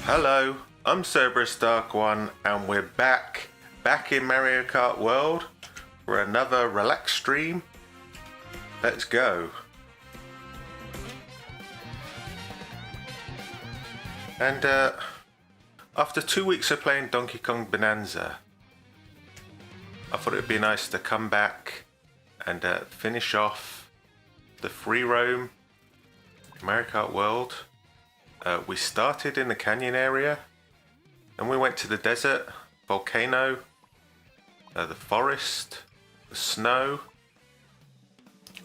Hello, I'm Cerberus Dark One, and we're back in Mario Kart World for another Relaxtream. Let's go. And after 2 weeks of playing Donkey Kong Bonanza, I thought it'd be nice to come back and finish off the free roam Mario Kart World. We started in the canyon area, and we went to the desert, volcano, the forest, the snow.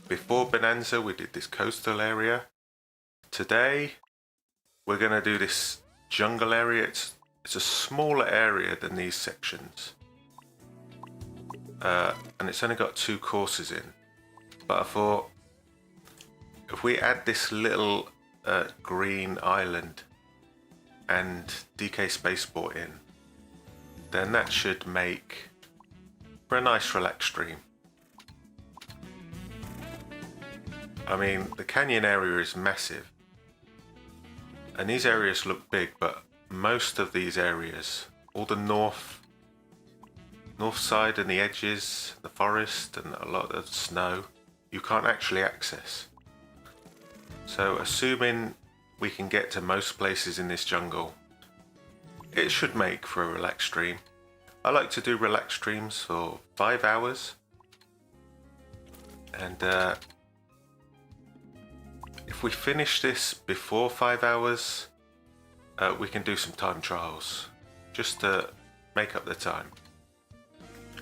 Before Bonanza, we did this coastal area. Today, we're going to do this jungle area. It's a smaller area than these sections, and it's only got 2 courses in. But I thought, if we add this little green island and DK Spaceport in, then that should make for a nice Relaxtream. I mean, the canyon area is massive, and these areas look big, but most of these areas, all the north side and the edges, the forest and a lot of snow, you can't actually access. So assuming we can get to most places in this jungle, it should make for a Relaxtream. I like to do Relaxtreams for 5 hours, and if we finish this before 5 hours, we can do some time trials just to make up the time,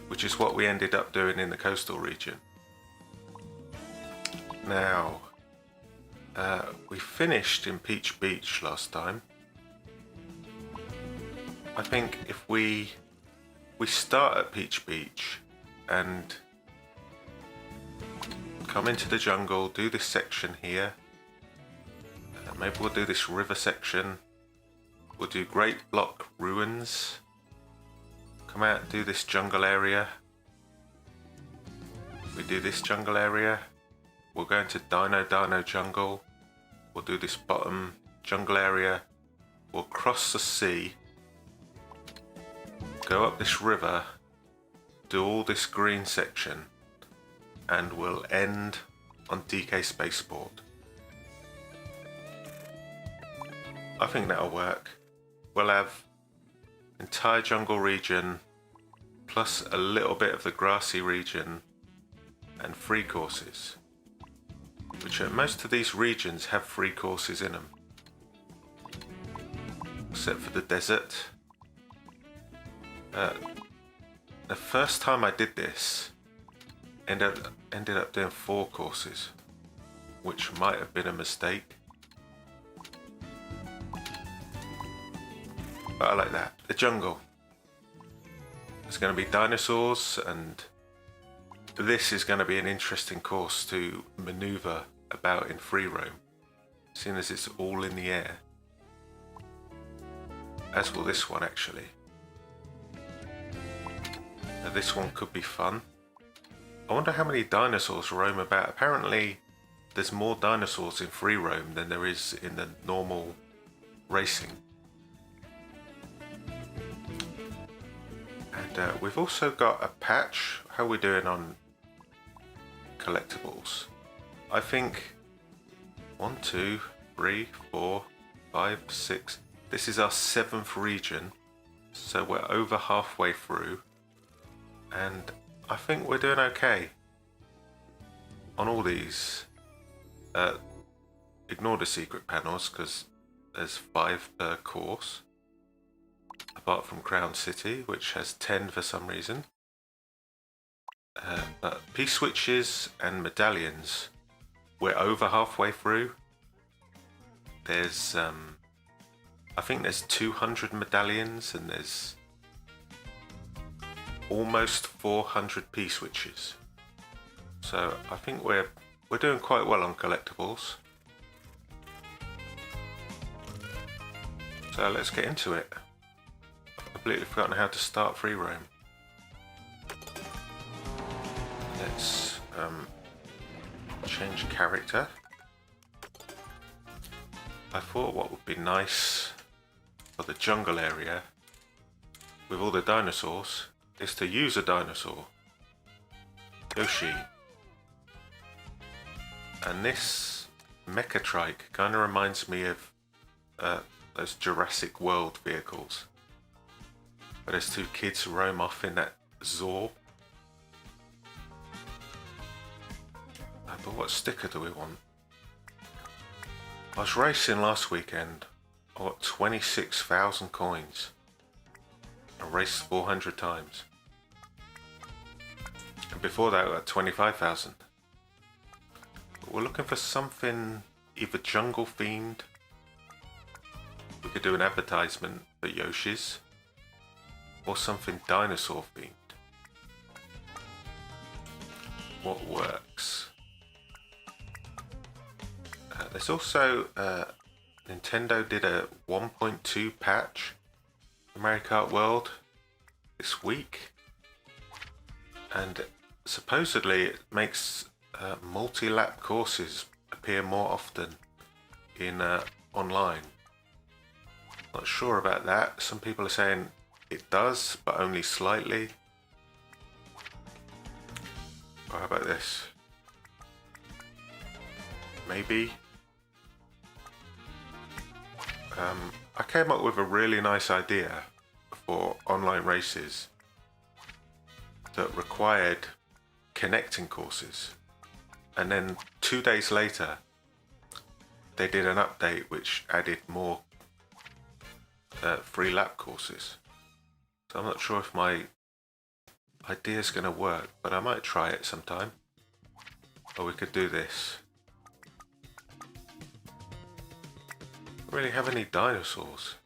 which is what we ended up doing in the coastal region. Now, we finished in Peach Beach last time. I think if we start at Peach Beach and come into the jungle, do this section here, maybe we'll do this river section, we'll do Great Block Ruins, come out and do this jungle area, we do this jungle area, we'll go into DINO jungle, we'll do this bottom jungle area, we'll cross the sea, go up this river, do all this green section, and we'll end on DK Spaceport. I think that'll work. We'll have entire jungle region plus a little bit of the grassy region and free courses, which most of these regions have free courses in them, except for the desert. The first time I did this, ended up doing 4 courses, which might have been a mistake. But I like that. The jungle. There's going to be dinosaurs, and this is going to be an interesting course to maneuver about in free roam, seeing as it's all in the air. As will this one, actually. Now, this one could be fun. I wonder how many dinosaurs roam about. Apparently, there's more dinosaurs in free roam than there is in the normal racing. And we've also got a patch. How are we doing on collectibles? I think 1, 2, 3, 4, 5, 6. This is our 7th region, so we're over halfway through, and I think we're doing okay on all these. Ignore the secret panels because there's 5 per course, apart from Crown City, which has 10 for some reason. But P-switches and medallions, we're over halfway through. There's I think there's 200 medallions, and there's almost 400 P-switches. So I think we're doing quite well on collectibles. So let's get into it. I've completely forgotten how to start free roam. Let's change character. I thought what would be nice for the jungle area with all the dinosaurs is to use a dinosaur. Yoshi. And this Mechatrike kind of reminds me of those Jurassic World vehicles. Where there's two kids who roam off in that Zorb. But what sticker do we want? I was racing last weekend. I got 26,000 coins. I raced 400 times. And before that I got 25,000. But we're looking for something either jungle themed. We could do an advertisement for Yoshi's. Or something dinosaur themed. What works? There's also Nintendo did a 1.2 patch for Mario Kart World this week, and supposedly it makes multi-lap courses appear more often in online. Not sure about that. Some people are saying it does, but only slightly. Or how about this? Maybe. I came up with a really nice idea for online races that required connecting courses, and then 2 days later they did an update which added more free lap courses. So I'm not sure if my idea is going to work, but I might try it sometime. Or we could do this. Don't really have any dinosaurs.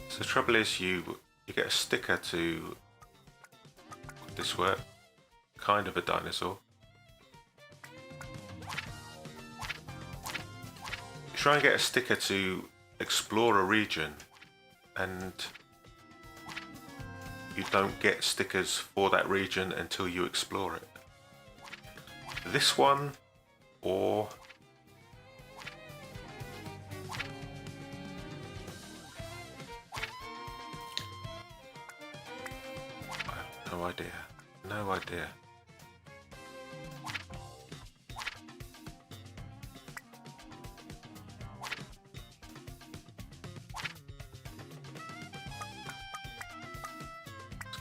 So the trouble is you get a sticker to this work, kind of a dinosaur. You try and get a sticker to explore a region, and you don't get stickers for that region until you explore it. This one, or I have no idea. No idea.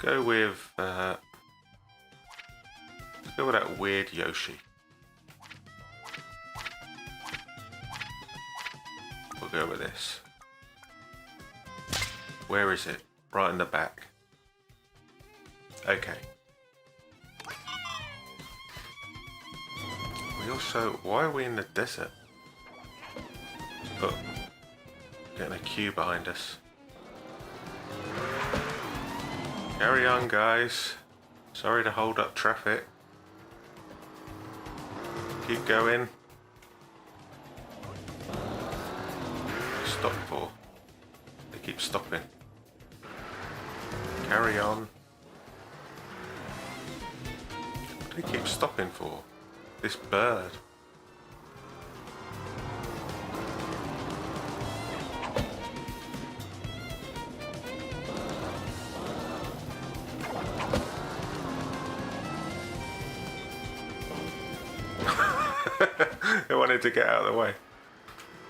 Go with let's go with that weird Yoshi. We'll go with this. Where is it? Right in the back. Okay. We also, why are we in the desert? Oh, getting a queue behind us. Carry on, guys. Sorry to hold up traffic. Keep going. Stop for. They keep stopping. Carry on. What do they keep stopping for? This bird. They wanted to get out of the way.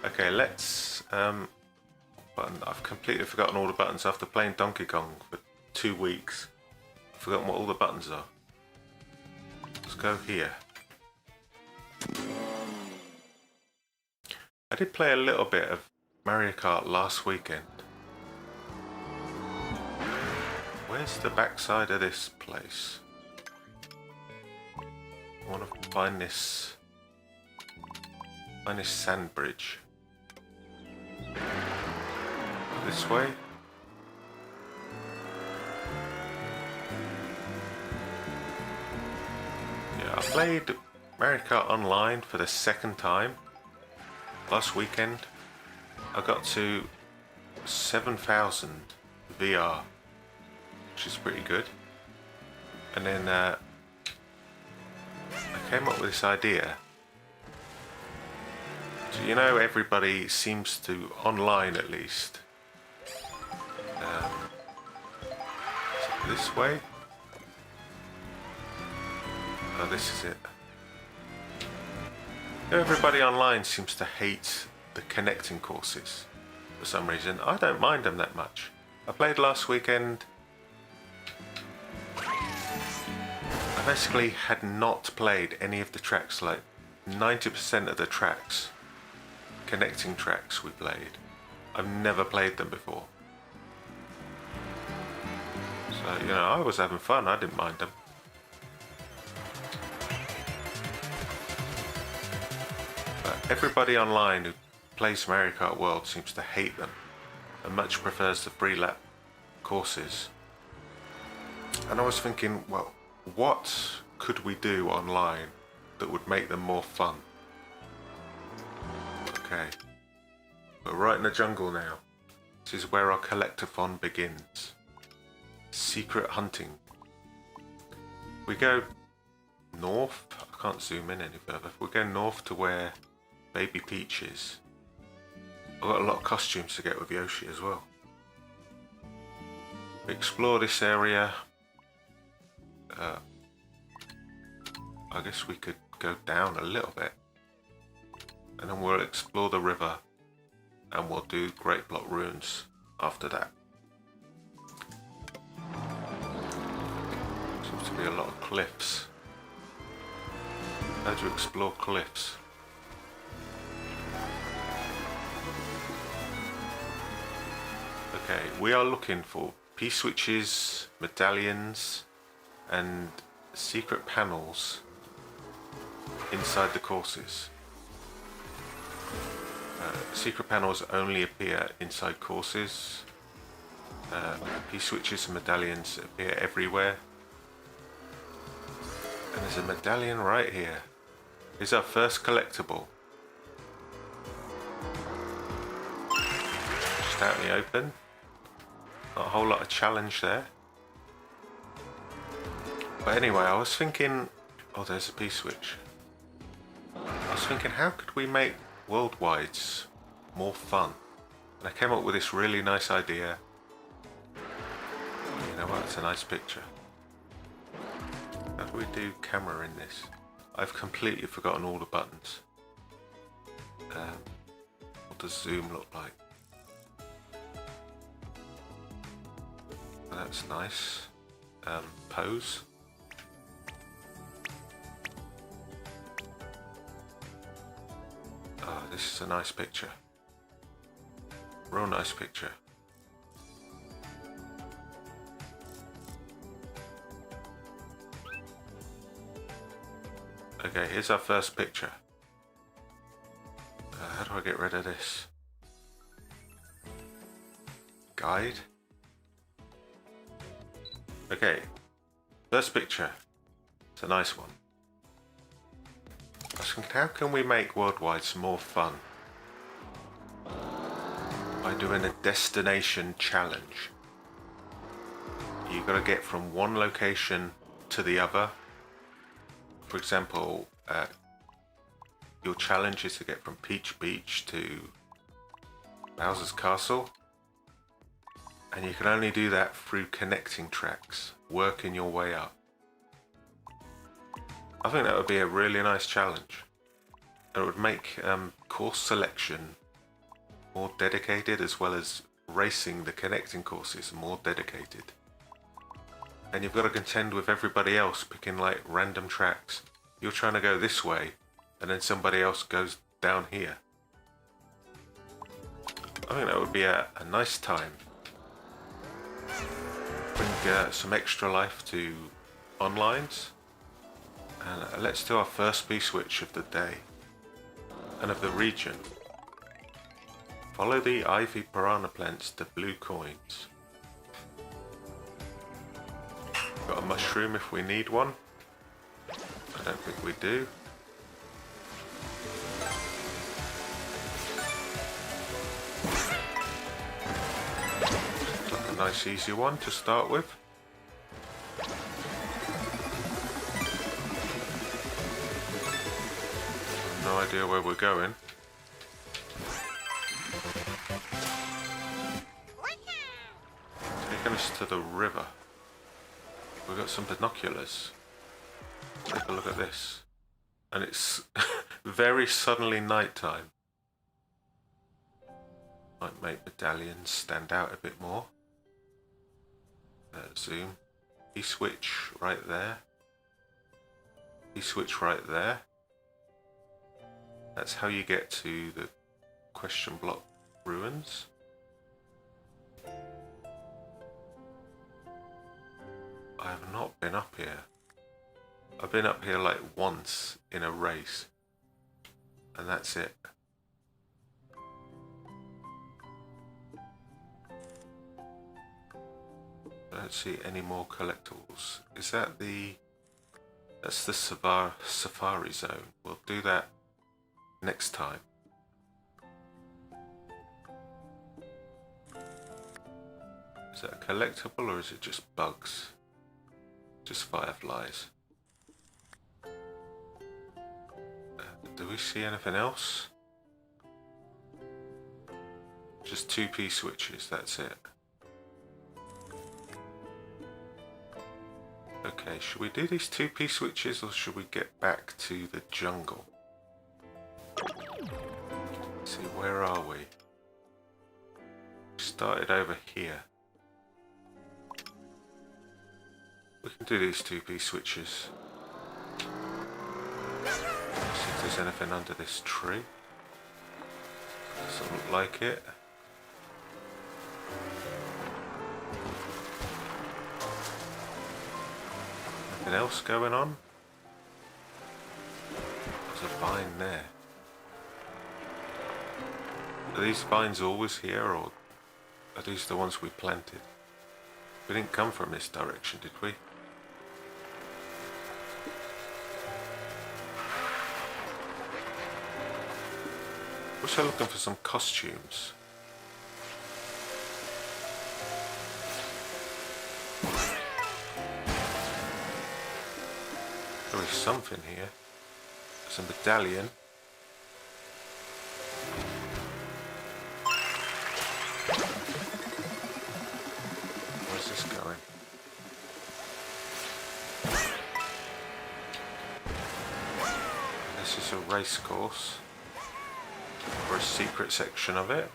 Okay, let's button. I've completely forgotten all the buttons after playing Donkey Kong for 2 weeks. I've forgotten what all the buttons are. Let's go here. I did play a little bit of Mario Kart last weekend. Where's the backside of this place? I want to find this sand bridge. This way? Yeah, I played Mario Kart Online for the second time last weekend. I got to 7,000 VR, which is pretty good. And then I came up with this idea So, you know, everybody seems to, online at least. Is it this way? Oh, this is it. Everybody online seems to hate the connecting courses for some reason. I don't mind them that much. I played last weekend. I basically had not played any of the tracks, like 90% of the tracks, connecting tracks we played. I've never played them before. So, you know, I was having fun, I didn't mind them. But everybody online who plays Mario Kart World seems to hate them and much prefers the free lap courses. And I was thinking, well, what could we do online that would make them more fun? Okay, we're right in the jungle now. This is where our collectathon begins. Secret hunting. We go north. I can't zoom in any further. If we go north to where Baby Peach is. I've got a lot of costumes to get with Yoshi as well. We explore this area. I guess we could go down a little bit. And then we'll explore the river. And we'll do Great Block Ruins after that. Seems to be a lot of cliffs. How do you explore cliffs? Okay, we are looking for P-switches, medallions, and secret panels inside the courses. Secret panels only appear inside courses. P-switches and medallions appear everywhere. And there's a medallion right here. Here's our first collectible. Just out in the open. Not a whole lot of challenge there. But anyway, I was thinking... Oh, there's a P-switch. I was thinking, how could we make worldwides more fun? And I came up with this really nice idea. You know what? It's a nice picture. How do we do camera in this? I've completely forgotten all the buttons. What does zoom look like? That's nice. Pose. Oh, this is a nice picture. Real nice picture. Okay, here's our first picture. How do I get rid of this? Guide? Okay, first picture. It's a nice one. I was thinking, how can we make worldwides more fun? By doing a destination challenge. You've got to get from one location to the other. For example, your challenge is to get from Peach Beach to Bowser's Castle. And you can only do that through connecting tracks, working your way up. I think that would be a really nice challenge. It would make course selection more dedicated, as well as racing the connecting courses more dedicated. And you've got to contend with everybody else picking like random tracks. You're trying to go this way, and then somebody else goes down here. I think that would be a nice time. Bring some extra life to onlines. And let's do our first P-switch of the day. And of the region. Follow the ivy piranha plants to blue coins. Got a mushroom if we need one. I don't think we do. Like a nice easy one to start with. No idea where we're going. taking us to the river. We've got some binoculars. Take a look at this. And it's very suddenly nighttime. Might make medallions stand out a bit more. Zoom. P-switch right there. P-switch right there. That's how you get to the question block ruins. I have not been up here. I've been up here like once in a race. And that's it. I don't see any more collectibles. Is that the... That's the safari zone. We'll do that next time. Is that a collectible or is it just bugs? Just fireflies. Do we see anything else? Just 2P switches, that's it. Okay, should we do these 2P switches or should we get back to the jungle? Let's see, where are we? We started over here. We can do these 2P switches. See if there's anything under this tree. Doesn't look like it. Anything else going on? There's a vine there. Are these vines always here, or are these the ones we planted? We didn't come from this direction, did we? Also looking for some costumes. There is something here. There's a medallion. Where's this going? This is a race course. Or a secret section of it.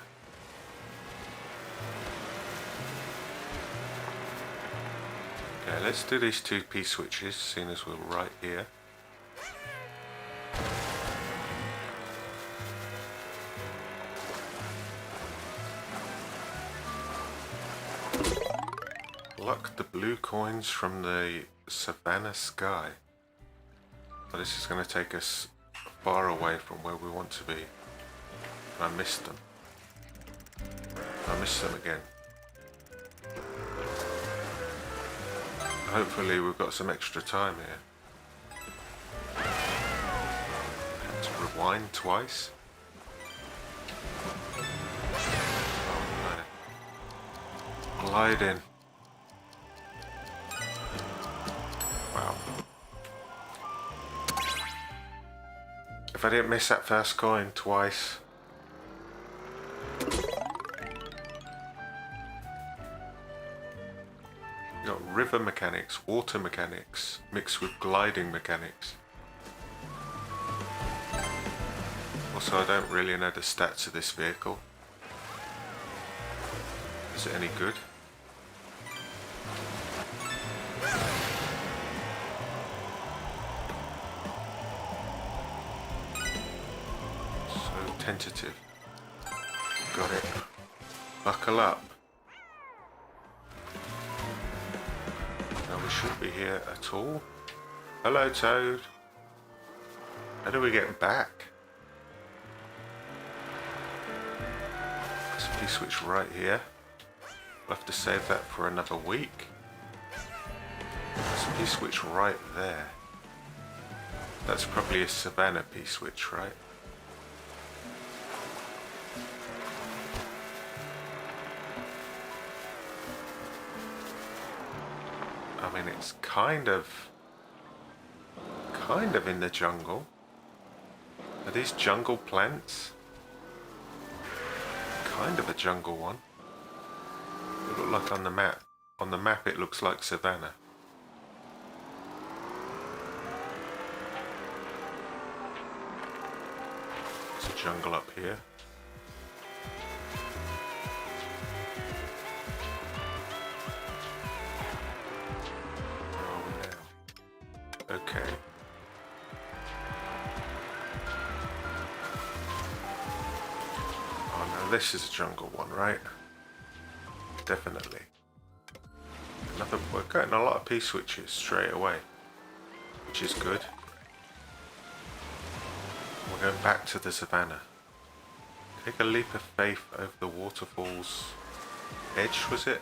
Okay, let's do these 2P switches, seeing as we're right here. Pluck the blue coins from the savannah sky. But this is going to take us far away from where we want to be. I missed them. I missed them again. Hopefully we've got some extra time here. Had to rewind twice. Oh no. Glide in. Wow. If I didn't miss that first coin twice. Got river mechanics, water mechanics, mixed with gliding mechanics. Also, I don't really know the stats of this vehicle. Is it any good? So tentative. Got it. Buckle up. We shouldn't be here at all. Hello, Toad. How do we get back? SP switch right here. We'll have to save that for another week. SP switch right there. That's probably a savannah P switch, right? I mean, it's kind of in the jungle. Are these jungle plants? Kind of a jungle one. They look like on the map. on the map it looks like savanna. There's a jungle up here. Where are we now? Okay. Oh no, this is a jungle one, right? Definitely. We're getting a lot of P-switches straight away, which is good. We're going back to the savannah. Take a leap of faith over the waterfall's edge, was it?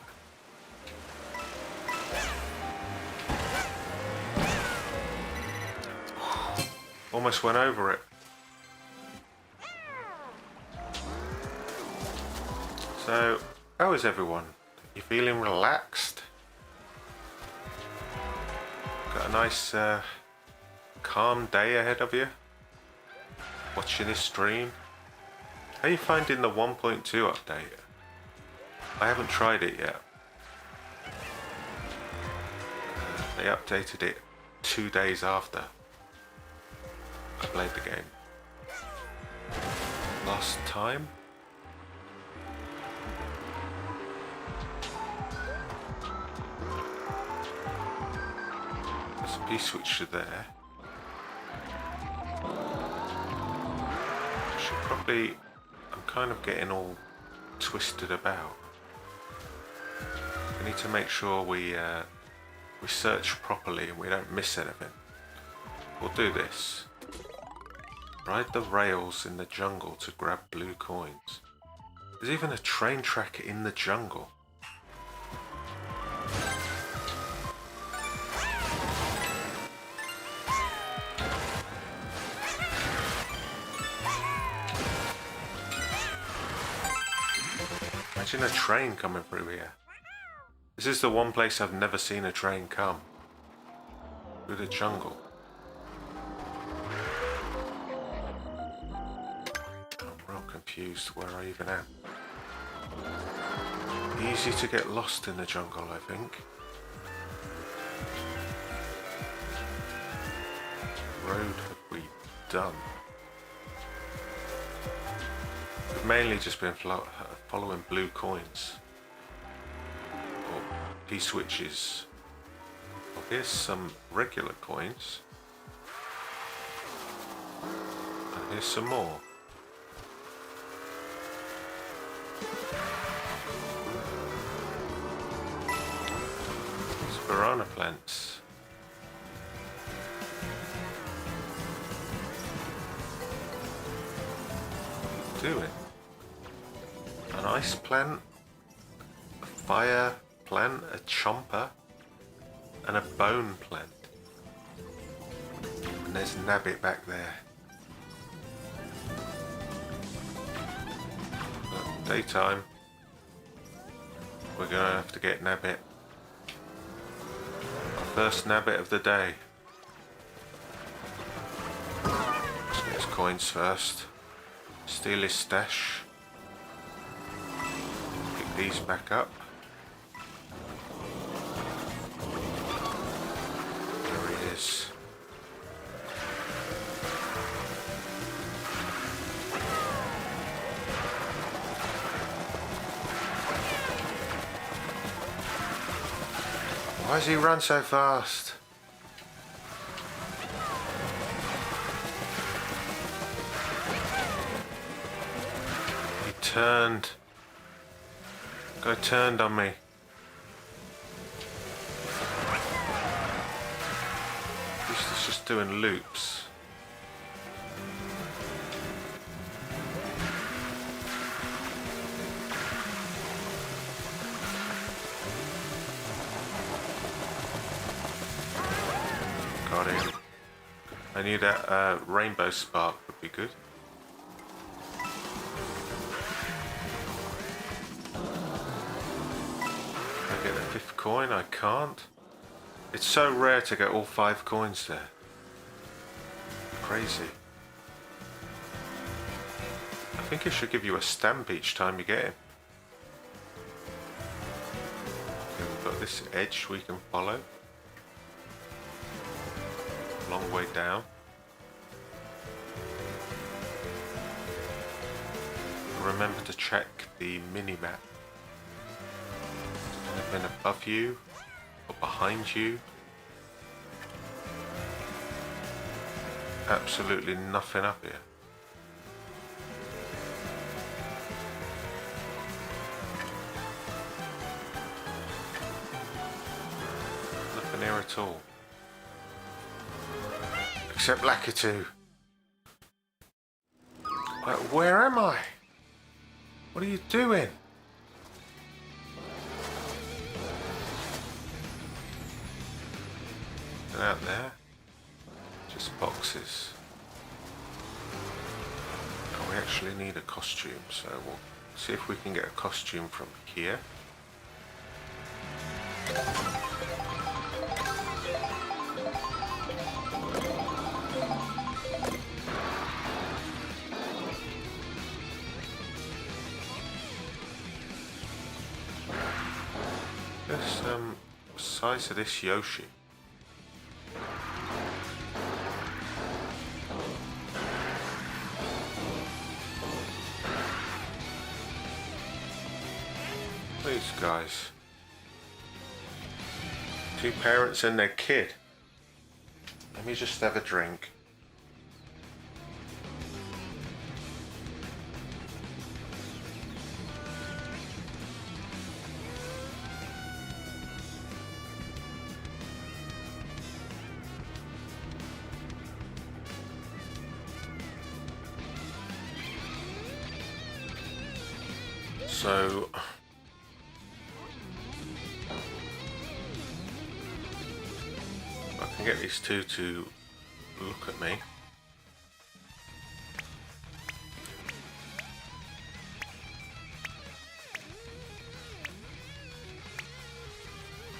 Almost went over it. So, how is everyone? You feeling relaxed? Got a nice calm day ahead of you? Watching this stream? How are you finding the 1.2 update? I haven't tried it yet. They updated it 2 days after I played the game. Last time? There's a P-switcher there. Probably, I'm kind of getting all twisted about. We need to make sure we search properly and we don't miss anything. We'll do this. Ride the rails in the jungle to grab blue coins. There's even a train track in the jungle. Imagine a train coming through here. This is the one place I've never seen a train come. Through the jungle. I'm real confused where I even am. Easy to get lost in the jungle, I think. What road have we done? We've mainly just been following blue coins. Or P-switches. Oh, here's some regular coins. And here's some more. It's piranha plants. What are you doing? An ice plant, a fire plant, a chomper, and a bone plant. And there's Nabbit back there. But daytime. We're gonna have to get Nabbit. Our first Nabbit of the day. Let's get his coins first. Steal his stash. Pick these back up. There he is. Why does he run so fast? He turned. Guy turned on me. He's just doing loops. Got him. I knew that rainbow spark would be good. Can I get the 5th coin? I can't. It's so rare to get all 5 coins there. Crazy. I think it should give you a stamp each time you get him. Okay, we've got this edge we can follow. Long way down. Remember to check the mini-map. Anything above you or behind you? Absolutely nothing up here. Nothing here at all. Except Lakitu. Where am I? What are you doing? Nothing out there. Just boxes. Oh, we actually need a costume, so we'll see if we can get a costume from here. This size of this Yoshi. These guys. Two parents and their kid. Let me just have a drink. So I can get these two to look at me.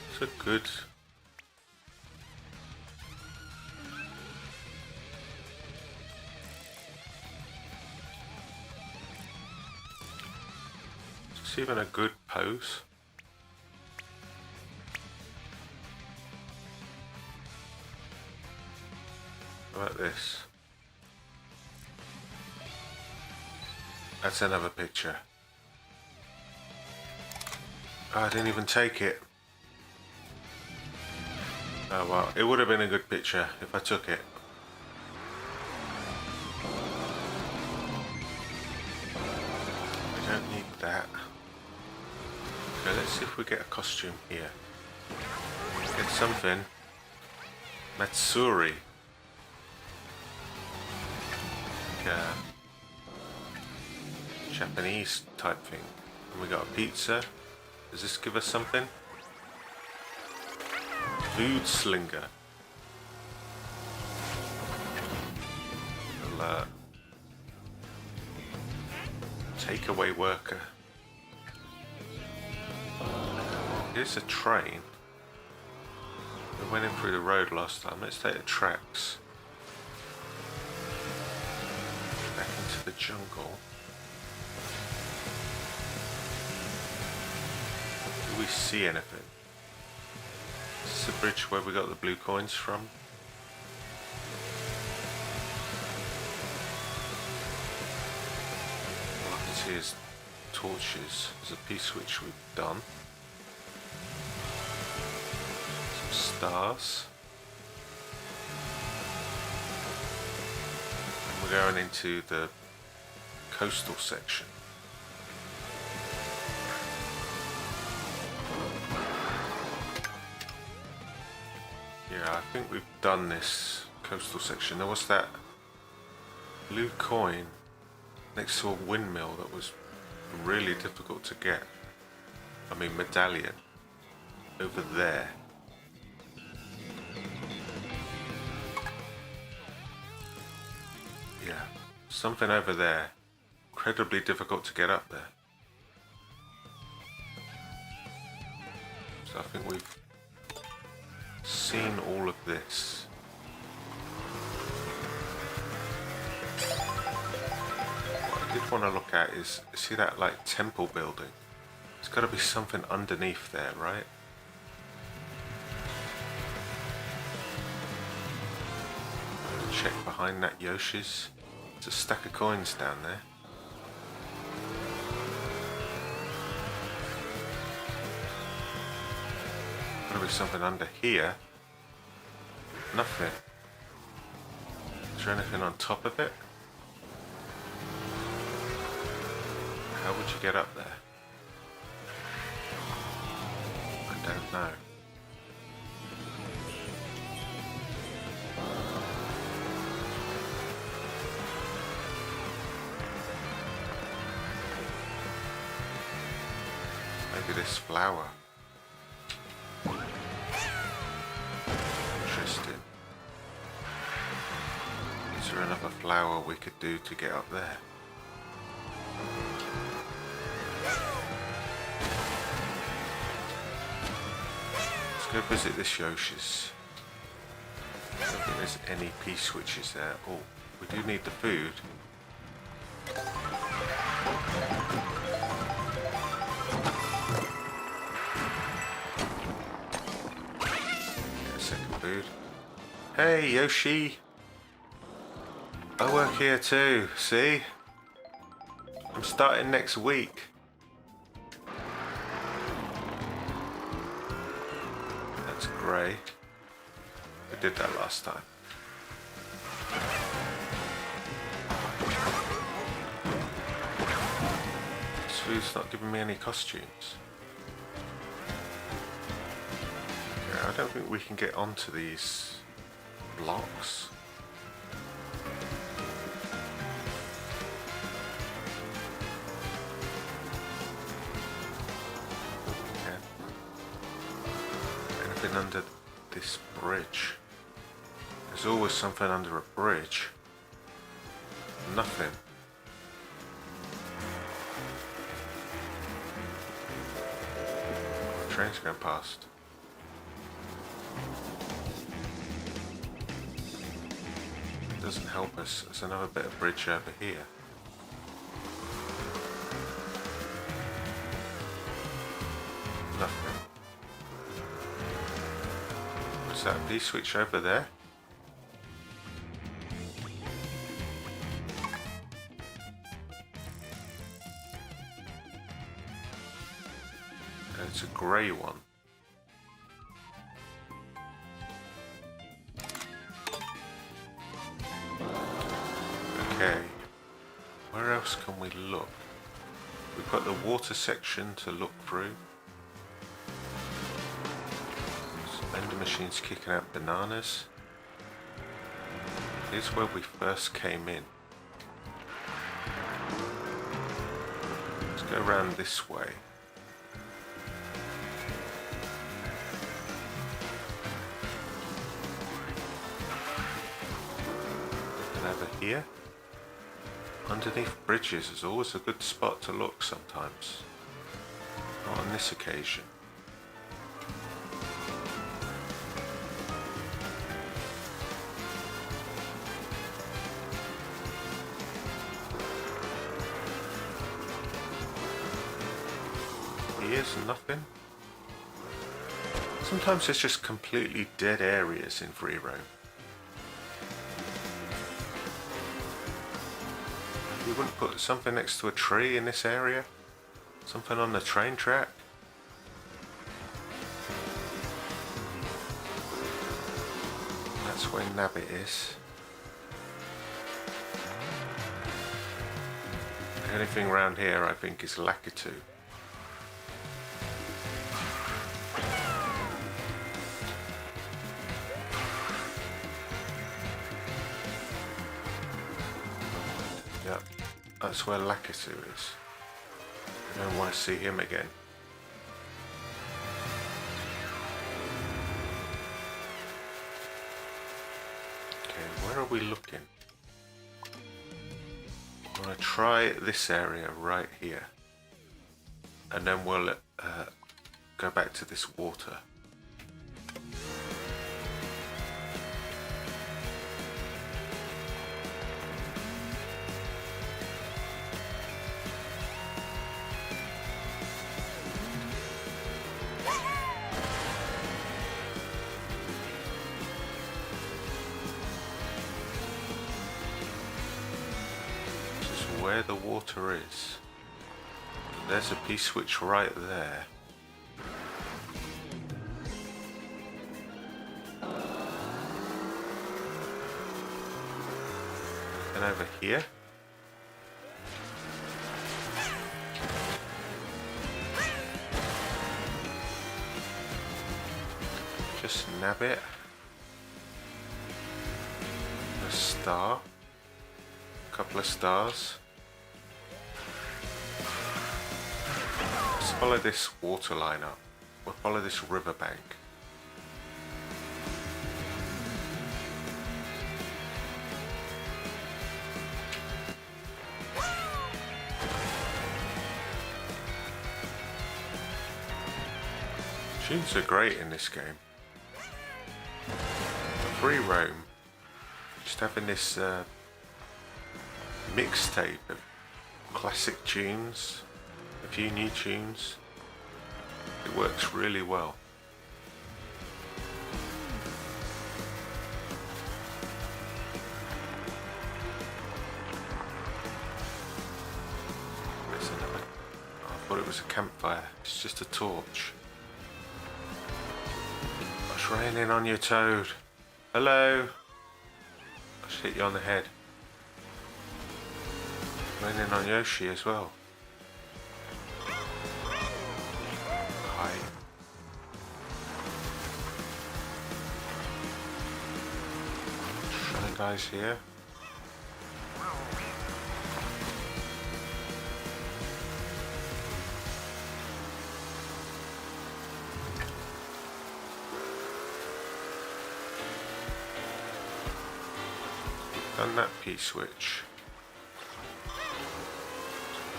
It's a good it's even a good pose. How about this? That's another picture. Oh, I didn't even take it. Oh well, it would have been a good picture if I took it. We don't need that. Okay, let's see if we get a costume here. Get something. Matsuri. Japanese type thing. And we got a pizza. Does this give us something? Food slinger. Alert. Takeaway worker. Here's a train. We went in through the road last time. Let's take the tracks. Back into the jungle. Do we see anything? Is this the bridge where we got the blue coins from? All I can see is torches. There's a piece which we've done. Some stars. And we're going into the coastal section. Yeah, I think we've done this coastal section. There was that blue coin next to a windmill that was really difficult to get. I mean, medallion over there. Yeah, something over there. Incredibly difficult to get up there. So I think we've seen all of this. What I did want to look at is, see that like temple building? There's got to be something underneath there, right? check behind that Yoshi's. There's a stack of coins down there. Gotta be something under here. Nothing. Is there anything on top of it? How would you get up there? I don't know. Maybe this flower. Interesting. Is there another flower we could do to get up there? Let's go visit this Yoshi's. I don't think there's any P-switches there. Oh, we do need the food. Get a second food. Hey Yoshi! I work here too, see? I'm starting next week. That's grey. We did that last time. This food's not giving me any costumes. Okay, I don't think we can get onto these blocks. Under this bridge. There's always something under a bridge. Nothing. The train's going past. It doesn't help us. There's another bit of bridge over here. Nothing. Is that a P-switch over there? It's a grey one. Okay. Where else can we look? We've got the water section to look through. Vending machine's kicking out bananas. Here's where we first came in. Let's go around this way. And over here, underneath bridges is always a good spot to look sometimes. Not on this occasion. Here's nothing. Sometimes it's just completely dead areas in free roam. You wouldn't put something next to a tree in this area? Something on the train track? That's where Nabbit is. The only thing around here I think is Lakitu. That's where Lakitu is. I don't want to see him again. Okay, where are we looking? I want to try this area right here. And then we'll go back to this water. where the water is. There's a P-switch right there. And over here. Just nab it. A star. A couple of stars. Let's follow this water line up. We'll follow this riverbank. Tunes are great in this game. Free roam. Just having this mixtape of classic tunes, a few new tunes. It works really well. There's another. I thought it was a campfire. It's just a torch. It's raining on you, Toad. Hello. I just hit you on the head. Raining on Yoshi as well. Hi. Shy guys here. Done that P-switch.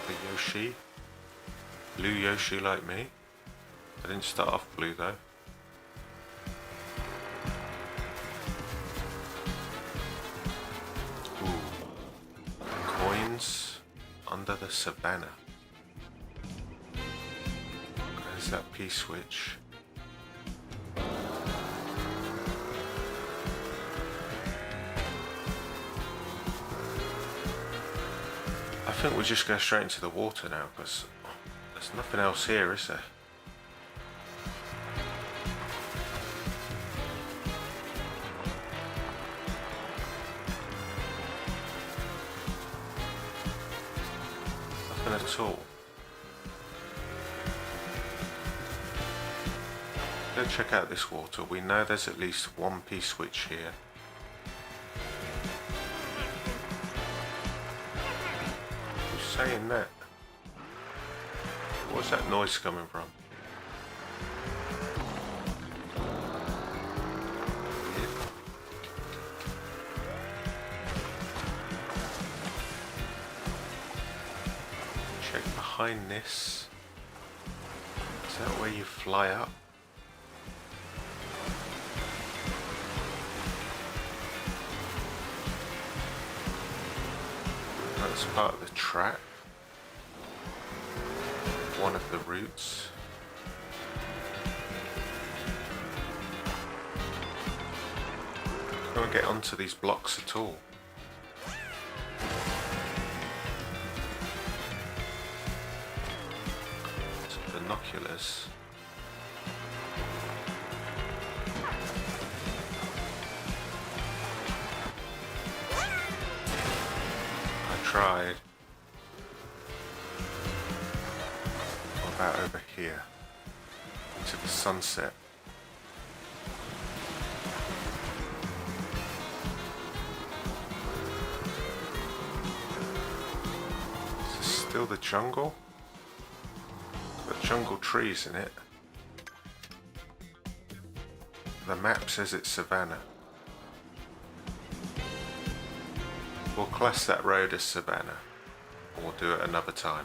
The Yoshi. Blue Yoshi like me. I didn't start off blue though. Ooh. Coins under the savannah. There's that P-switch. I think we'll just go straight into the water now because there's nothing else here, is there? Nothing at all. Go check out this water. We know there's at least one P-switch here. Saying that. Where's that noise coming from? Check behind this. Is that where you fly up? That's part of the track. One of the routes. Can't get onto these blocks at all. Some binoculars. I tried. What about over here? Into the sunset. Is this still the jungle? Got jungle trees in it. The map says it's savannah. We'll class that road as savannah. Or we'll do it another time.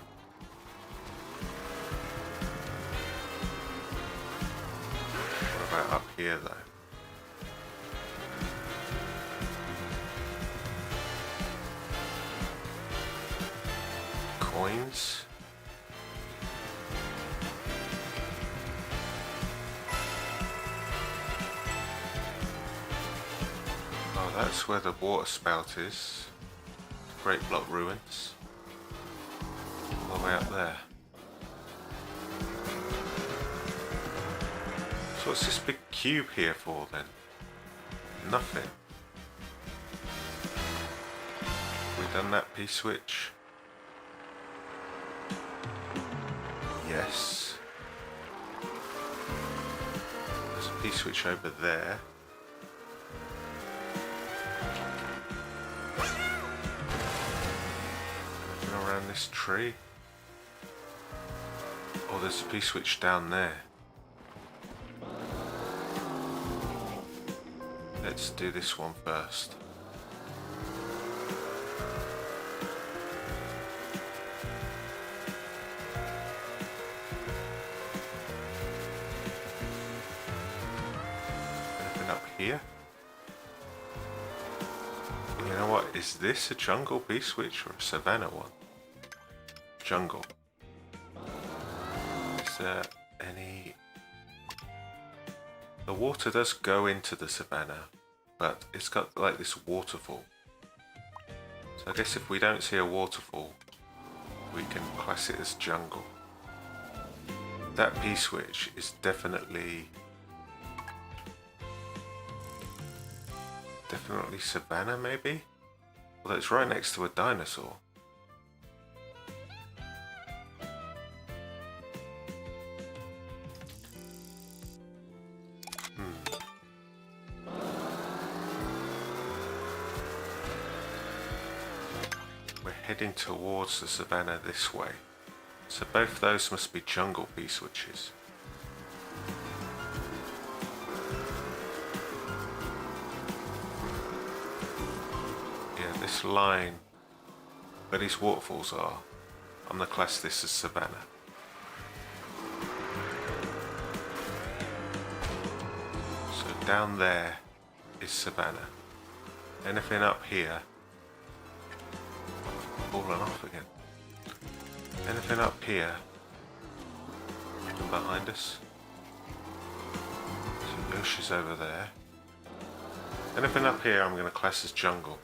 What about up here though? Coins? Oh, that's where the water spout is. Great Block Ruins. out there. So what's this big cube here for then? Nothing. We done that P-switch? Yes. There's a P-switch over there. Anything around this tree? Oh, there's a P-switch down there. Let's do this one first. Anything up here? You know what? Is this a jungle P-switch or a savanna one? Jungle. Is there any... The water does go into the savanna, but it's got like this waterfall. So I guess if we don't see a waterfall, we can class it as jungle. That P-switch is definitely savanna maybe? Although it's right next to a dinosaur. Heading towards the savanna this way. So both those must be jungle P-switches. Yeah, this line where these waterfalls are, I'm going to class this as savanna. So down there is savanna. Anything up here falling off again. Anything up here and behind us? Some bushes over there. Anything up here I'm going to class as jungle.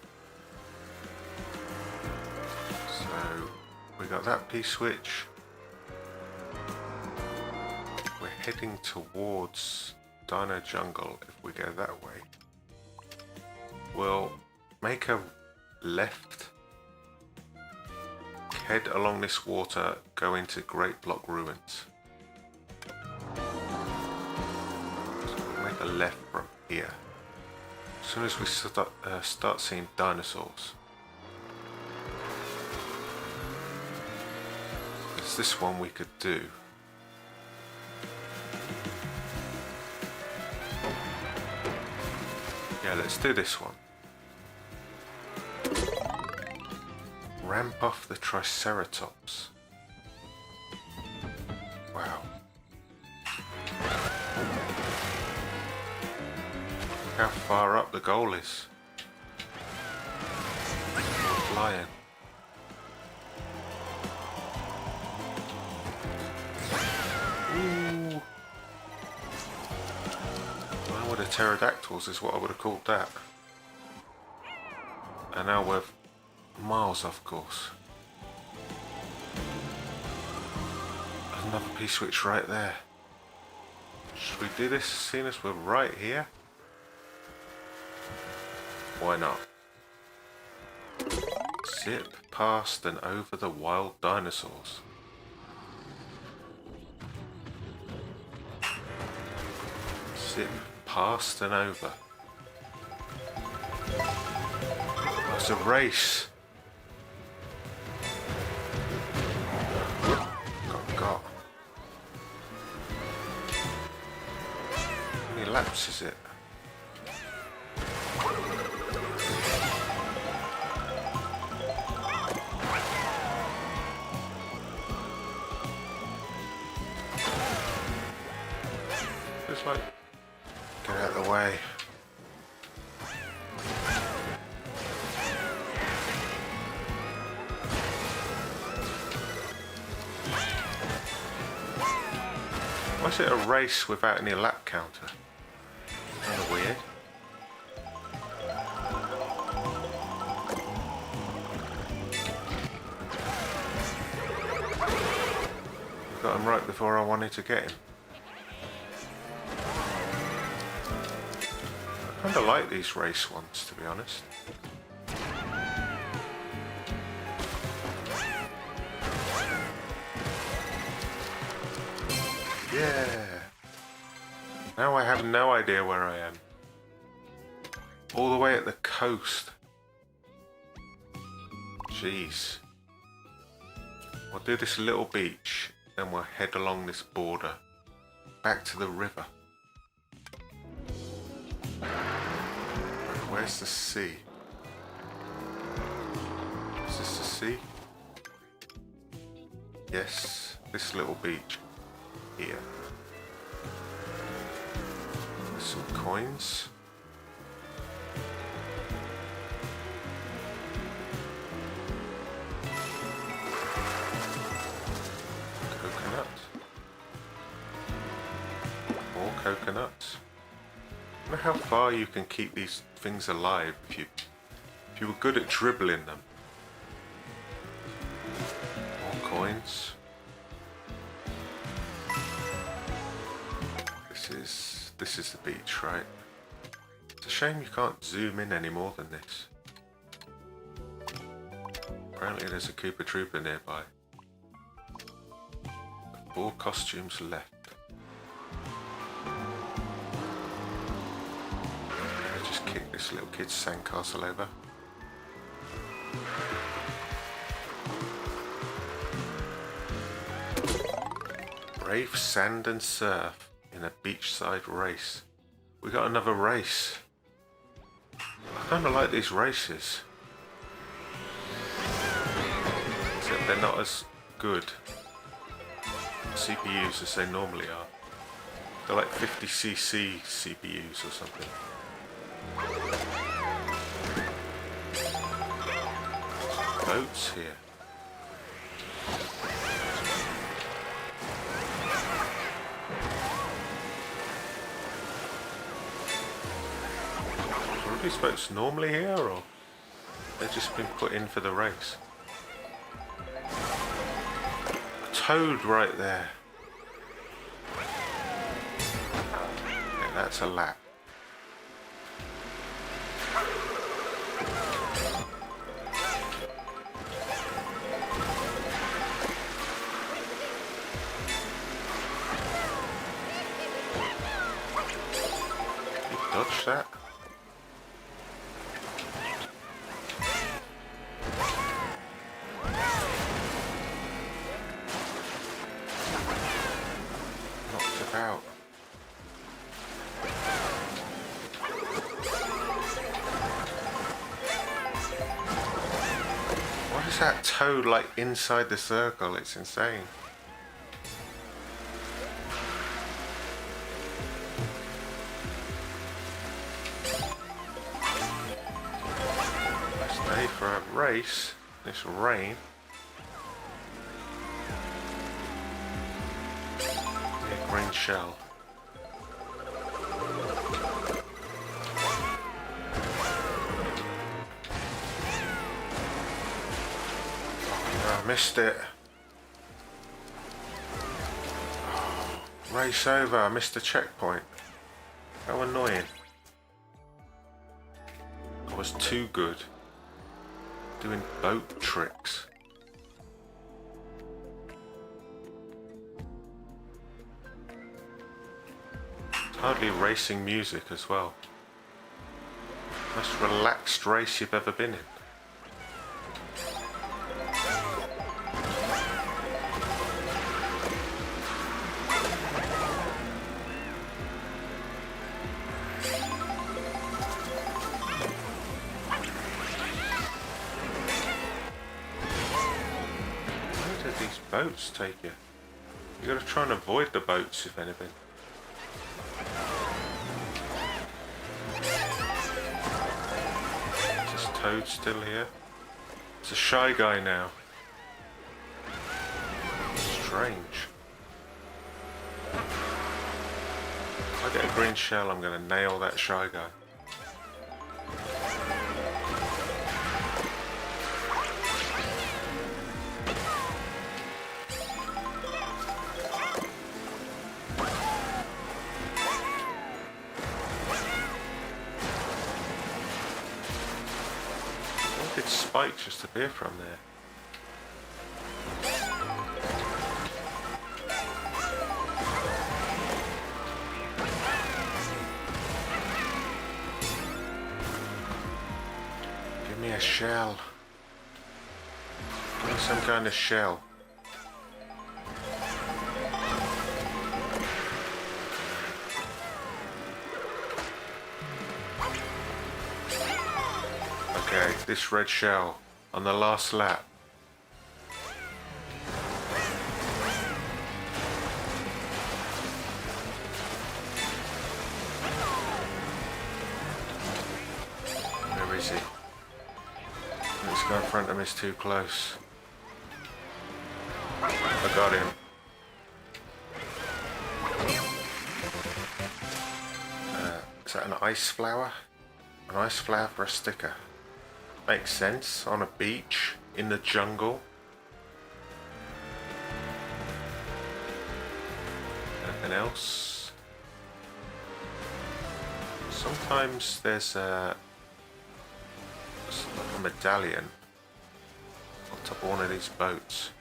So we got that P-switch. We're heading towards Dino Jungle if we go that way. We'll make a left, head along this water, go into Great Block Ruins. So we'll make a left from here. As soon as we start seeing dinosaurs. There's this one we could do. Yeah, let's do this one. Ramp off the Triceratops. Wow. How far up the goal is. We're flying. Ooh. Well, with the pterodactyls is what I would have called that. And now we're miles off course. Another P-switch right there. Should we do this seeing as we're right here? Why not? Zip past and over the wild dinosaurs. Zip past and over. Oh, it's a race. Got. How many laps is it? Just like, get out of the way. Why is it a race without any lap counter? Kind of weird. Got him right before I wanted to get him. I kind of like these race ones, to be honest. Yeah. Now I have no idea where I am. All the way at the coast. Jeez. We'll do this little beach, then we'll head along this border back to the river. Where's the sea? Is this the sea? Yes, this little beach here. There's some coins. Coconut. More coconuts. I wonder how far you can keep these things alive if you were good at dribbling them. More coins. This is the beach, right? It's a shame you can't zoom in any more than this. Apparently there's a Koopa Troopa nearby. 4 costumes left. I'll just kick this little kid's sandcastle over. Brave sand and surf in a beachside race. We got another race. I kind of like these races. Except they're not as good CPUs as they normally are. They're like 50cc CPUs or something. Boats here. Are these boats normally here, or they've just been put in for the race? A toad right there. Yeah, that's a lap. You dodged that. Out. What is that toad like inside the circle? It's insane. Nice day for a race. This rain. Green shell. Oh, I missed it. Oh, race over. I missed the checkpoint. How annoying. I was too good doing boat tricks. Hardly racing music as well. Most relaxed race you've ever been in. Where do these boats take you? You gotta try and avoid the boats if anything. Toad still here. It's a shy guy now. Strange. If I get a green shell, I'm going to nail that shy guy. spikes just appear from there. Give me a shell. Give me some kind of shell. Okay, this red shell on the last lap. Where is he? This guy in front of him is too close. I got him. Is that an ice flower? An ice flower for a sticker. Makes sense on a beach in the jungle. Anything else? Sometimes there's like a medallion on top of one of these boats.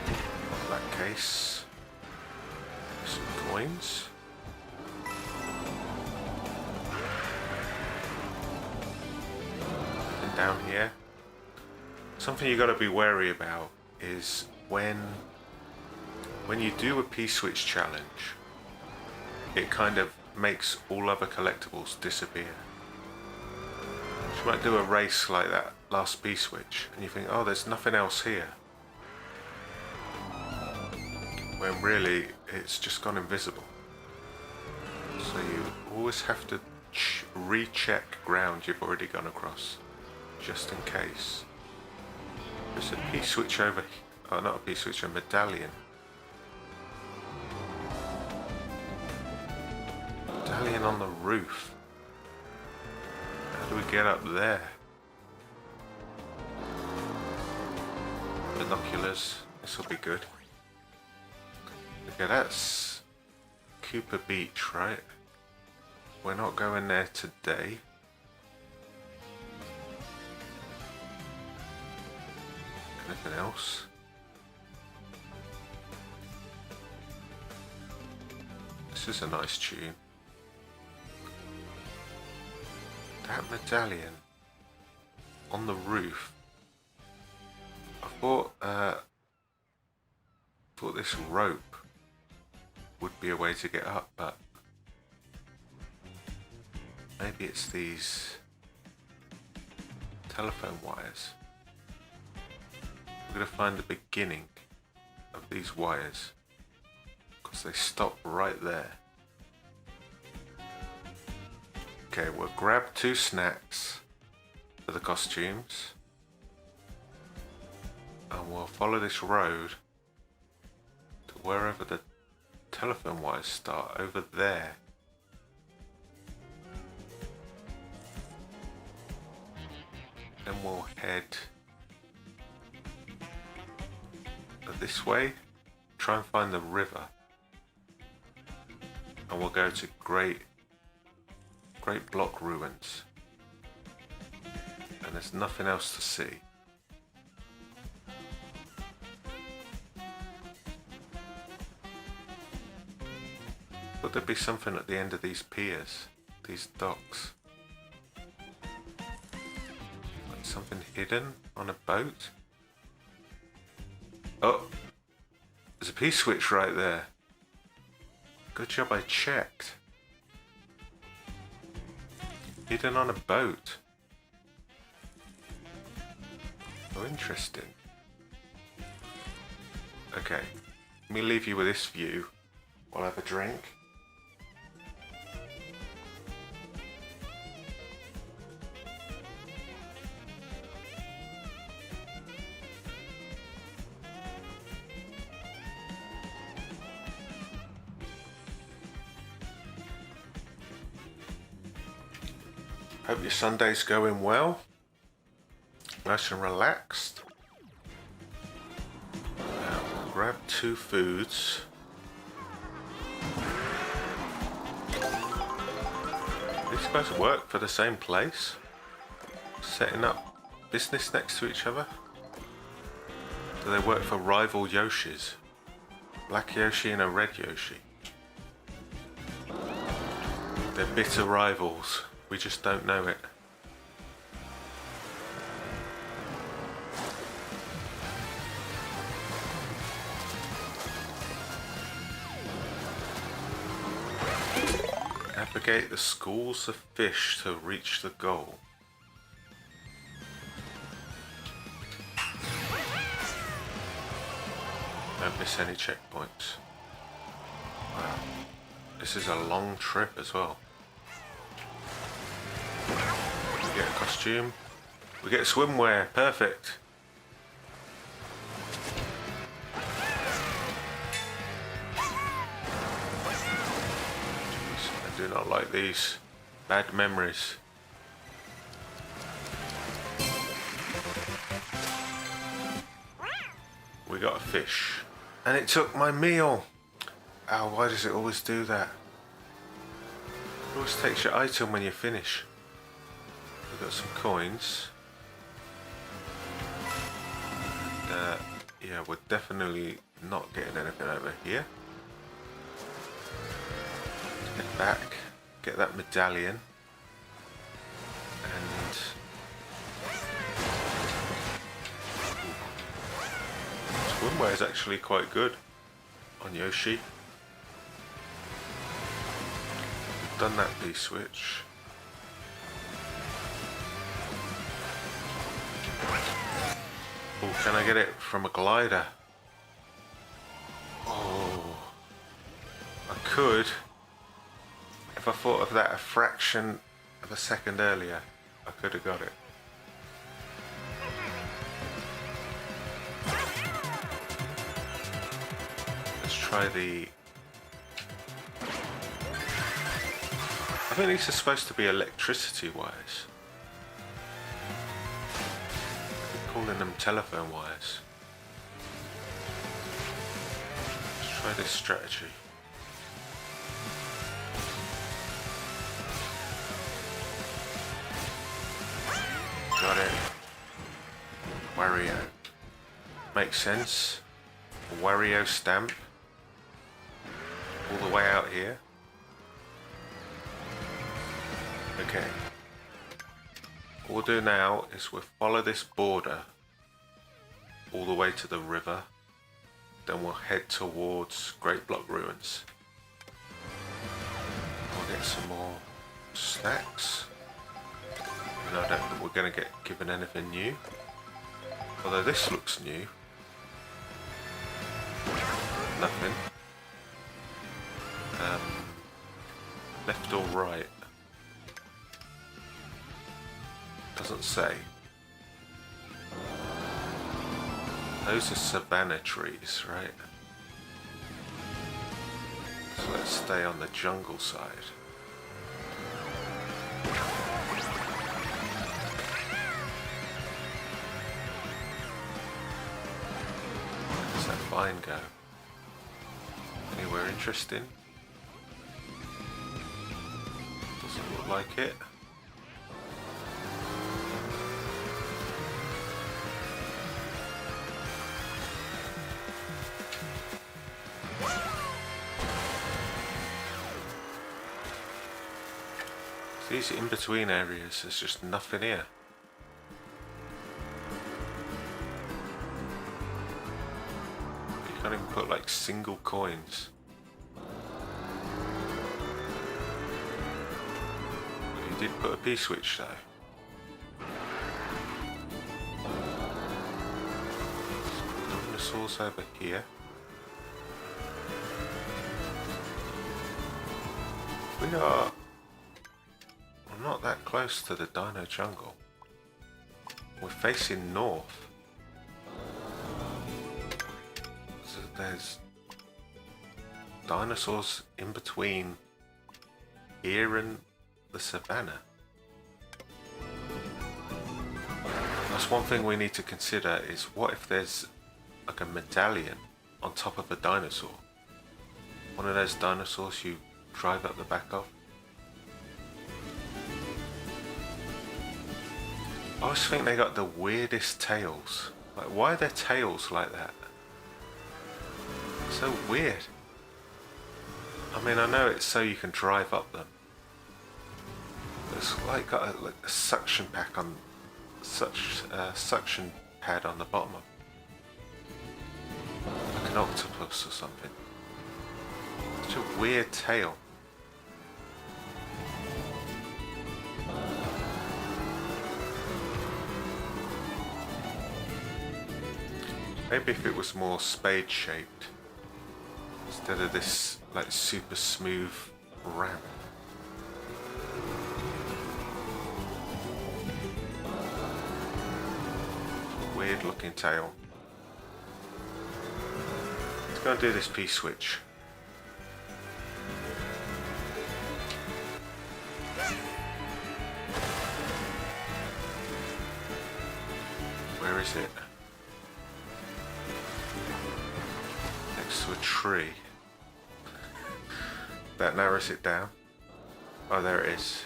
In that case, some coins. Down here, something you got to be wary about is when you do a P-switch challenge, it kind of makes all other collectibles disappear. You might do a race like that last P-switch and you think, oh, there's nothing else here, when really it's just gone invisible. So you always have to recheck ground you've already gone across, just in case. There's a P-switch over here. Oh, not a P-switch, a medallion. Medallion on the roof. How do we get up there? Binoculars. This will be good. Okay, that's Cooper Beach, right? We're not going there today. Anything else? This is a nice tune. That medallion on the roof. I thought this rope would be a way to get up, but maybe it's these telephone wires. We're going to find the beginning of these wires because they stop right there. Okay, we'll grab 2 snacks for the costumes and we'll follow this road to wherever the telephone wires start, over there. Then we'll head this way, try and find the river, and we'll go to Great Block Ruins, and there's nothing else to see. Could there be something at the end of these piers, these docks? Like something hidden on a boat? Oh, there's a P-switch right there. Good job I checked. Hidden on a boat. Oh, interesting. Okay, let me leave you with this view while I have a drink. Hope your Sunday's going well. Nice and relaxed. Now we'll grab 2 foods. These guys work for the same place. setting up business next to each other? Do they work for rival Yoshis? Black Yoshi and a red Yoshi. They're bitter rivals. We just don't know it. Navigate the schools of fish to reach the goal. Don't miss any checkpoints. Wow. This is a long trip as well. We get a costume. We get swimwear. Perfect. Jeez, I do not like these. Bad memories. We got a fish. And it took my meal. Oh, why does it always do that? It always takes your item when you finish. We've got some coins. And, yeah, we're definitely not getting anything over here. Let's get back, get that medallion. And swimwear is actually quite good on Yoshi. We've done that B-switch. Oh, can I get it from a glider? Oh, I could. If I thought of that a fraction of a second earlier, I could have got it. Let's try the... I think these are supposed to be electricity wires. Calling them telephone wires. Let's try this strategy. Got it. Wario. Makes sense. A Wario stamp. All the way out here. Okay. What we'll do now is we'll follow this border all the way to the river, then we'll head towards Great Block Ruins. We'll get some more snacks. And I don't think we're going to get given anything new, although this looks new. Nothing. Left or right? Doesn't say. Those are savanna trees, right? So let's stay on the jungle side. Where does that vine go? Anywhere interesting? Doesn't look like it. These in-between areas, there's just nothing here. You can't even put like single coins. You did put a P-switch though. Dinosaurs over here. We are not that close to the Dino jungle. We're facing north. So there's dinosaurs in between here and the savannah. That's one thing we need to consider, is what if there's like a medallion on top of a dinosaur? One of those dinosaurs you drive up the back of. I always think they got the weirdest tails. Like, why are their tails like that? So weird. I mean, I know it's so you can drive up them. It's like got a suction pack on, suction pad on the bottom of it. Like an octopus or something. Such a weird tail. Maybe if it was more spade shaped instead of this like super smooth ramp. Weird looking tail. Let's go and do this P-switch. Where is it? Next to a tree. That narrows it down. Oh, there it is.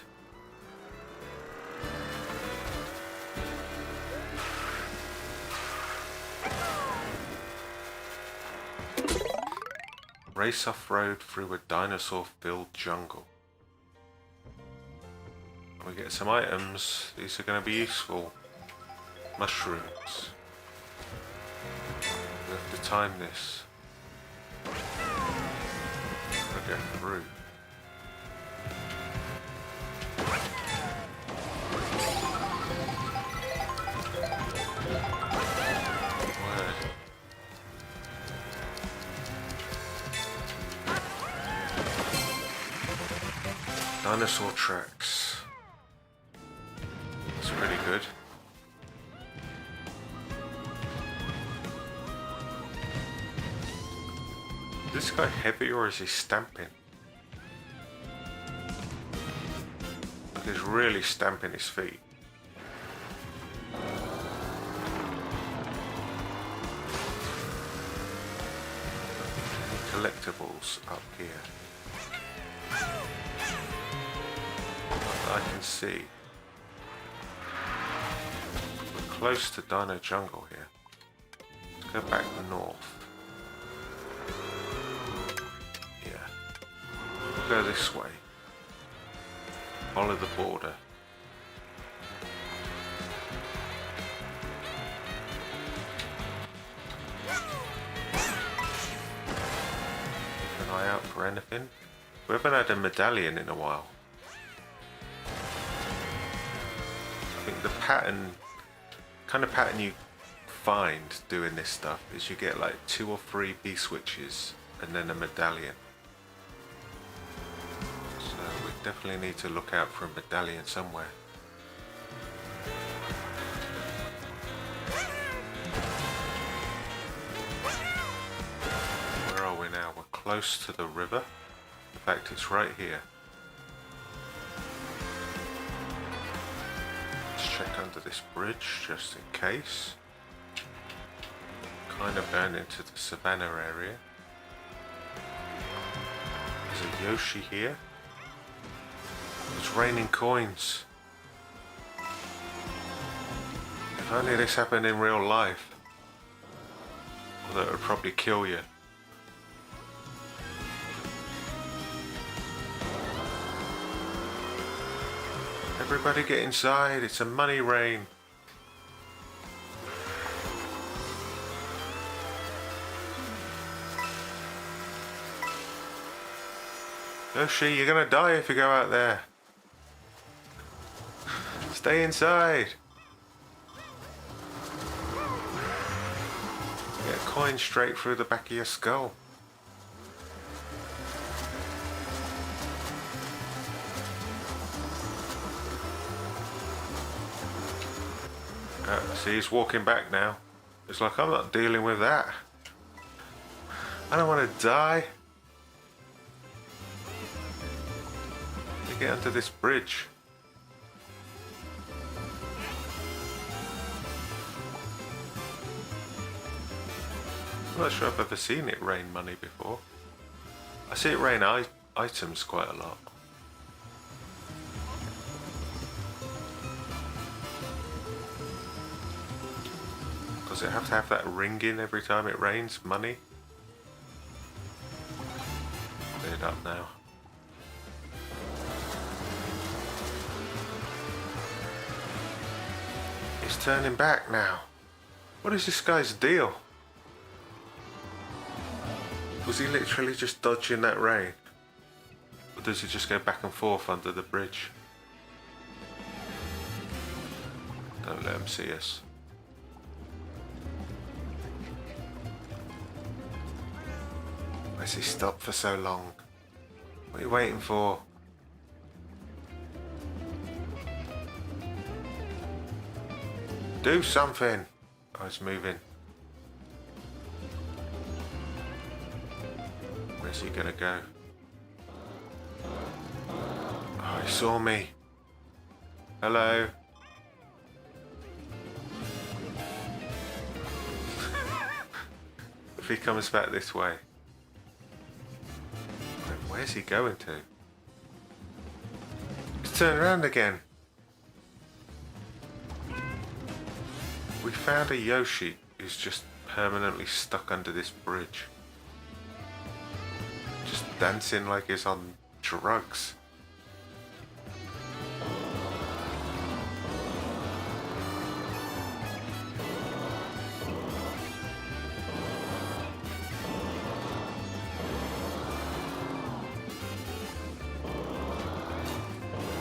Race off-road through a dinosaur-filled jungle. We get some items. These are going to be useful. Mushrooms. We have to time this. I'll go through. Dinosaur tracks. That's pretty good. Is this guy heavy or is he stamping? Like he's really stamping his feet. Collectibles up here. I can see. We're close to Dino Jungle here. Let's go back north. Yeah. We'll go this way. Follow the border. Keep an eye out for anything. We haven't had a medallion in a while. I think the kind of pattern you find doing this stuff is you get like 2 or 3 B switches and then a medallion. So we definitely need to look out for a medallion somewhere. Where are we now? We're close to the river. In fact, it's right here. Check under this bridge just in case. Kind of going into the savannah area. There's a Yoshi here. It's raining coins. If only this happened in real life. Although it would probably kill you. Everybody get inside, it's a money rain. Yoshi, you're gonna die if you go out there. Stay inside. Get a coin straight through the back of your skull. See, he's walking back now. It's like, I'm not dealing with that. I don't want to die. Let me get onto this bridge. I'm not sure I've ever seen it rain money before. I see it rain items quite a lot. Does it have to have that ringing every time it rains? Money? Cleared up now. He's turning back now. What is this guy's deal? Was he literally just dodging that rain? Or does he just go back and forth under the bridge? Don't let him see us. Why's he stopped for so long? What are you waiting for? Do something! Oh, it's moving. Where's he gonna go? Oh, he saw me. Hello. If he comes back this way. Where's he going to? He's turned around again. We found a Yoshi who's just permanently stuck under this bridge. Just dancing like he's on drugs.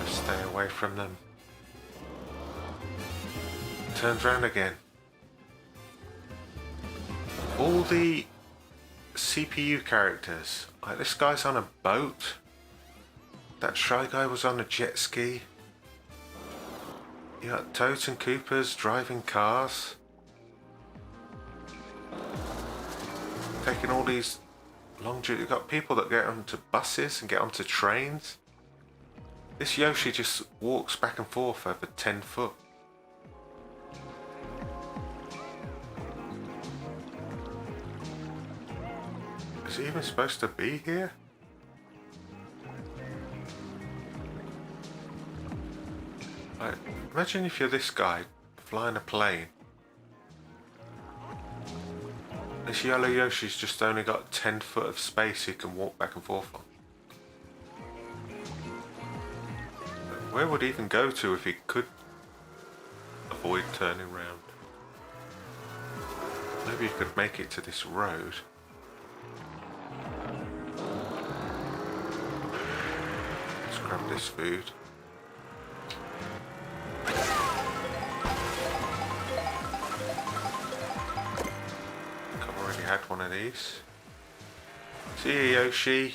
Stay away from them. Turns around again. All the CPU characters, like this guy's on a boat. That Shy Guy was on a jet ski. You got Toads and Koopas driving cars. Taking all these long journeys. You've got people that get onto buses and get onto trains. This Yoshi just walks back and forth over 10 foot. Is he even supposed to be here? Like, imagine if you're this guy flying a plane. This yellow Yoshi's just only got 10 foot of space he can walk back and forth on. Where would he even go to if he could avoid turning around? Maybe he could make it to this road. Let's grab this food. I've already had one of these. See you, Yoshi.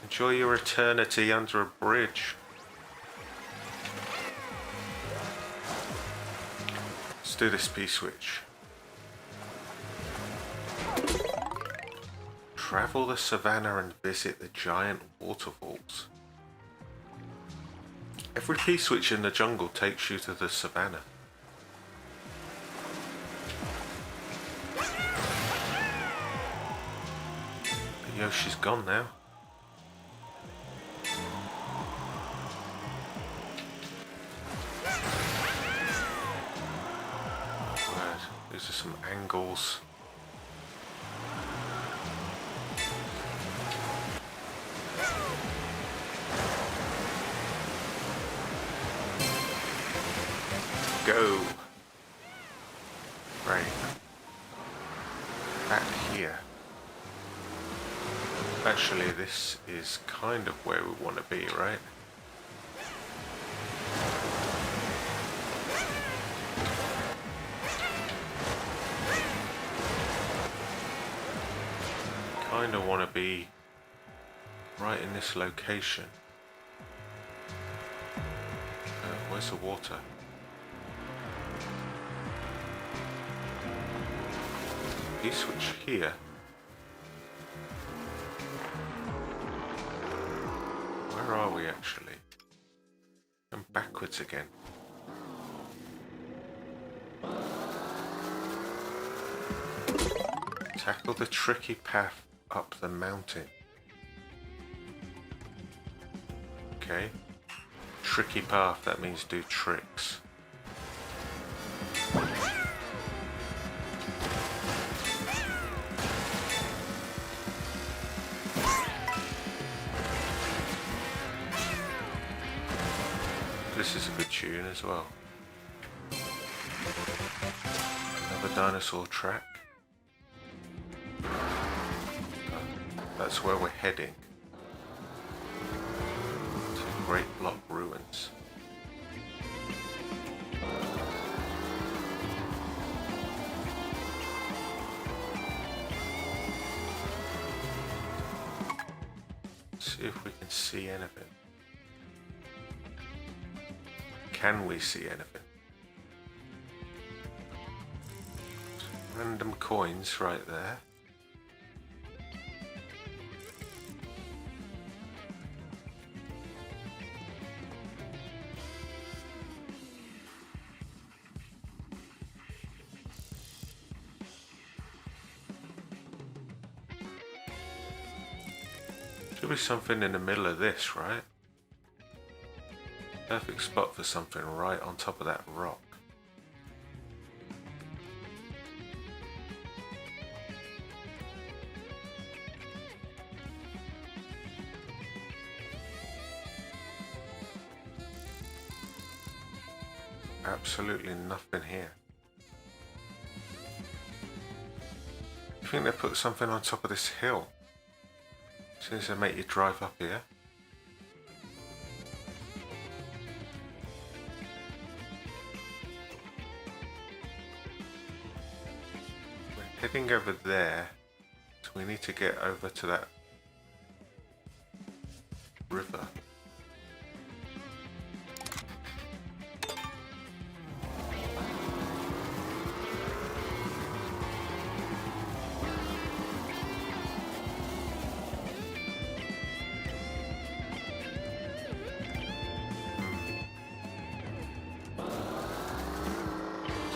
Enjoy your eternity under a bridge. Let's do this P-switch. Travel the savannah and visit the giant waterfalls. Every P-switch in the jungle takes you to the savannah. Yoshi's gone now. Right, these are some angles. Go. Right. Back here. Actually, this is kind of where we want to be, right? Kind of want to be right in this location. Where's the water? You switch here. Where are we actually? I'm backwards again. Tackle the tricky path up the mountain. Okay. Tricky path, that means do tricks. this is a good tune as well. Another dinosaur track. That's where we're heading. To Great Block Ruins. See if we can see anything. Can we see anything? Some random coins right there. Should be something in the middle of this, right? Perfect spot for something right on top of that rock. Absolutely nothing here. You think they put something on top of this hill? Since they make you drive up here. We're heading over there, so we need to get over to that river.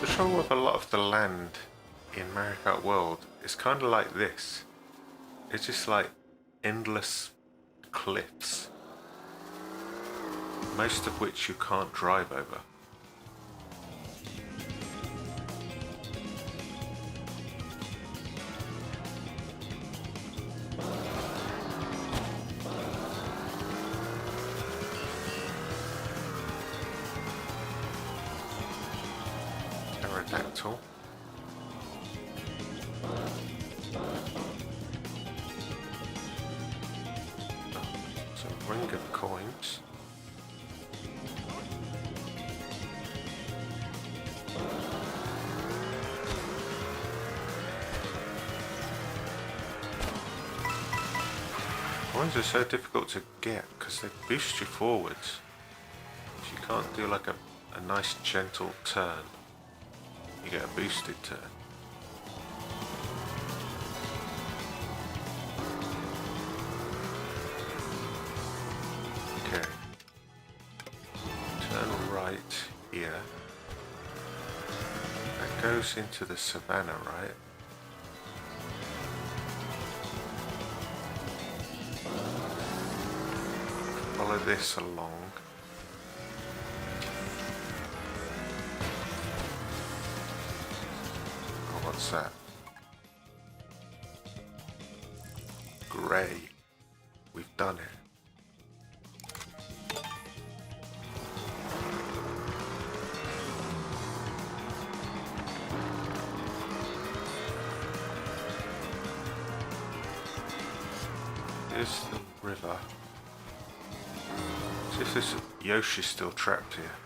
The trouble with a lot of the land in Mario Kart World is kind of like this. It's just like endless cliffs, most of which you can't drive over. Pterodactyl. Some ring of coins. Coins are so difficult to get because they boost you forwards. So you can't do like a nice gentle turn. You get a boosted turn. Okay. Turn right here. That goes into the savannah, right? Follow this along. What's that? Grey. We've done it. Here's the river. See if this Yoshi's still trapped here.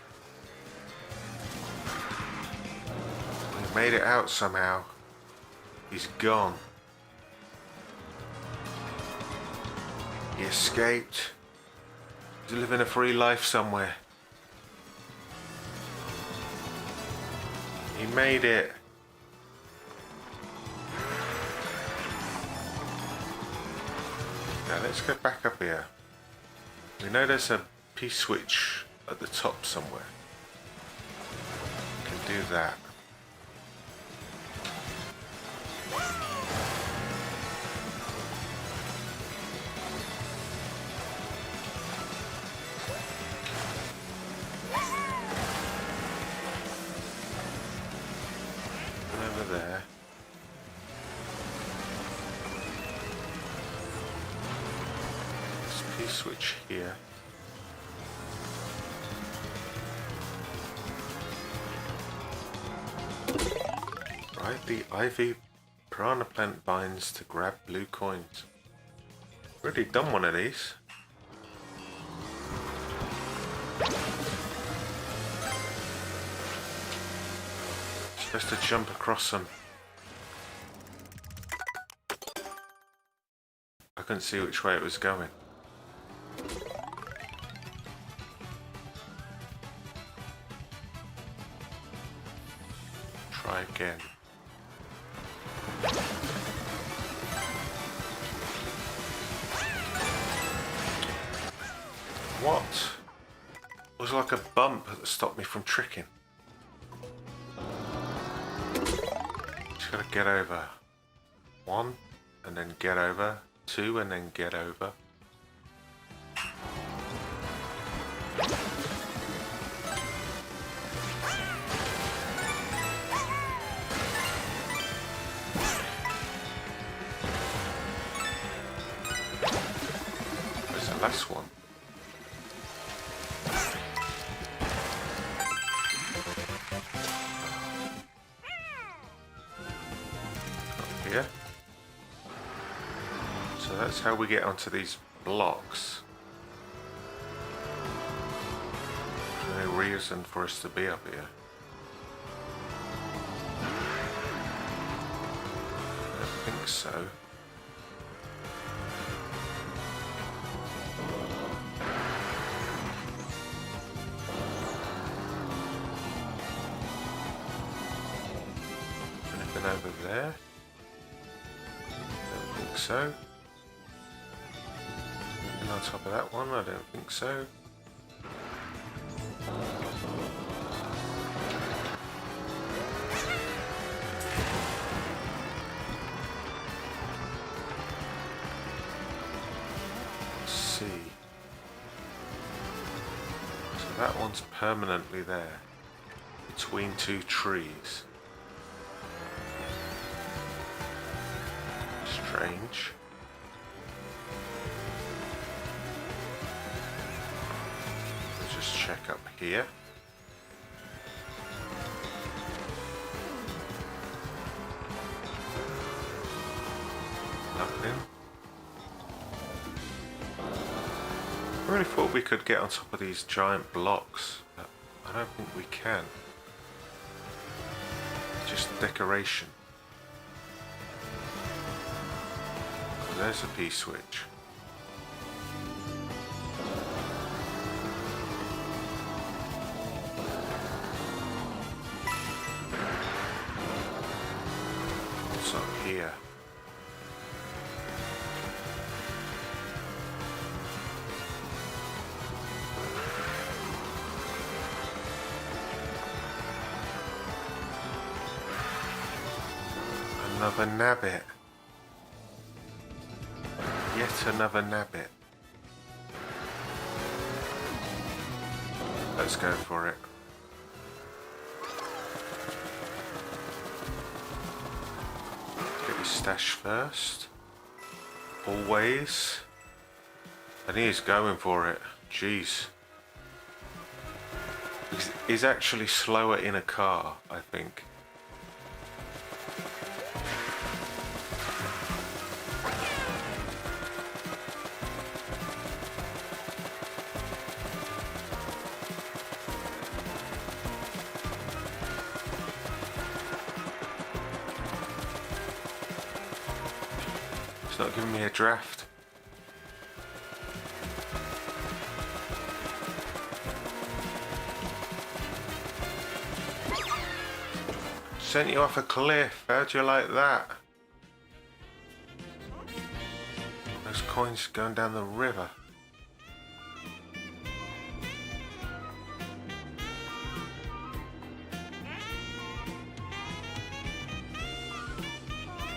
We made it out somehow. He's gone. He escaped. He's living a free life somewhere. He made it. Now let's go back up here. We know there's a P-switch at the top somewhere. We can do that. There. This P-switch here. the ivy piranha plant vines to grab blue coins. Already done one of these. Supposed to jump across them. I couldn't see which way it was going. Try again. What? It was like a bump that stopped me from tricking. Just gotta get over. 1, and then get over. 2, and then get over. Where's the last one? Up here. So that's how we get onto these blocks. There's no reason for us to be up here. I don't think so. Anything over there? Don't think so. On top of that one, I don't think so. Let's see. So that one's permanently there, between 2 trees. Strange. Check up here. Nothing. I really thought we could get on top of these giant blocks, but I don't think we can. Just decoration. There's a P-switch. Here. Another nabbit. Yet another nabbit. Let's go for it. Stash first. Always. And he's going for it. Jeez. He's actually slower in a car, I think. It's not giving me a draft. Sent you off a cliff. How'd you like that? Those coins going down the river.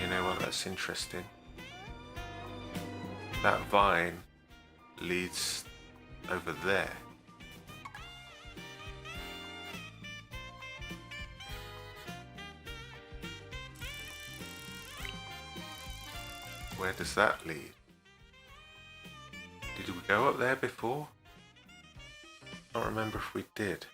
You know what? That's interesting. That vine leads over there. Where does that lead? Did we go up there before? I don't remember if we did.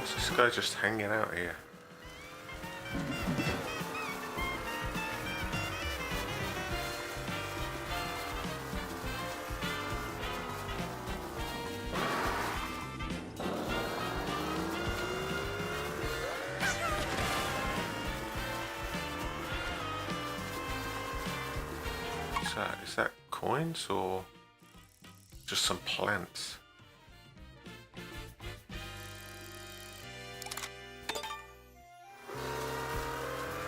Where's this guy just hanging out here? Is that coins or just some plants?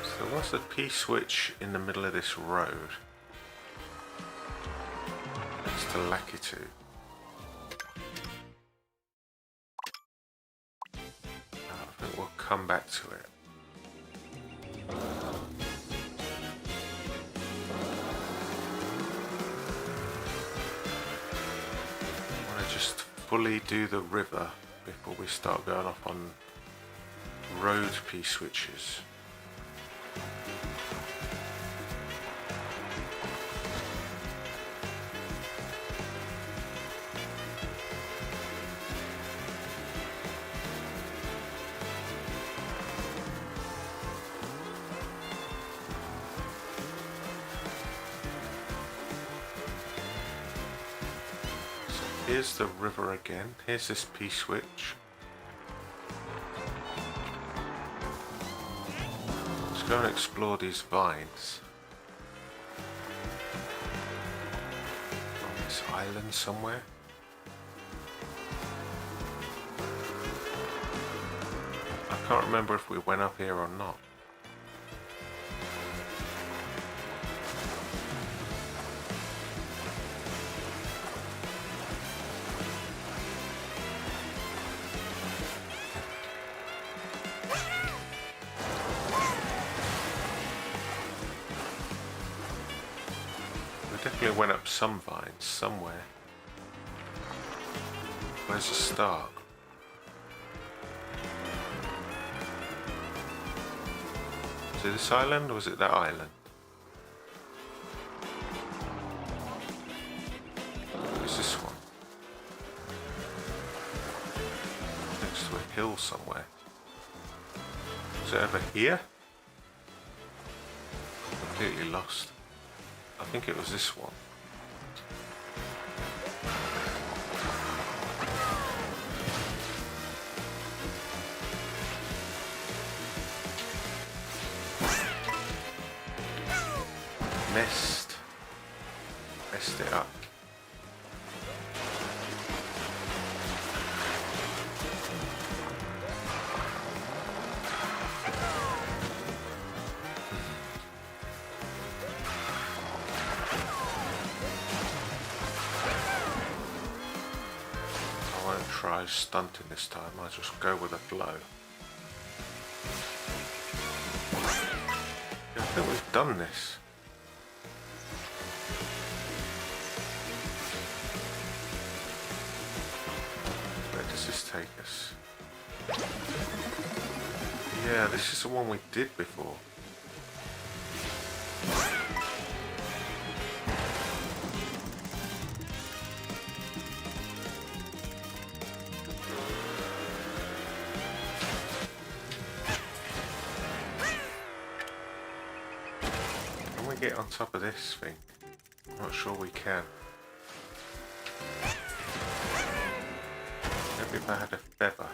So what's the P-switch in the middle of this road? It's to Lakitu. I think we'll come back to it. Just fully do the river before we start going off on road P-switches. Here's the river again. Here's this P-switch. Let's go and explore these vines. On this island somewhere. I can't remember if we went up here or not. Definitely went up some vines somewhere. Where's the start? Is it this island or was it that island? Where's this one? Next to a hill somewhere. Is it over here? Completely lost. I think it was this one. Messed it up. Try stunting this time, I'll just go with the flow. I think we've done this. Where does this take us? Yeah, this is the one we did before. Get on top of this thing. I'm not sure we can. Maybe if I had a feather.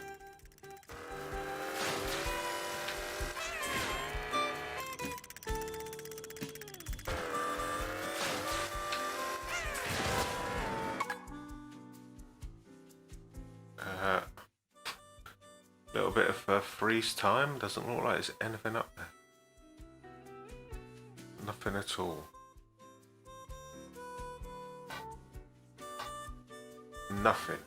Little bit of freeze time. Doesn't look like there's anything up there. Nothing at all. Nothing.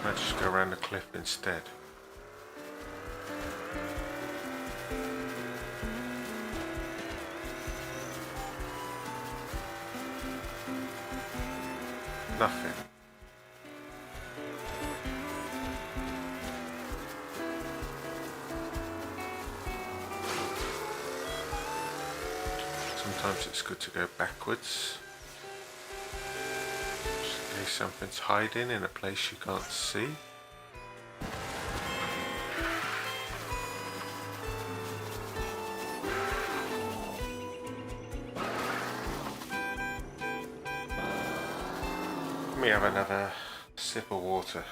Might just go around the cliff instead. Nothing. Sometimes it's good to go backwards. Just in case something's hiding in a place you can't see. Let me have another sip of water.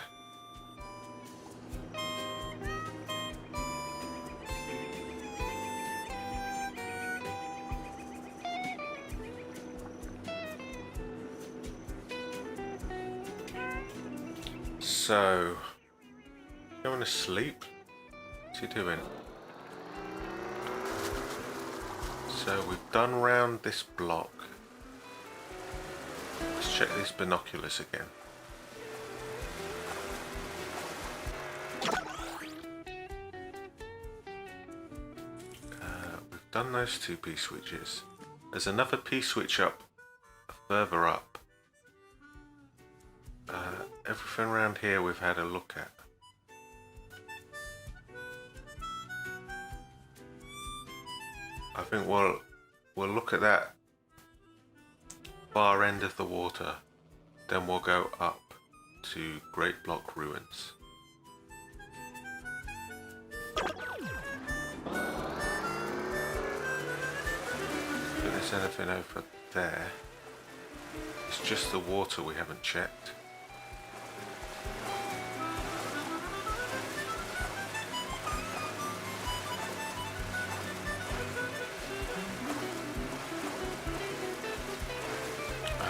So, going to sleep? What's he doing? So we've done round this block. Let's check these binoculars again. We've done those two P-switches. There's another P-switch up, further up. Everything around here we've had a look at. I think we'll look at that far end of the water, then we'll go up to Great Block Ruins. If there's anything over there, it's just the water we haven't checked.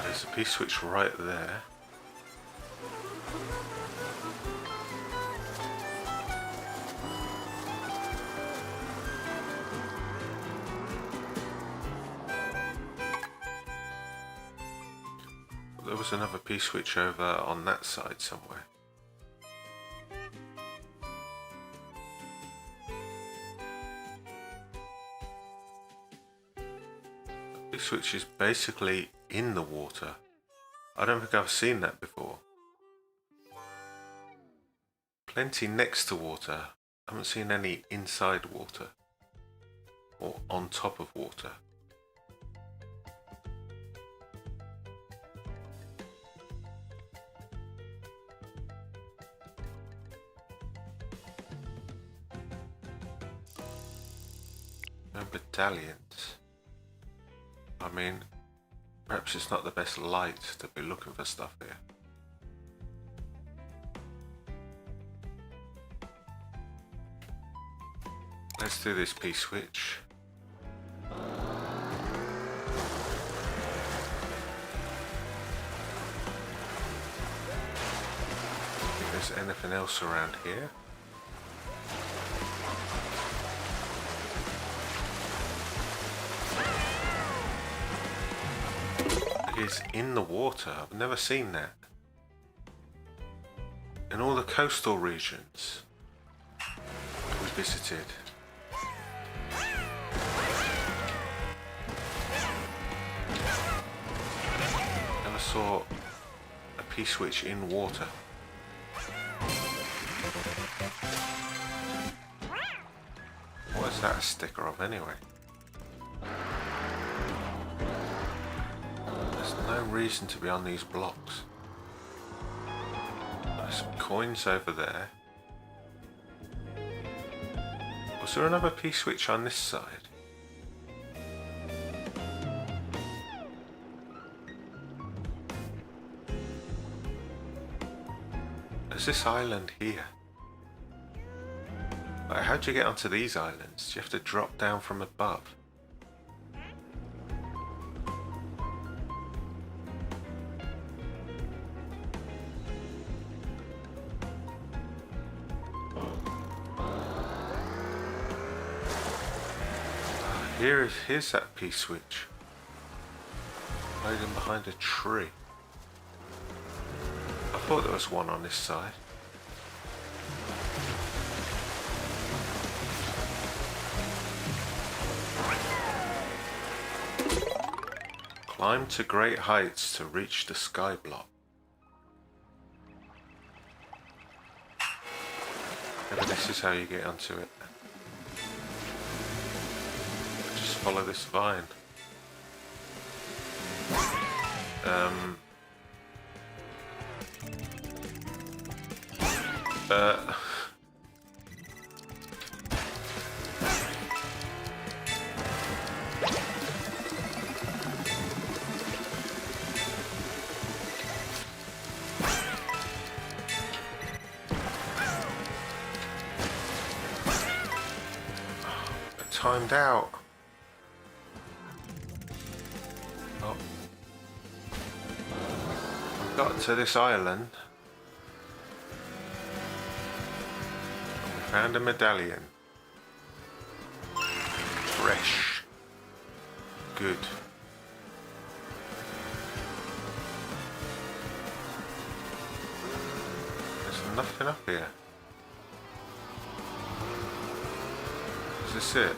There's a P-switch right there. There was another P-switch over on that side somewhere. The P-switch is basically in the water. I don't think I've seen that before. Plenty next to water. I haven't seen any inside water or on top of water. No battalions. I mean, perhaps it's not the best light to be looking for stuff here. Let's do this P-switch. If there's anything else around here. Is in the water. I've never seen that. In all the coastal regions we visited. Never saw a P-switch in water. What is that a sticker of anyway? No reason to be on these blocks. There's some coins over there. Was there another P-switch on this side? There's this island here. Like, how do you get onto these islands? Do you have to drop down from above? Here's that P-switch. Hiding behind a tree. I thought there was one on this side. Climb to great heights to reach the sky block. Maybe this is how you get onto it. Follow this vine. Timed out. Oh. We got to this island. And we found a medallion. Fresh. Good. There's nothing up here. Is this it?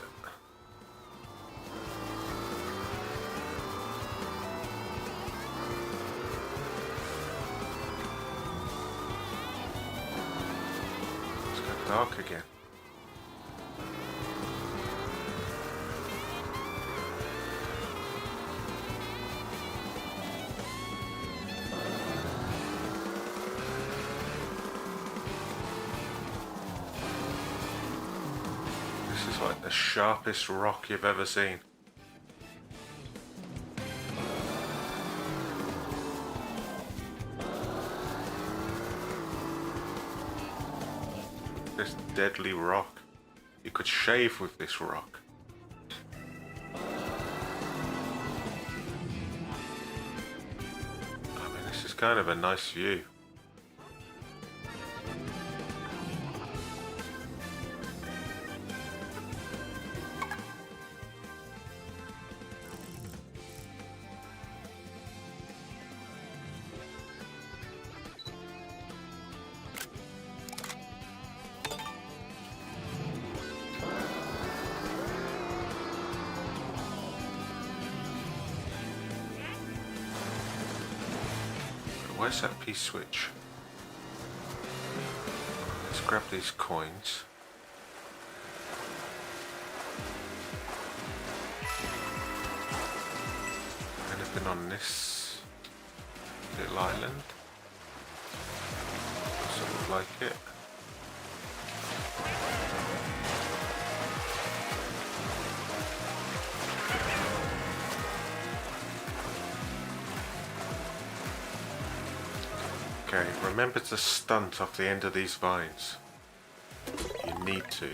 Dark again. This is like the sharpest rock you've ever seen. This deadly rock. You could shave with this rock. I mean, this is kind of a nice view. Where's that P switch? Let's grab these coins. Anything on this little island? Doesn't look like it. Okay, remember to stunt off the end of these vines. You need to.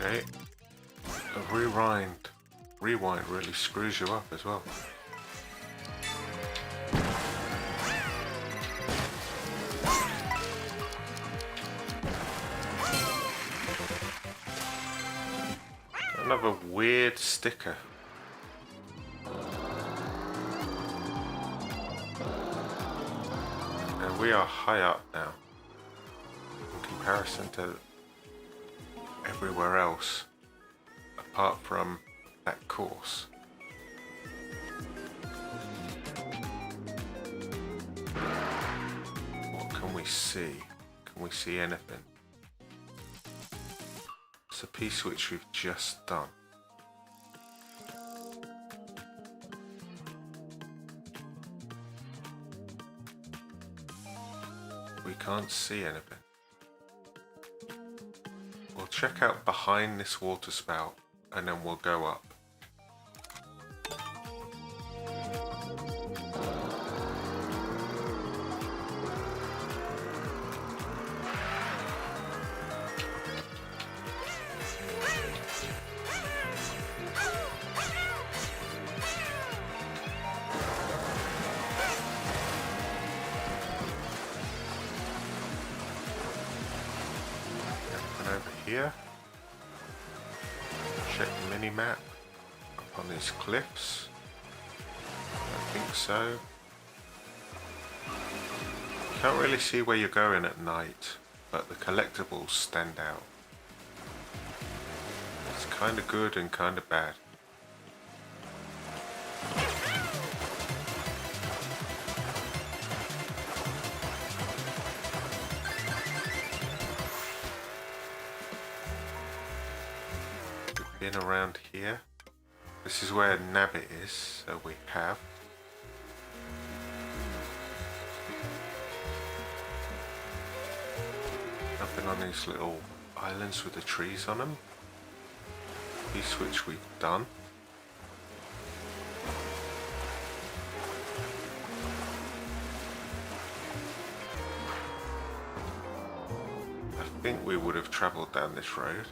Okay, a rewind really screws you up as well. Another weird sticker. And we are high up now in comparison to everywhere else apart from that course. What can we see? Can we see anything? It's a piece which we've just done. We can't see anything. We'll check out behind this water spout and then we'll go up. Over here, check the mini-map up on these cliffs. I think so. Can't really see where you're going at night, but the collectibles stand out. It's kind of good and kind of bad. In around here. This is where Nabbit is, so we have. Nothing on these little islands with the trees on them. These which we've done. I think we would have travelled down this road.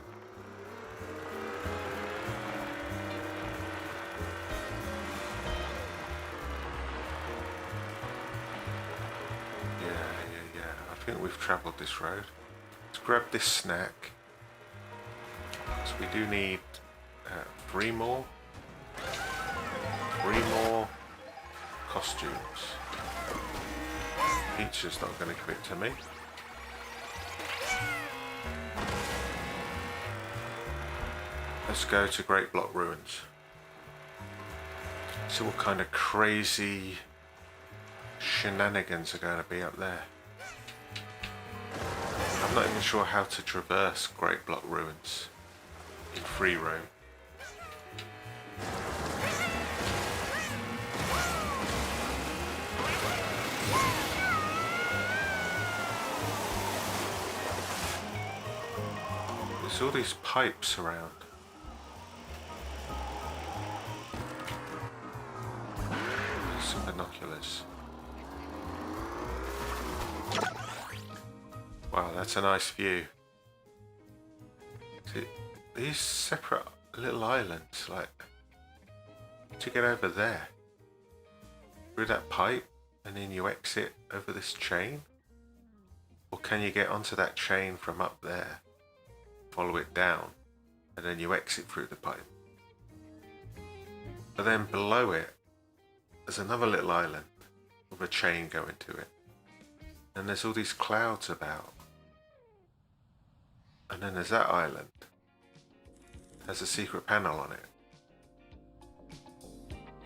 I think we've travelled this road. Let's grab this snack. So we do need 3 more costumes. Peach not going to give it to me. Let's go to Great Block Ruins. See what kind of crazy shenanigans are going to be up there. I'm not even sure how to traverse Great Block Ruins in free roam. There's all these pipes around. Some binoculars. Wow, that's a nice view. See, these separate little islands, like, to get over there, through that pipe, and then you exit over this chain? Or can you get onto that chain from up there, follow it down, and then you exit through the pipe? But then below it, there's another little island with a chain going to it. And there's all these clouds about. And then there's that island. It has a secret panel on it.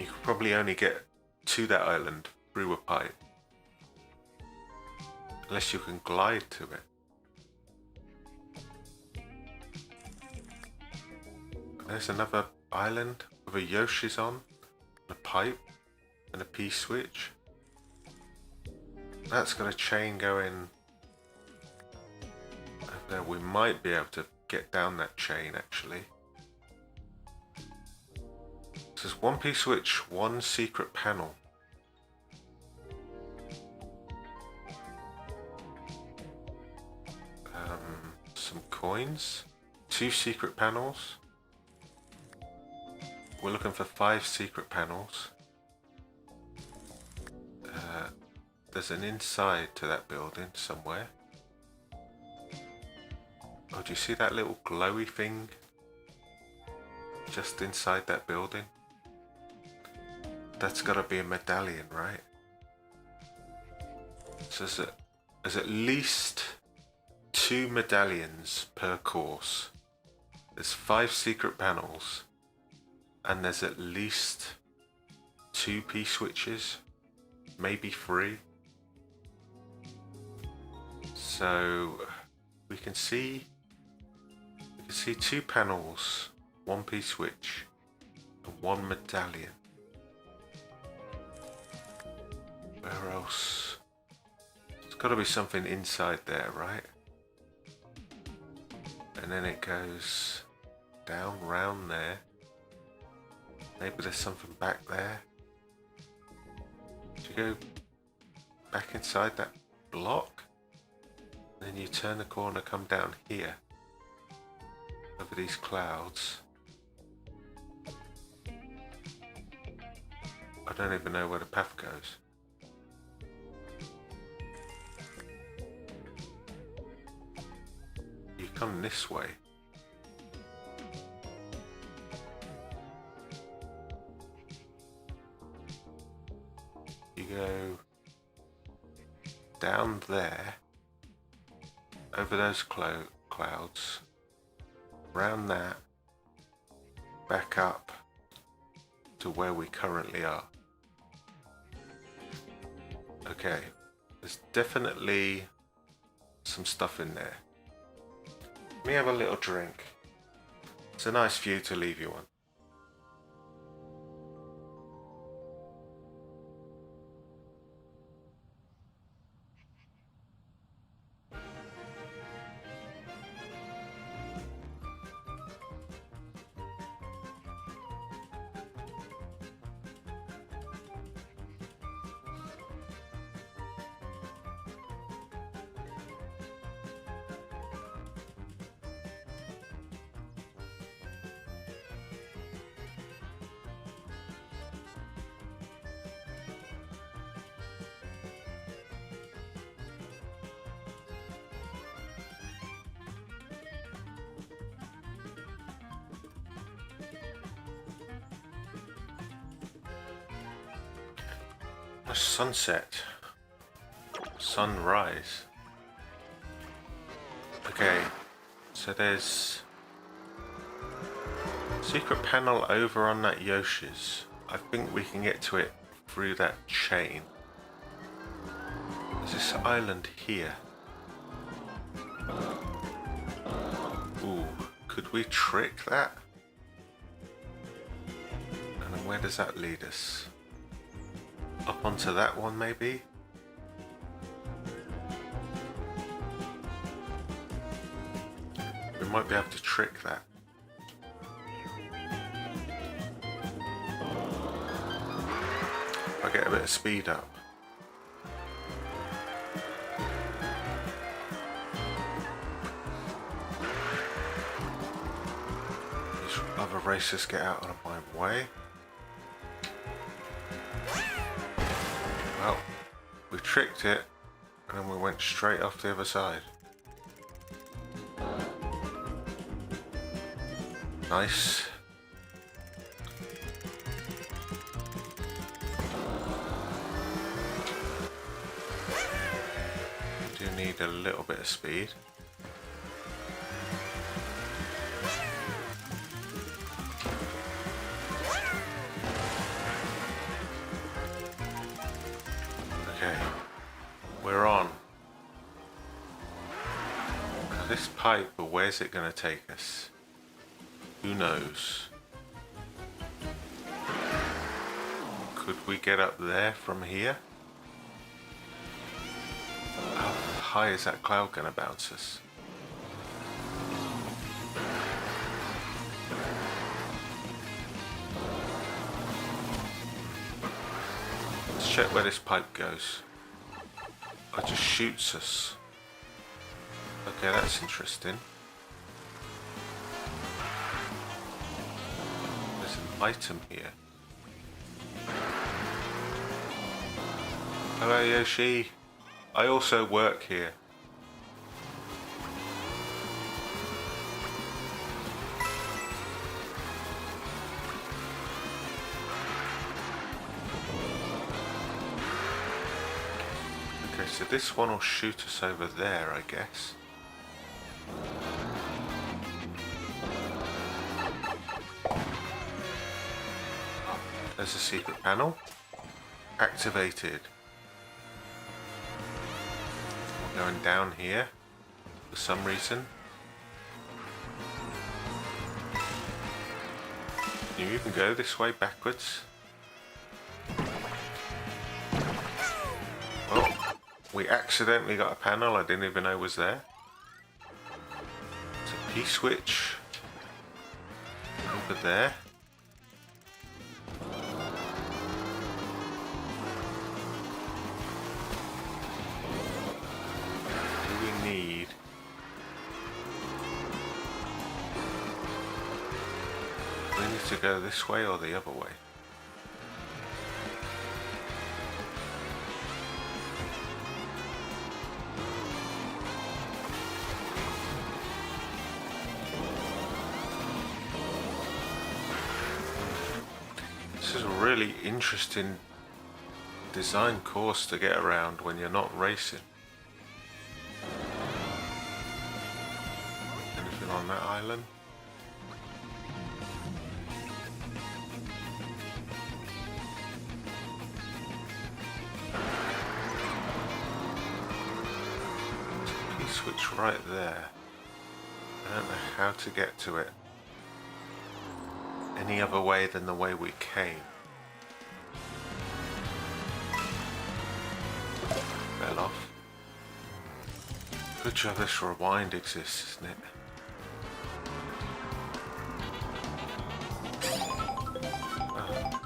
You could probably only get to that island through a pipe. Unless you can glide to it. And there's another island with a Yoshi's on, and a pipe, and a P-switch. That's got a chain going. There, we might be able to get down that chain actually. This is 1 P-switch, 1 secret panel. Some coins, 2 secret panels. We're looking for 5 secret panels. There's an inside to that building somewhere. Oh, do you see that little glowy thing just inside that building? That's got to be a medallion, right? So there's at least 2 medallions per course. There's 5 secret panels, and there's at least 2 P-switches, maybe 3. So we can see 2 panels, 1 P-switch, and 1 medallion. Where else? There's got to be something inside there, right? And then it goes down round there. Maybe there's something back there. Do you go back inside that block? Then you turn the corner, come down here over these clouds. I don't even know where the path goes. You come this way. You go down there, over those clouds, round that, back up to where we currently are. Okay, there's definitely some stuff in there. Let me have a little drink. It's a nice view to leave you on. A sunset, sunrise. Okay, so there's a secret panel over on that Yoshi's. I think we can get to it through that chain. There's this island here. Ooh, could we trick that? And then where does that lead us? Up onto that one, maybe? We might be able to trick that. If I get a bit of speed up. These other racers get out of my way. Well, we tricked it, and then we went straight off the other side. Nice. Do need a little bit of speed. We're on. This pipe, but where's it going to take us? Who knows? Could we get up there from here? How high is that cloud going to bounce us? Let's check where this pipe goes. It just shoots us. Okay, that's interesting. There's an item here. Hello, Yoshi. I also work here. So this one will shoot us over there, I guess. There's a secret panel. Activated. We're going down here for some reason. You even go this way backwards. Oh. We accidentally got a panel I didn't even know was there. It's a P-switch over there. What do we need? Do we need to go this way or the other way? This is a really interesting design course to get around when you're not racing. Anything on that island? Switch right there. I don't know how to get to it any other way than the way we came. Fell off. Good job this rewind exists, isn't it? Oh.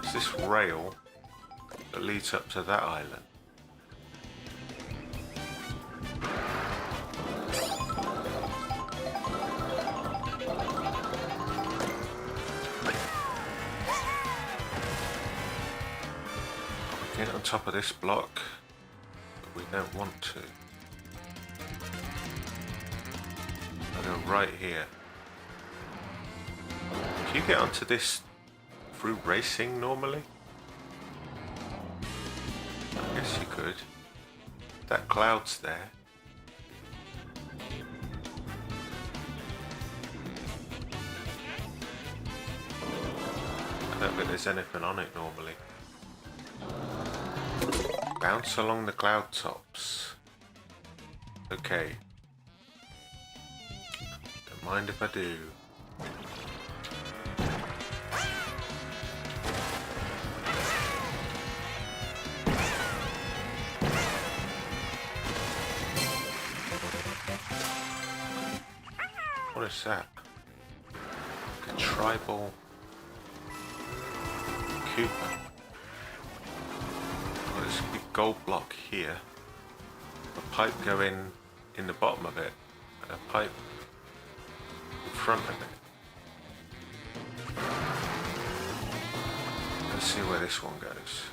It's this rail that leads up to that island. Get on top of this block, but we don't want to. I'll go right here. Can you get onto this through racing normally? I guess you could. That cloud's there. I don't think there's anything on it normally. Bounce along the cloud tops. Okay. Don't mind if I do. What is that? Like a tribal Cooper. There's a big gold block here, a pipe going in the bottom of it, and a pipe in front of it. Let's see where this one goes.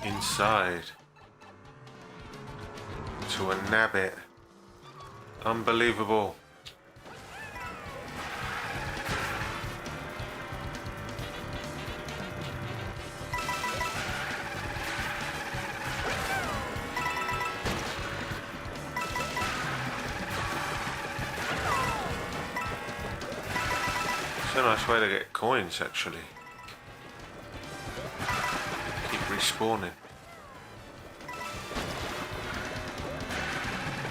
Inside to a nabbit. Unbelievable. It's a nice way to get coins, actually. Keep respawning.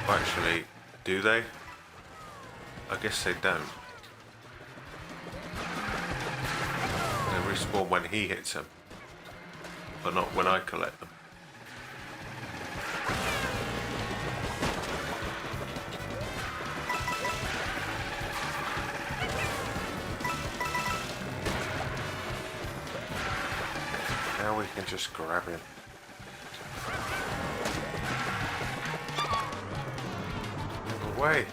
Actually, do they? I guess they don't. They respawn when he hits them, but not when I collect them. Now we can just grab him. Move away.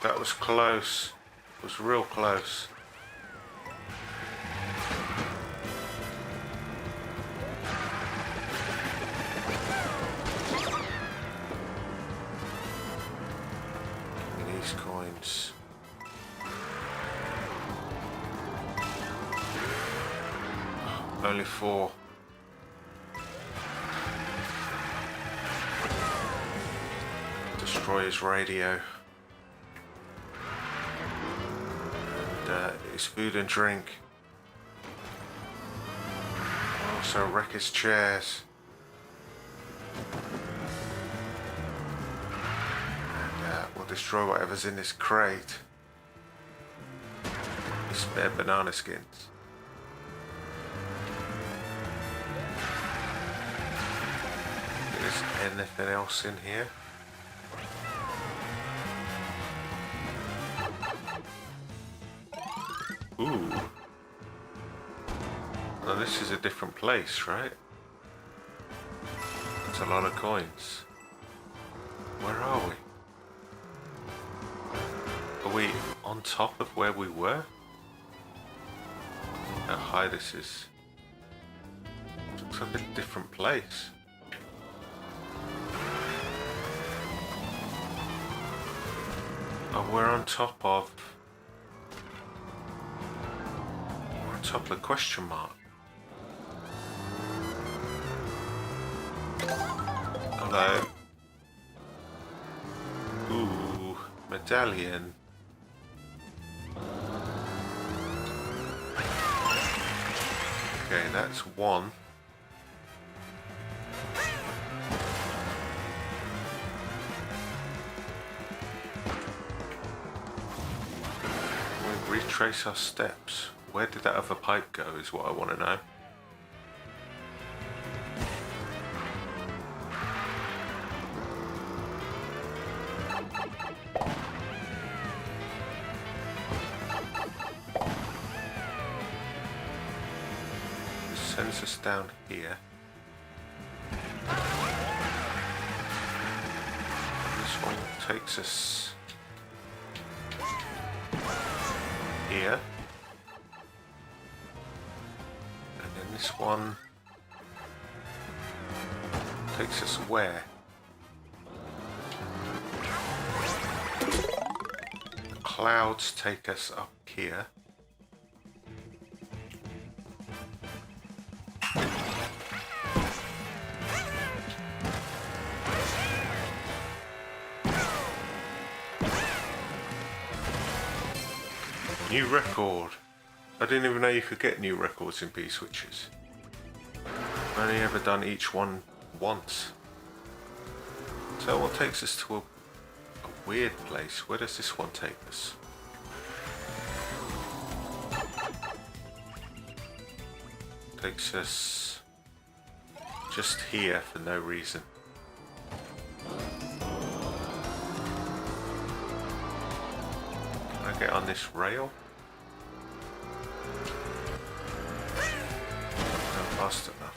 That was close. It was real close. Give me these coins. Only 4. Destroy his radio. His food and drink. Also wreck his chairs. And we'll destroy whatever's in this crate. These spare banana skins. Is anything else in here? Ooh. Now this is a different place, right? That's a lot of coins. Where are we? Are we on top of where we were? How high this is. Looks like a different place. Oh, we're on top of the question mark. Hello. Ooh, medallion. Okay, that's one. We retrace our steps. Where did that other pipe go is what I want to know. Sends us down here. This one takes us here. And then this one takes us where? The clouds take us up here. New record. I didn't even know you could get new records in P-switches. I've only ever done each one once. So what takes us to a weird place? Where does this one take us? Takes us just here for no reason. Can I get on this rail? Not fast enough.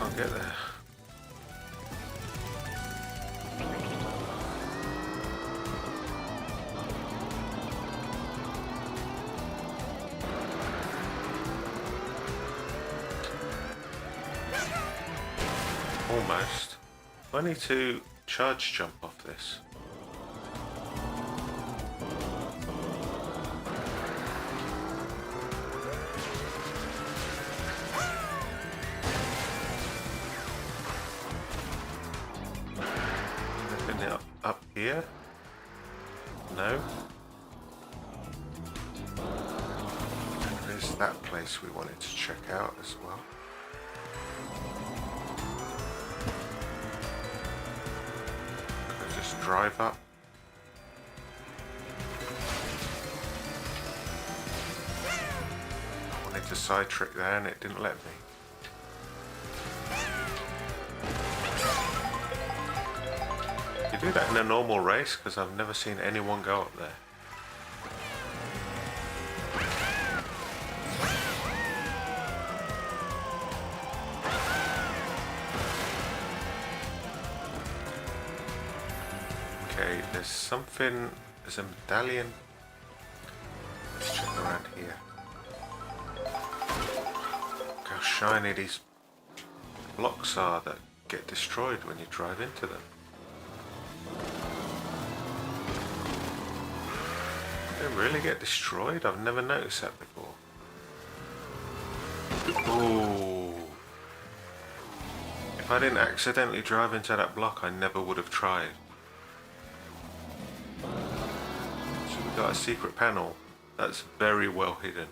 I'll get there. Almost. I need to charge jump off this. Anything up here? No. There's that place we wanted to check out as well. Drive up. I wanted to side trick there and it didn't let me. You do that in a normal race because I've never seen anyone go up there. Okay, there's something, there's a medallion. Let's check around here. Look how shiny these blocks are that get destroyed when you drive into them. They really get destroyed? I've never noticed that before. Ooh. If I didn't accidentally drive into that block, I never would have tried. Got a secret panel that's very well hidden.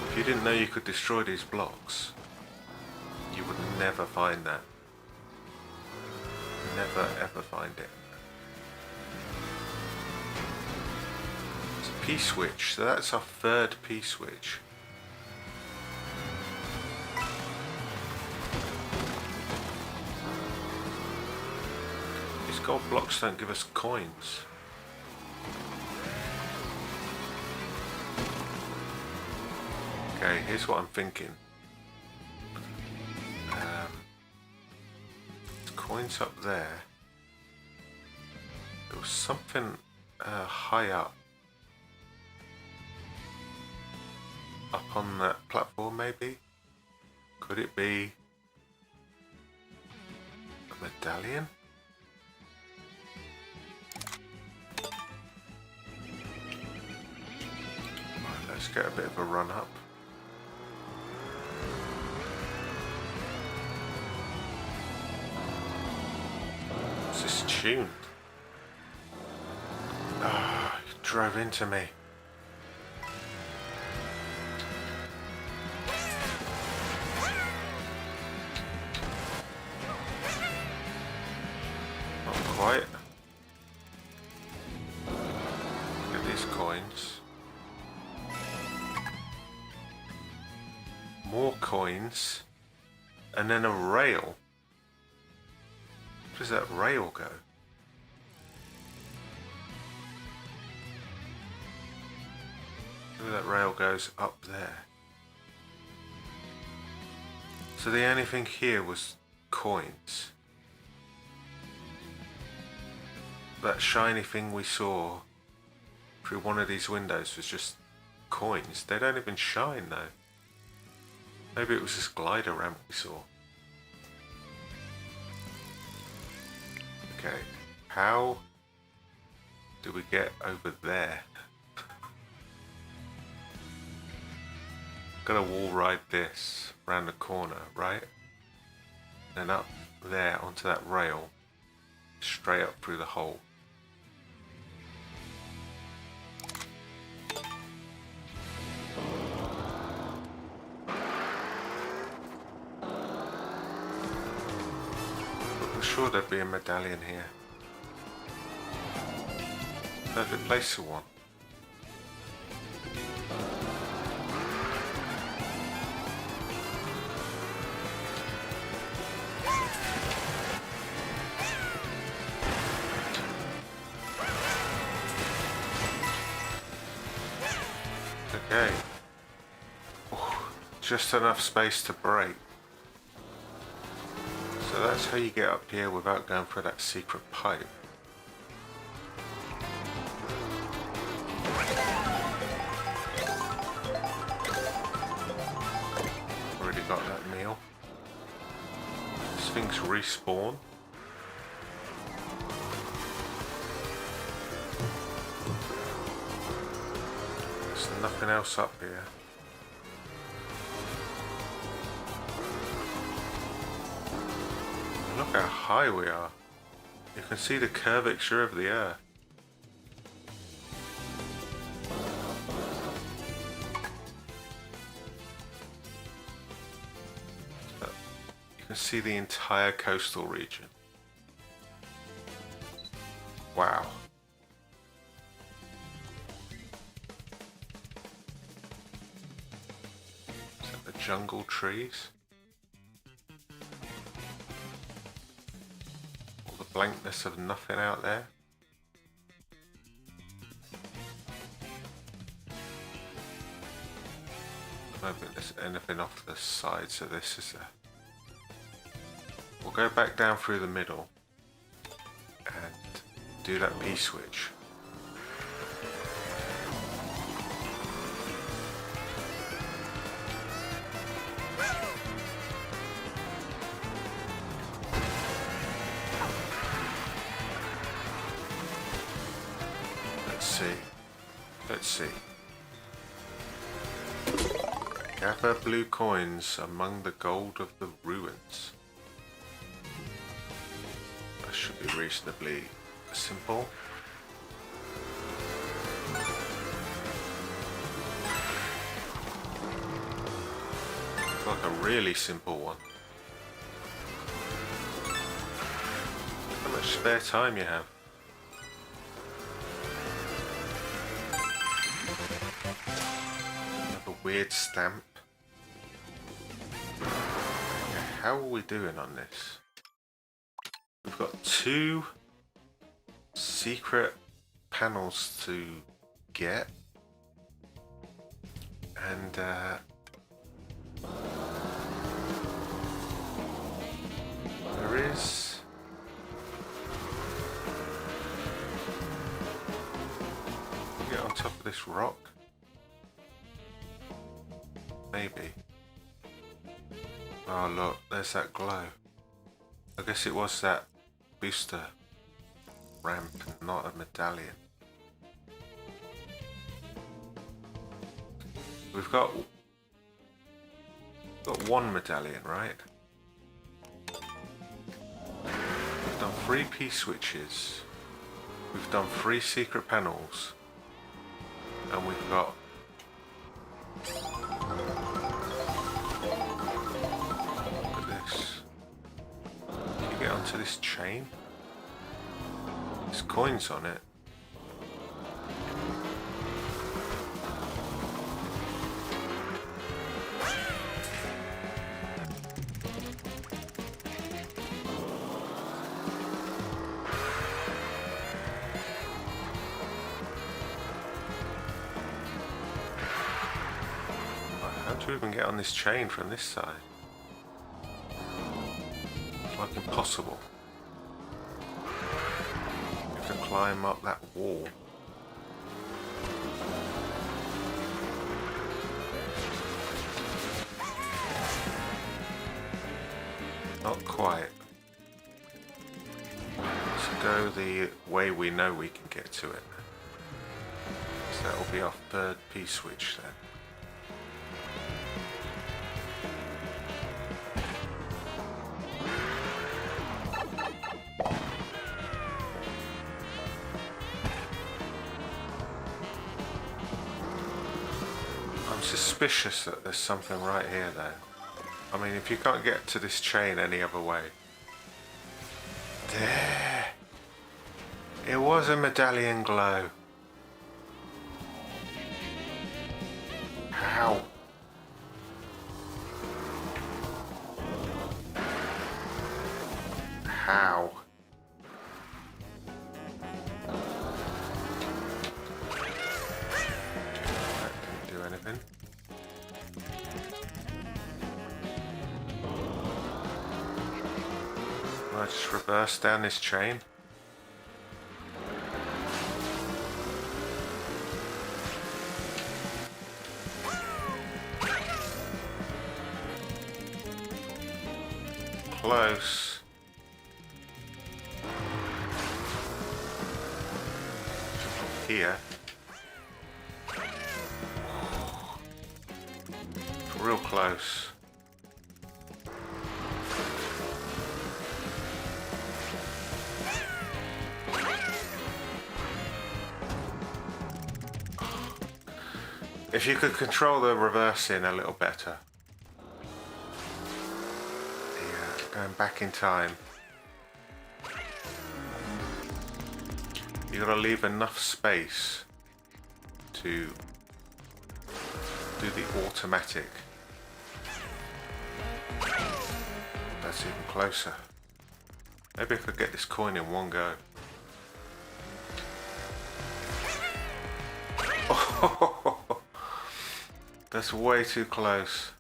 If you didn't know you could destroy these blocks, you would never find that. Never ever find it. It's a P-switch, so that's our third P-switch. These gold blocks don't give us coins. Okay, here's what I'm thinking. There's coins up there. was something high up. Up on that platform, maybe? Could it be a medallion? Right, let's get a bit of a run up. What's this tune? Ah, oh, it drove into me. Quite. Look at these coins. More coins. And then a rail. Where does that rail go? Maybe that rail goes up there. So the only thing here was coins. That shiny thing we saw through one of these windows was just coins. They don't even shine though. Maybe it was this glider ramp we saw. Okay, how do we get over there? Gotta wall ride this around the corner, right? And up there onto that rail, straight up through the hole. I'm sure there'd be a medallion here. Perfect place for one. Okay. Oh, just enough space to break. So that's how you get up here without going for that secret pipe. Already got that meal. These things respawn. There's nothing else up here. Look how high we are. You can see the curvature of the earth. You can see the entire coastal region. Wow. Is that the jungle trees? Blankness of nothing out there. I don't think there's anything off the side, so this is a... We'll go back down through the middle and do that P-switch. Let's see. Gather blue coins among the gold of the ruins. That should be reasonably simple. Like a really simple one. How much spare time you have? Weird stamp. Okay, how are we doing on this? We've got 2 secret panels to get, and there is this rock? Maybe. Oh look, there's that glow. I guess it was that booster ramp, not a medallion. We've got one medallion, right? We've done 3 P-switches. We've done 3 secret panels. And we've got... Look at this. Can you get onto this chain? There's coins on it. How do we even get on this chain from this side? It's like impossible. You have to climb up that wall. Not quite. Let's go the way we know we can get to it. So that will be our 3rd P-switch then. I'm suspicious that there's something right here though. I mean, if you can't get to this chain any other way. There! It was a medallion glow. How? How? That didn't do anything. I just reverse down this chain. Close. Here. Real close. If you could control the reversing a little better. Yeah, going back in time. You gotta leave enough space to do the automatic. That's even closer. Maybe I could get this coin in one go. Oh, that's way too close.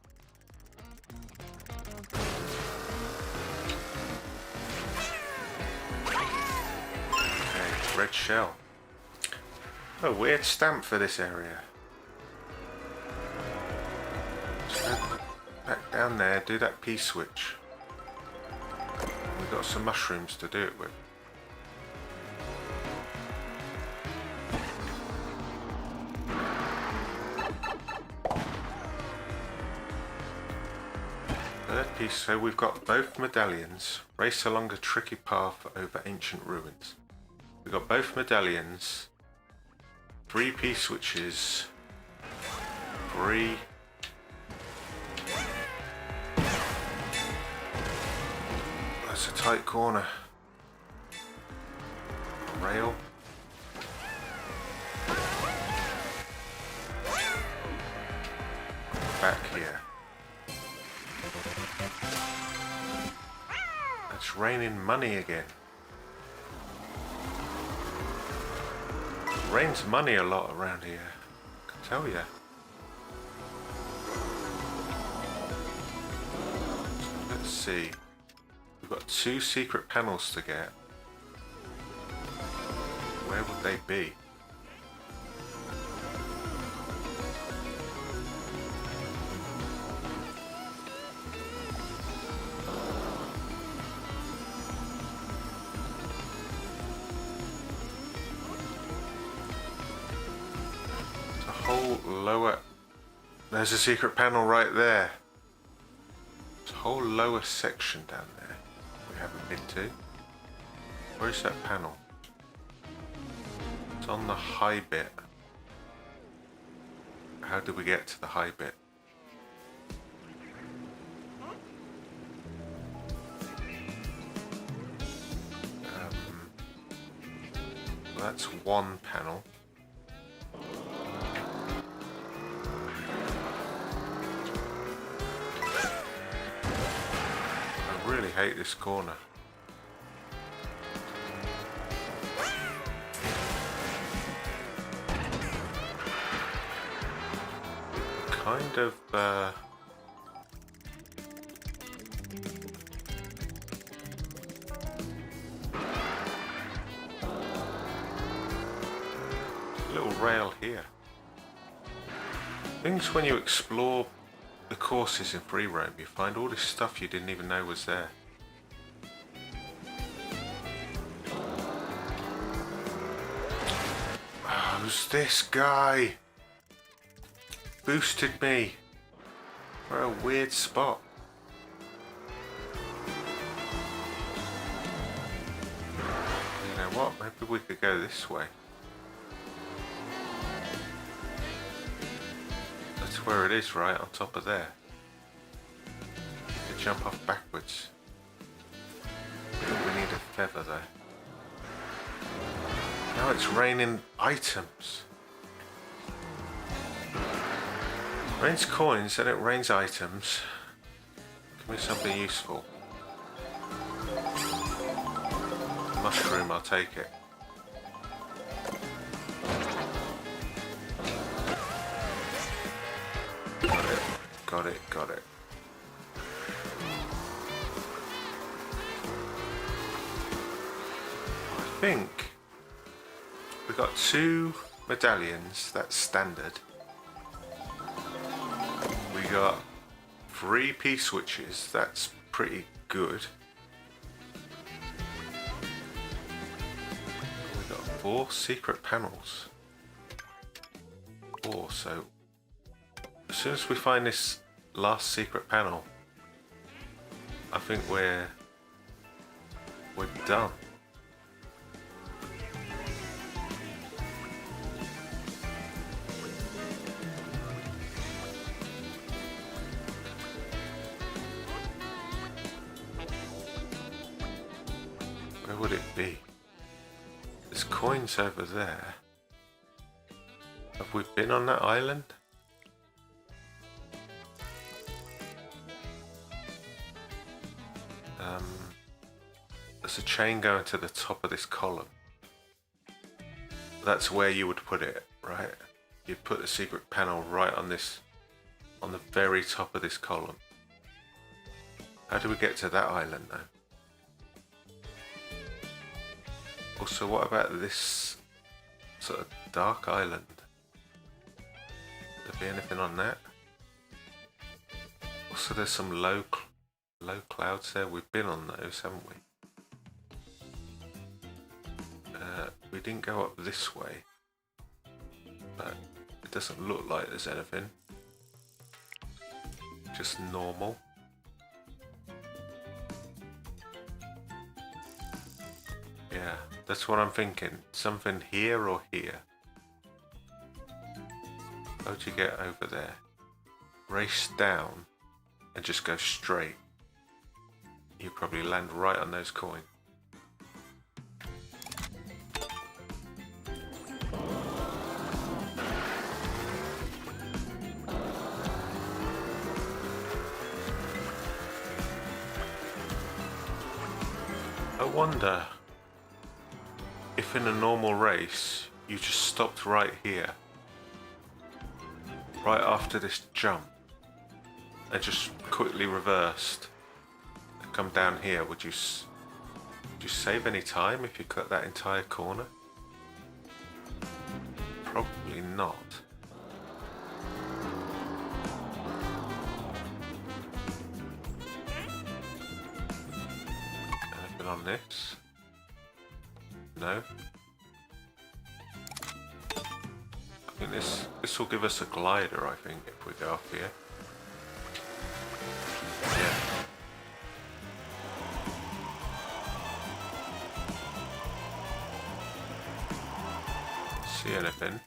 Okay, red shell. A weird stamp for this area. Just go back down there, do that P-switch. We've got some mushrooms to do it with. So we've got both medallions. Race along a tricky path over ancient ruins. We've got both medallions. 3 P-switches. 3. That's a tight corner. A rail. Back here. It's raining money again. It rains money a lot around here, I can tell you. Let's see. We've got 2 secret panels to get. Where would they be? lower. There's a secret panel right there. There's a whole lower section down there we haven't been to. Where is that panel? It's on the high bit. How did we get to the high bit? That's one panel. I really hate this corner. Kind of little rail here. Things when you explore the courses in free roam, you find all this stuff you didn't even know was there. Who's this guy? Boosted me. What a weird spot. You know what? Maybe we could go this way. That's where it is, right on top of there. To jump off backwards. We need a feather though. Now it's raining items. Rains coins and it rains items. Give me something useful. Mushroom, I'll take it. Got it, got it, got it. I think we got 2 medallions, that's standard. We got 3 P-switches, that's pretty good. We got 4 secret panels. 4, so as soon as we find this last secret panel, I think we're done. Where would it be? There's coins over there. Have we been on that island? There's a chain going to the top of this column. That's where you would put it, right? You'd put the secret panel right on this, on the very top of this column. How do we get to that island though? Also, what about this sort of dark island? Would there be anything on that? Also, there's some low clouds there. We've been on those, haven't we? We didn't go up this way, but it doesn't look like there's anything. Just normal. Yeah, that's what I'm thinking. Something here or here. How'd you get over there? Race down and just go straight. You probably land right on those coins. I wonder if in a normal race you just stopped right here, right after this jump, and just quickly reversed and come down here. Would you save any time if you cut that entire corner? Probably not. Anything on this? No. I think this will give us a glider, I think, if we go up here. Yeah. See anything?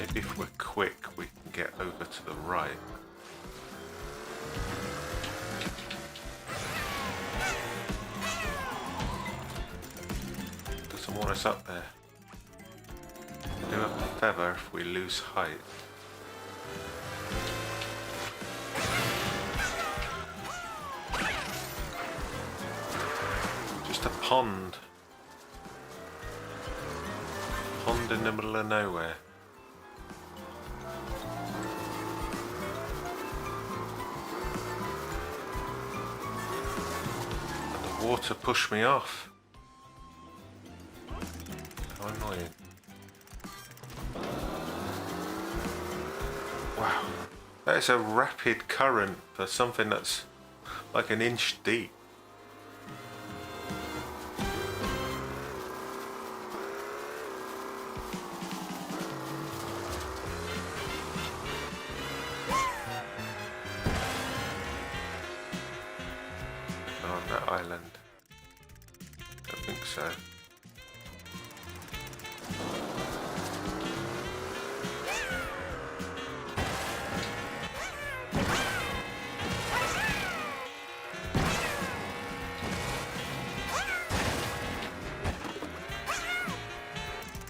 Maybe if we're quick, we can get over to the right. Doesn't want us up there. Do a feather if we lose height. Just a pond. Pond in the middle of nowhere. And the water pushed me off. How annoying. Wow. That is a rapid current for something that's like an inch deep. On that island? Don't think so.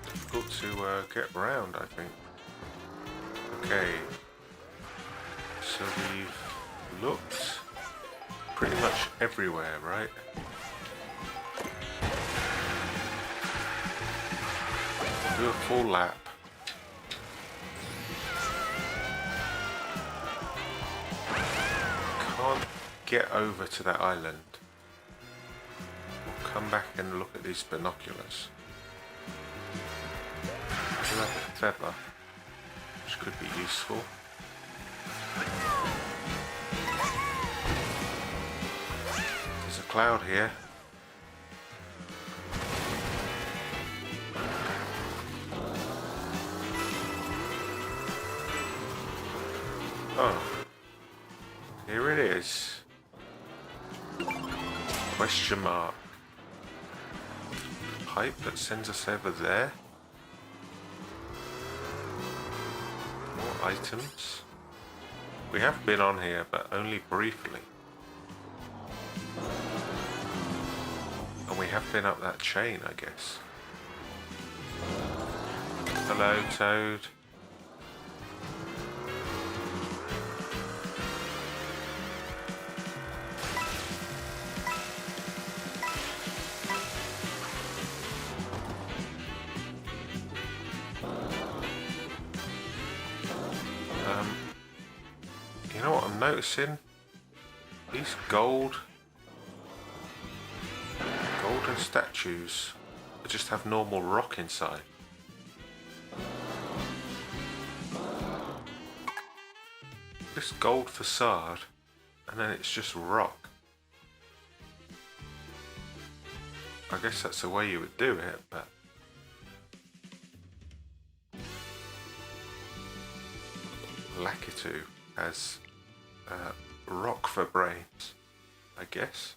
Difficult to get round, I think. Okay. So we've looked pretty much everywhere, right? Do a full lap. Can't get over to that island. We'll come back and look at these binoculars. Do have a feather, which could be useful. There's a cloud here. Oh, here it is. Question mark. Pipe that sends us over there. More items. We have been on here, but only briefly. And we have been up that chain, I guess. Hello, Toad. You know what I'm noticing? These golden statues that just have normal rock inside. This gold facade, and then it's just rock. I guess that's the way you would do it, but Lakitu has rock for brains, I guess.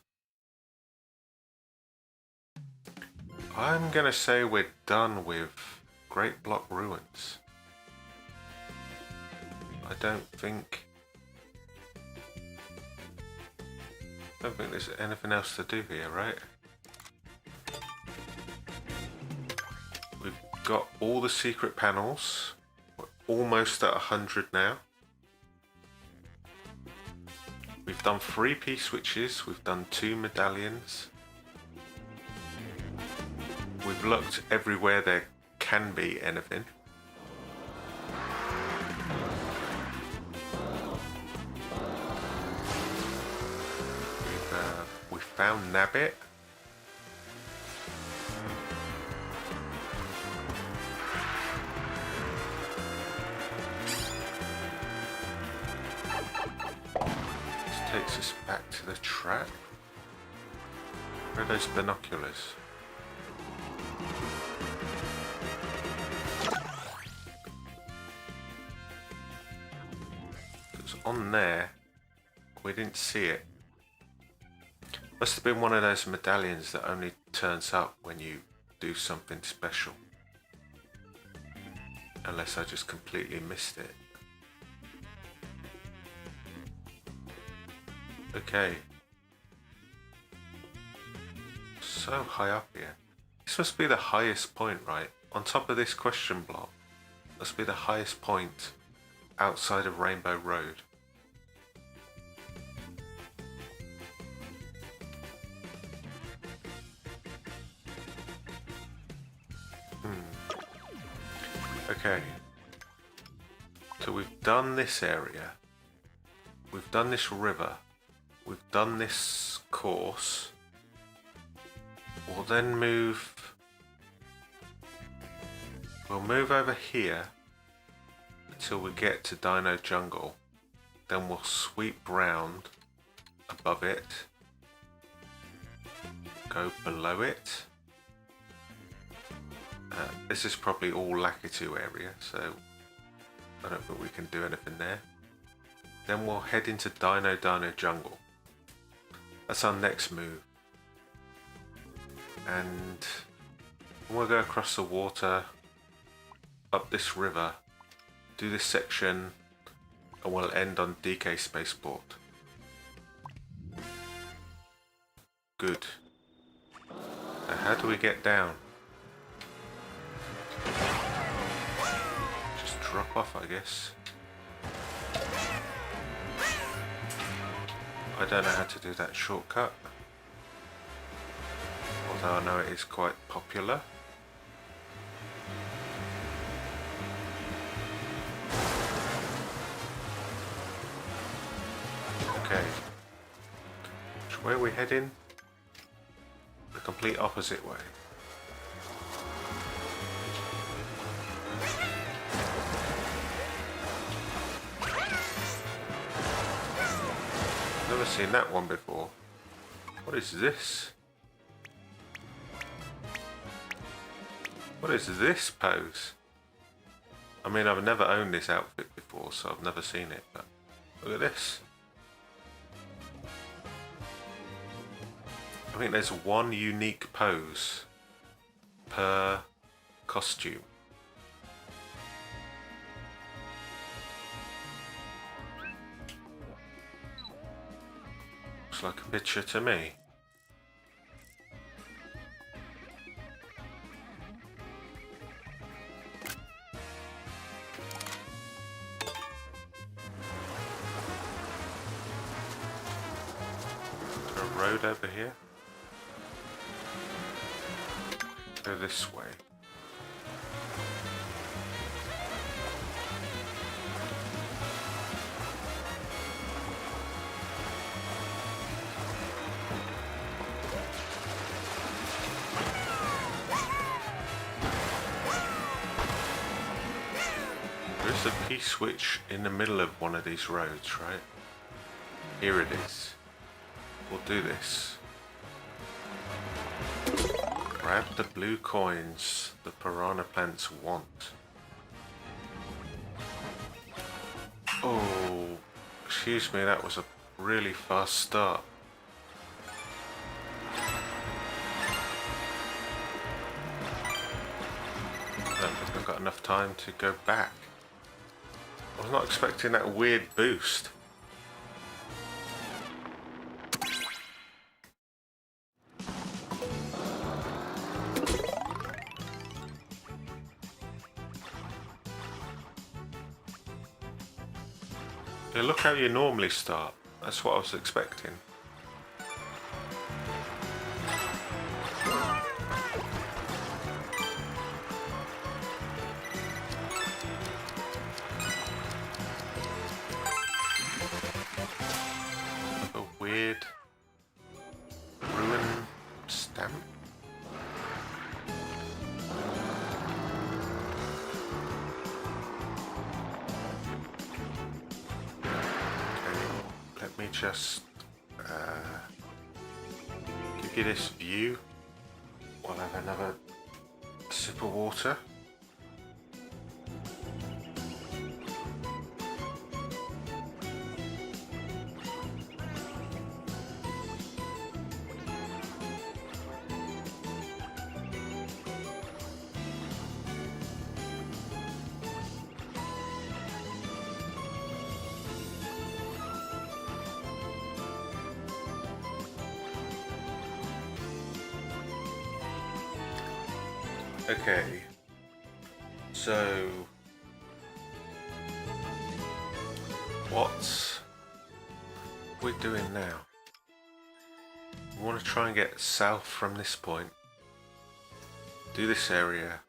I'm gonna say we're done with Great Block Ruins. I don't think there's anything else to do here, right? We've got all the secret panels. We're almost at 100 now. We've done 3 P-switches, we've done 2 medallions. We've looked everywhere there can be anything. We found Nabbit. This takes us back to the trap. Where are those binoculars? on there. We didn't see it. Must have been one of those medallions that only turns up when you do something special. Unless I just completely missed it. Okay. So high up here. This must be the highest point, right? On top of this question block. Must be the highest point outside of Rainbow Road. Okay, so we've done this area, we've done this river, we've done this course. We'll then move over here until we get to Dino Jungle. Then we'll sweep round above it, go below it. This is probably all Lakitu area, so I don't think we can do anything there. Then we'll head into Dino Jungle. That's our next move. And we'll go across the water, up this river, do this section, and we'll end on DK Spaceport. Good. Now how do we get down? Just drop off, I guess. I don't know how to do that shortcut. Although I know it is quite popular. Okay. Which way are we heading? The complete opposite way. Never seen that one before. What is this? What is this pose? I mean, I've never owned this outfit before, so I've never seen it, but look at this. I think there's one unique pose per costume. Looks like a picture to me. Is there a road over here? Go this way. There's a P-switch in the middle of one of these roads, right? Here it is. We'll do this. Grab the blue coins the piranha plants want. Oh, excuse me, that was a really fast start. I don't think I've got enough time to go back. I was not expecting that weird boost. Yeah, look how you normally start. That's what I was expecting. A weird ruin stamp. Let me just give you this view while I have another sip of water. Okay, so what we're doing now, we want to try and get south from this point, do this area,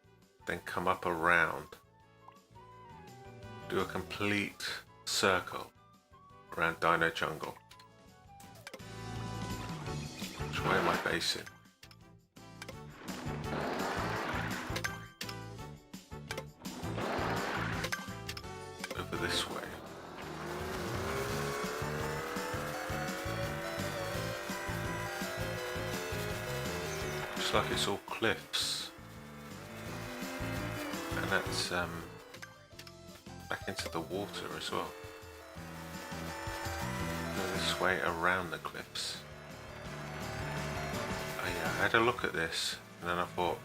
then come up around, do a complete circle around Dino Jungle. Which way am I facing? Over this way. Looks like it's all cliffs. And that's back into the water as well. Go this way around the cliffs. Oh yeah, I had a look at this and then I thought,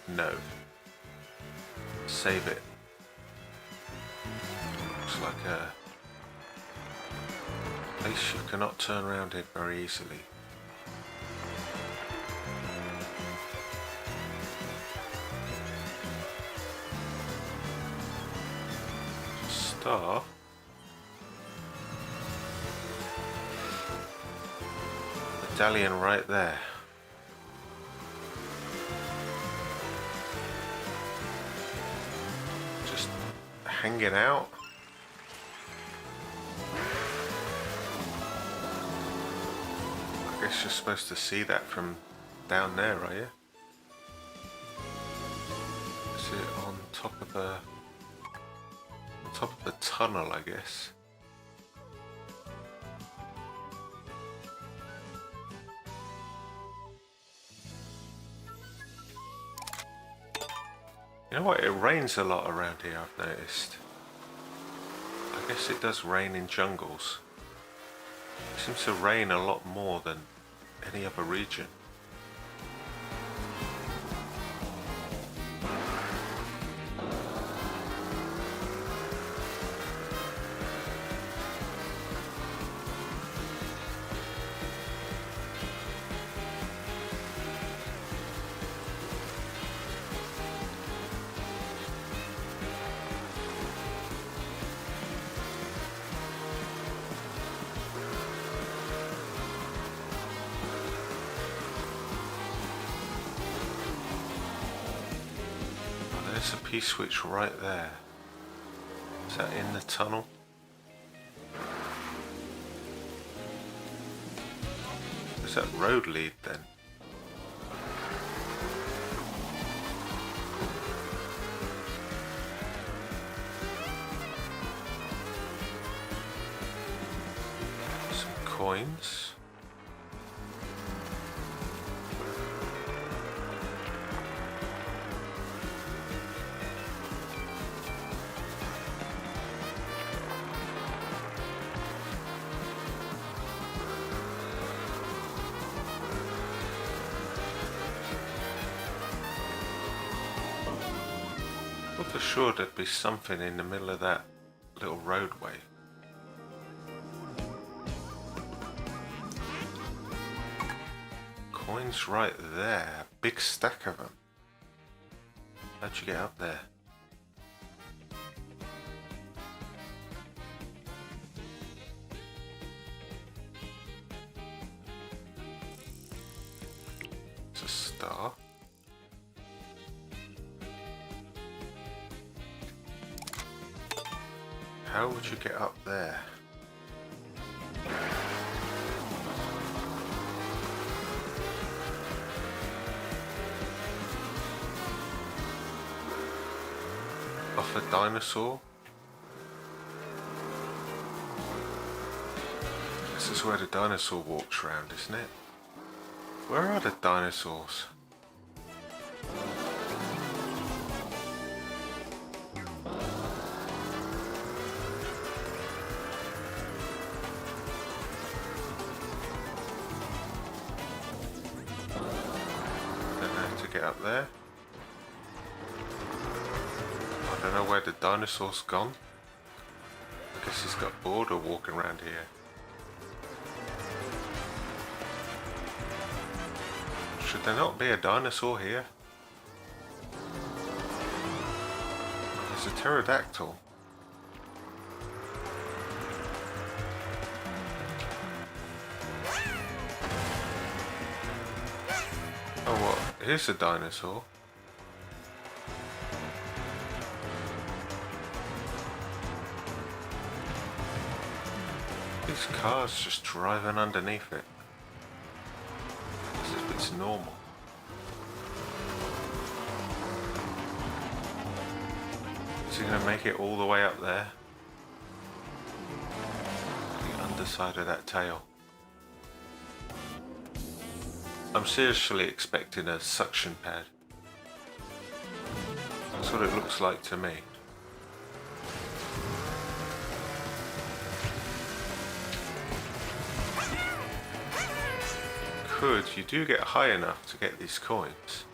no. Save it. Looks like a place you cannot turn around in very easily. Star. Medallion right there. Just hanging out. I guess you're supposed to see that from down there, are you? Is it on top of a tunnel, I guess? You know what, it rains a lot around here, I've noticed. I guess it does rain in jungles. It seems to rain a lot more than any other region. There's a P-switch right there. Is that in the tunnel? Does that road lead then? Some coins. For sure there'd be something in the middle of that little roadway. Coins right there, big stack of them. How'd you get up there? It's a star. How would you get up there? Off a dinosaur? This is where the dinosaur walks around, isn't it? Where are the dinosaurs? Get up there. I don't know where the dinosaur's gone. I guess he's got bored of walking around here. Should there not be a dinosaur here? It's a pterodactyl. Oh, what? Here's a dinosaur. These cars just driving underneath it. As if it's normal. Is he going to make it all the way up there? The underside of that tail. I'm seriously expecting a suction pad. That's what it looks like to me. You do get high enough to get these coins.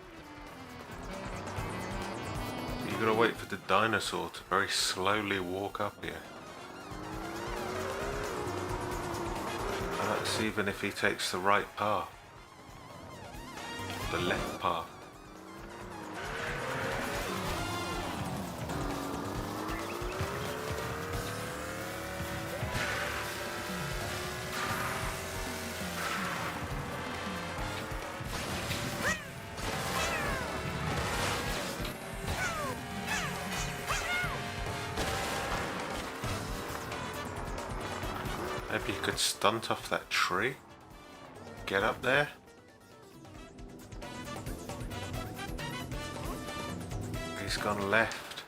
But you gotta wait for the dinosaur to very slowly walk up here. And that's even if he takes the right path. The left path. Maybe you could stunt off that tree? Get up there? He's gone left.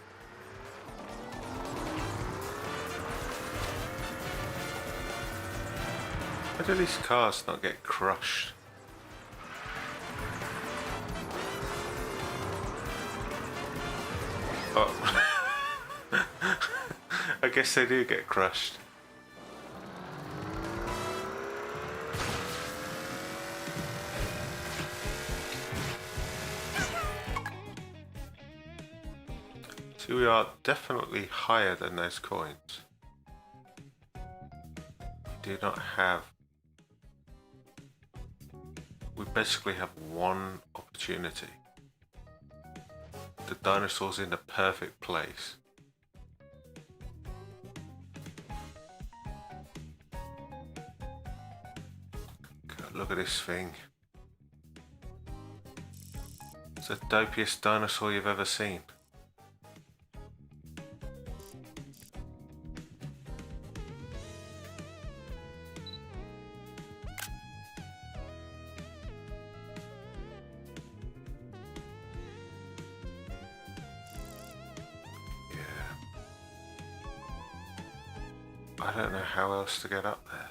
How do these cars not get crushed? Oh. I guess they do get crushed. So we are definitely higher than those coins. We do not have... We basically have one opportunity. The dinosaur's in the perfect place. God, look at this thing. It's the dopiest dinosaur you've ever seen. I don't know how else to get up there.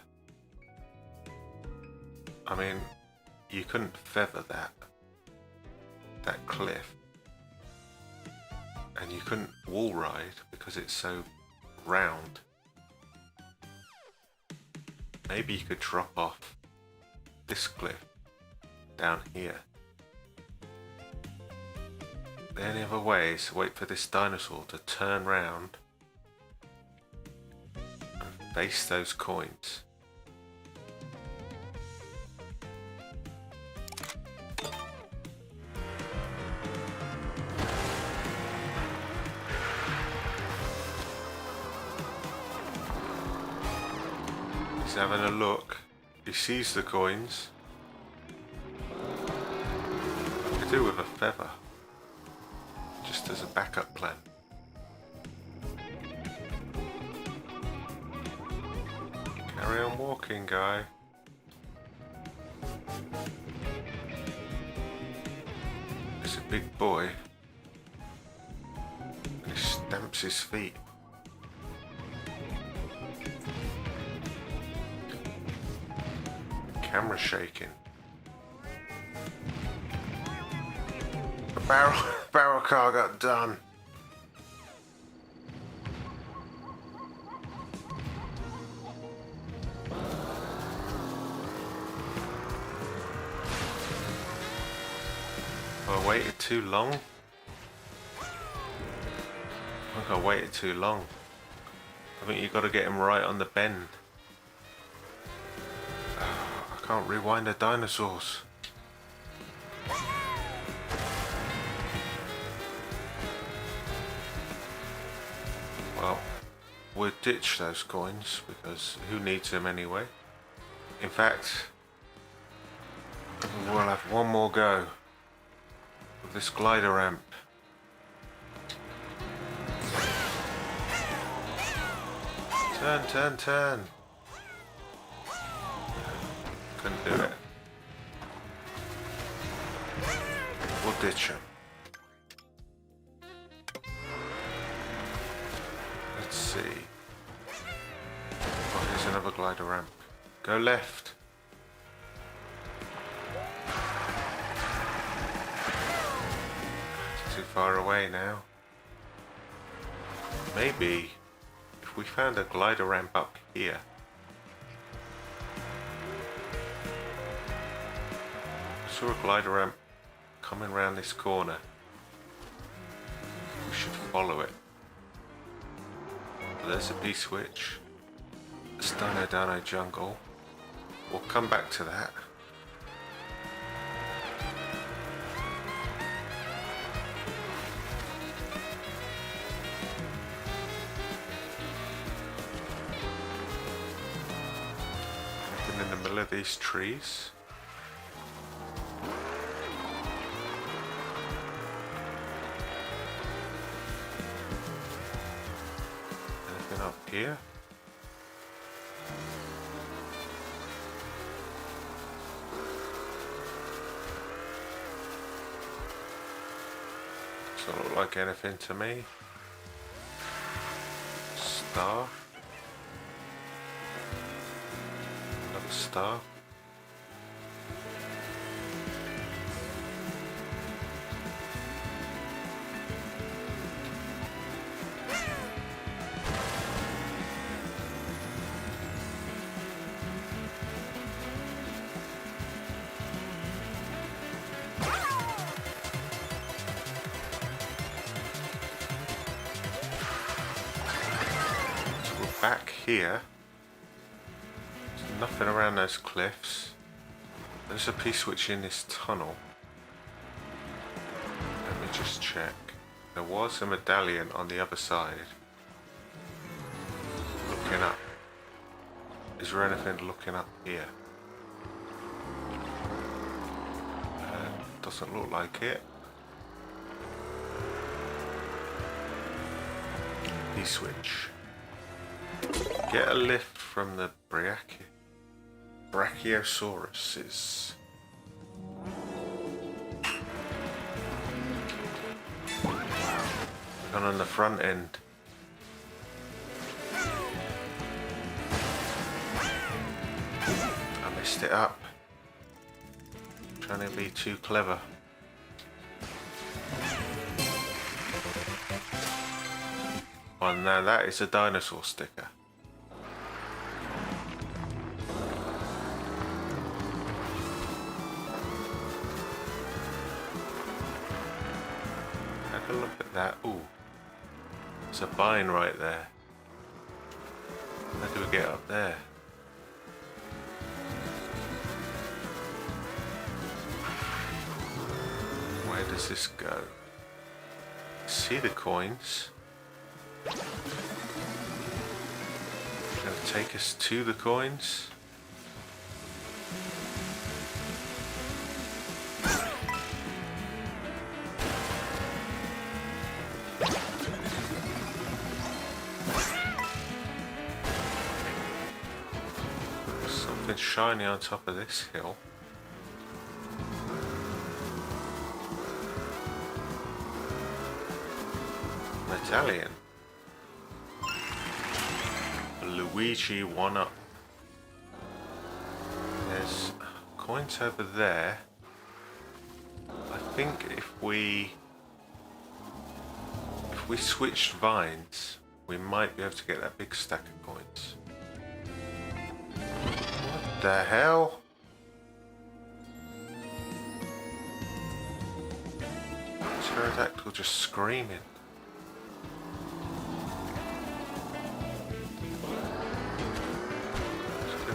I mean, you couldn't feather that cliff, and you couldn't wall ride because it's so round. Maybe you could drop off this cliff down here. The only other way is to wait for this dinosaur to turn round and face those coins. He's having a look. He sees the coins. What to do with a feather? Just as a backup plan. Carry on walking, guy. He's a big boy. And he stamps his feet. Camera shaking. The barrel car got done. I waited too long. I think I waited too long. I think you've got to get him right on the bend. I can't rewind the dinosaurs. we'll ditch those coins because who needs them anyway. In fact, we'll have one more go with this glider ramp. Turn, turn, turn. Couldn't do it. We'll ditch him. Let's see. Oh, here's another glider ramp. Go left. It's too far away now. Maybe if we found a glider ramp up here. I saw a glider ramp coming around this corner. We should follow it. There's a P-switch. It's DINO jungle. We'll come back to that. And in the middle of these trees. Anything up here? Doesn't look like anything to me. Star. Another star. Back here, there's nothing around those cliffs. There's a P-switch in this tunnel. Let me just check. There was a medallion on the other side. Looking up. Is there anything looking up here? Doesn't look like it. P-switch. Get a lift from the Brachiosauruses. Gone on the front end. I messed it up. Trying to be too clever. Oh, now that is a dinosaur sticker. Have a look at that. Ooh, there's a vine right there. How do we get up there? Where does this go? See the coins. Gonna take us to the coins. There's something shiny on top of this hill. Medallion. Luigi 1-up. There's coins over there. I think if we switched vines, we might be able to get that big stack of coins. What the hell? Pterodactyl just screaming.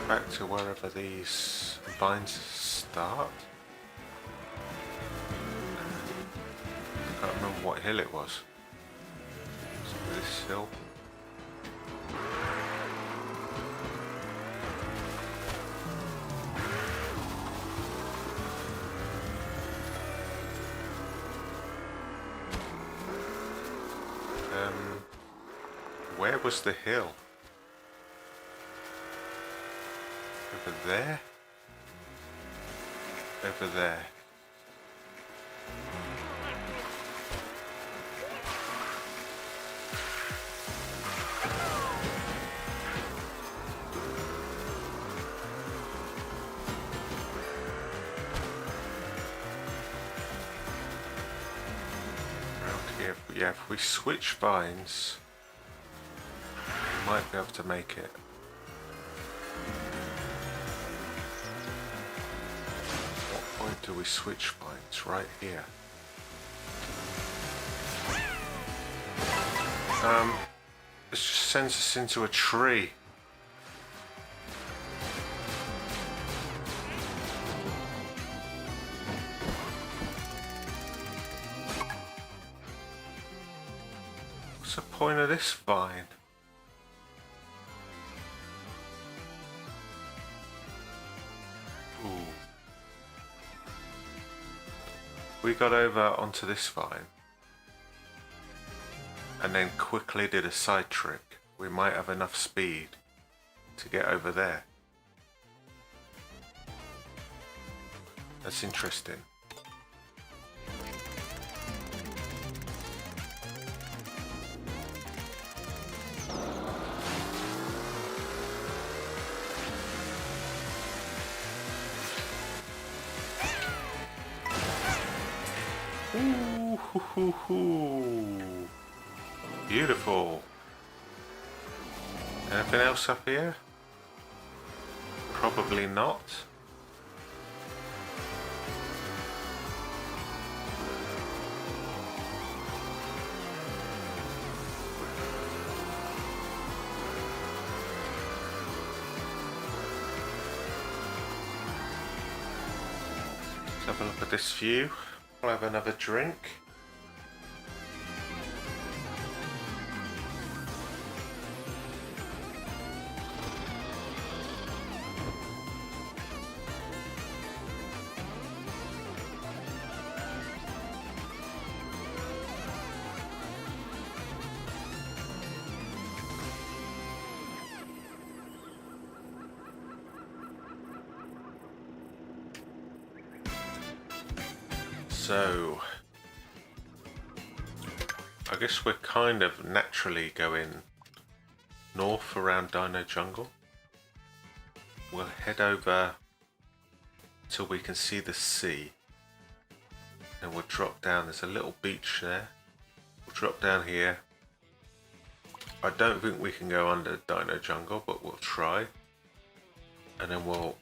Back to wherever these vines start. I can't remember what hill it was. So this hill. Where was the hill? Over there? Over there. Around here, yeah, if we switch vines, we might be able to make it. Do we switch vines? Right here. This just sends us into a tree. What's the point of this vine? We got over onto this vine and then quickly did a side trick, we might have enough speed to get over there. That's interesting. Ooh, hoo, hoo, hoo. Beautiful. Anything else up here? Probably not. Let's have a look at this view. I'll have another drink. So, I guess we're kind of naturally going north around Dino Jungle. We'll head over till we can see the sea. And we'll drop down, there's a little beach there. We'll drop down here. I don't think we can go under Dino Jungle, but we'll try. And then we'll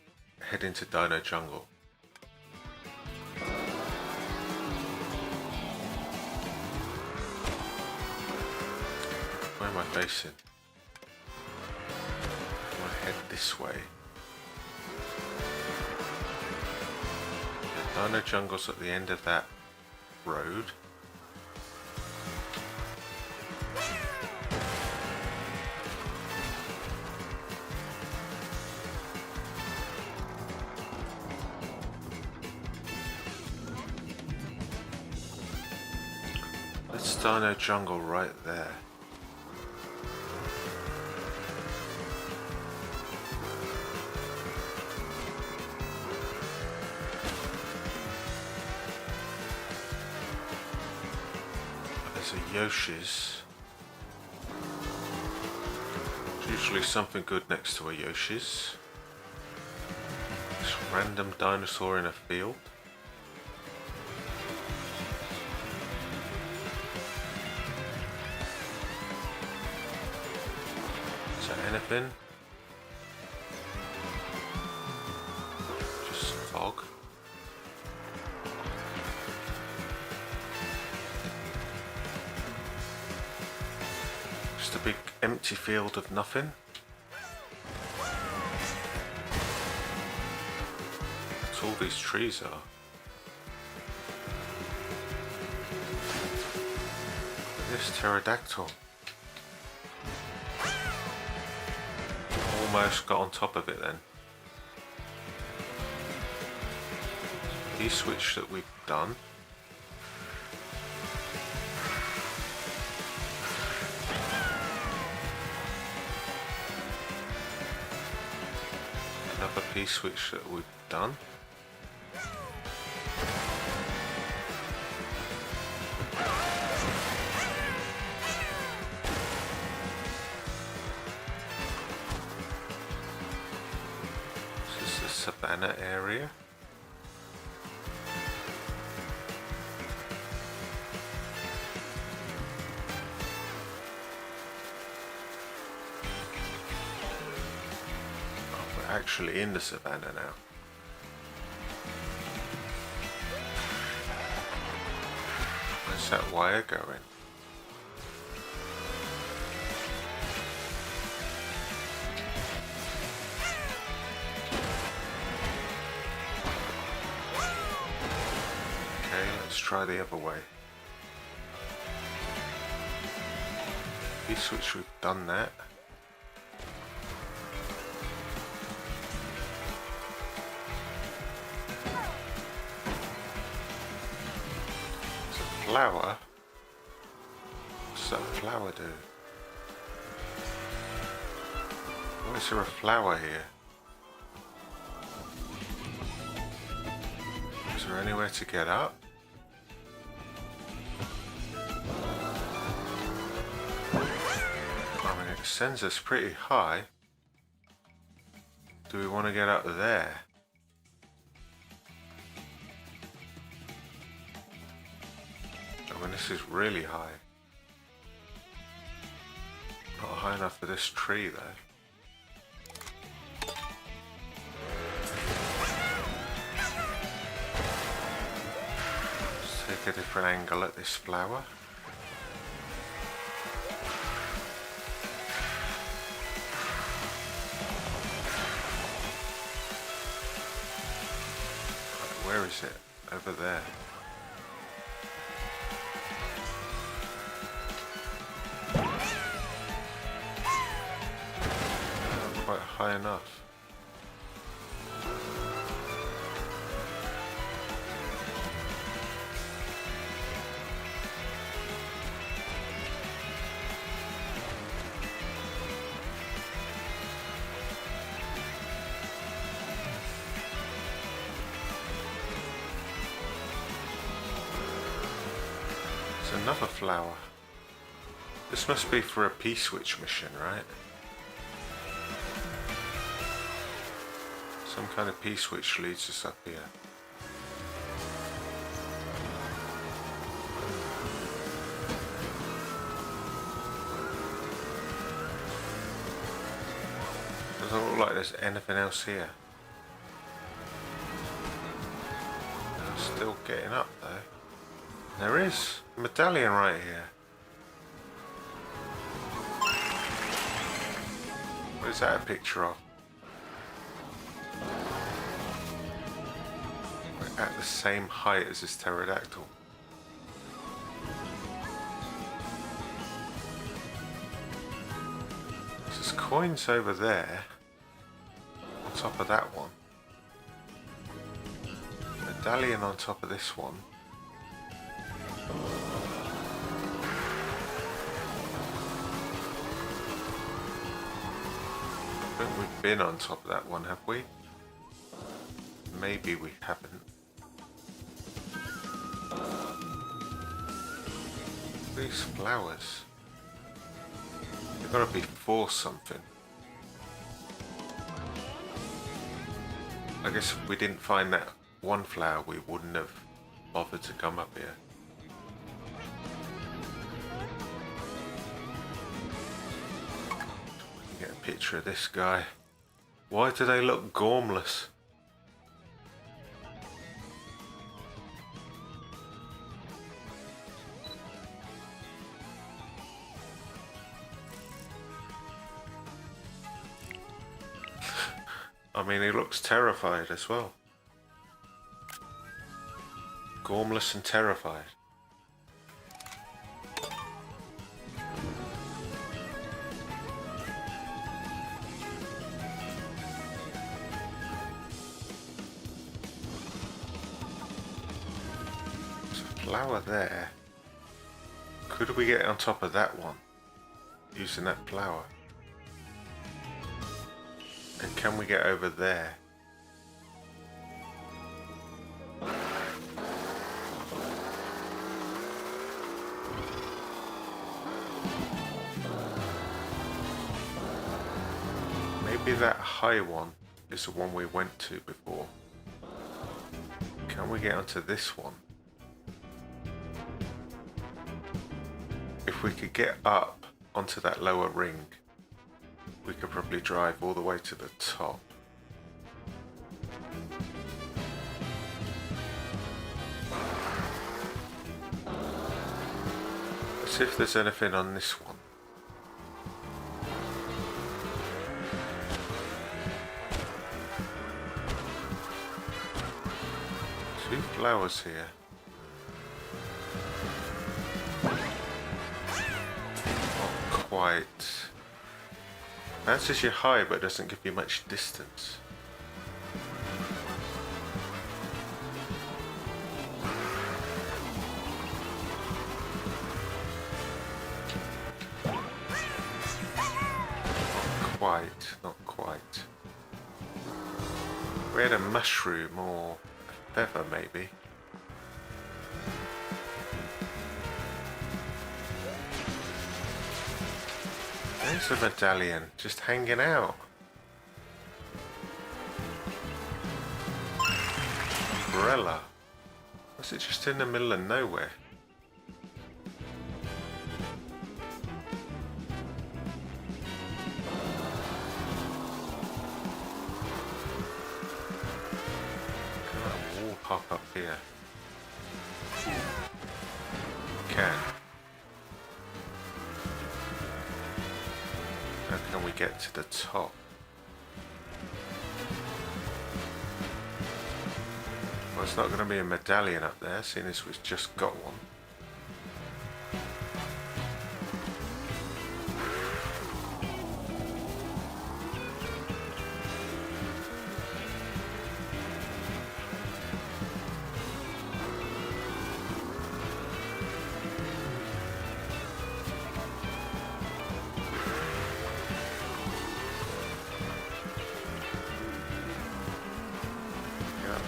head into Dino Jungle. Where am I facing? I'm gonna head this way. The Dino Jungle's at the end of that road. That's Dino Jungle right there. Yoshi's. There's usually something good next to a Yoshi's. This random dinosaur in a field. Is that anything? Just fog. A big empty field of nothing. That's all these trees are. This pterodactyl. Almost got on top of it then. Key switch that we've done. Another P-switch that we've done. This is the savannah area. Actually in the savannah now. Where's that wire going? Okay, let's try the other way. P-switch, we've done that. Flower? What's that flower do? Why is there a flower here? Is there anywhere to get up? I mean, it sends us pretty high. Do we want to get up there? I mean, this is really high. Not high enough for this tree though. Let's take a different angle at this flower. Right, where is it? Over there. Quite high enough. There's another flower. This must be for a P-switch mission, right? Some kind of P-switch leads us up here. Doesn't look like there's anything else here. I'm still getting up though. There is a medallion right here. What is that a picture of? We're at the same height as this pterodactyl. There's coins over there on top of that one. Medallion on top of this one. I think we've been on top of that one, have we? Maybe we haven't. These flowers. They've got to be for something. I guess if we didn't find that one flower, we wouldn't have bothered to come up here. Get a picture of this guy. Why do they look gormless? I mean, he looks terrified as well. Gormless and terrified. There's a flower there. Could we get on top of that one using that flower? And can we get over there? Maybe that high one is the one we went to before. Can we get onto this one? If we could get up onto that lower ring, we could probably drive all the way to the top. Let's see if there's anything on this one. Two flowers here. Not quite. Bounces you high but doesn't give you much distance. Not quite. We had a mushroom or a feather maybe. There's a medallion just hanging out. Umbrella. Was it just in the middle of nowhere? Pop up here. Can. How can we get to the top? Well, it's not going to be a medallion up there, seeing as we've just got one.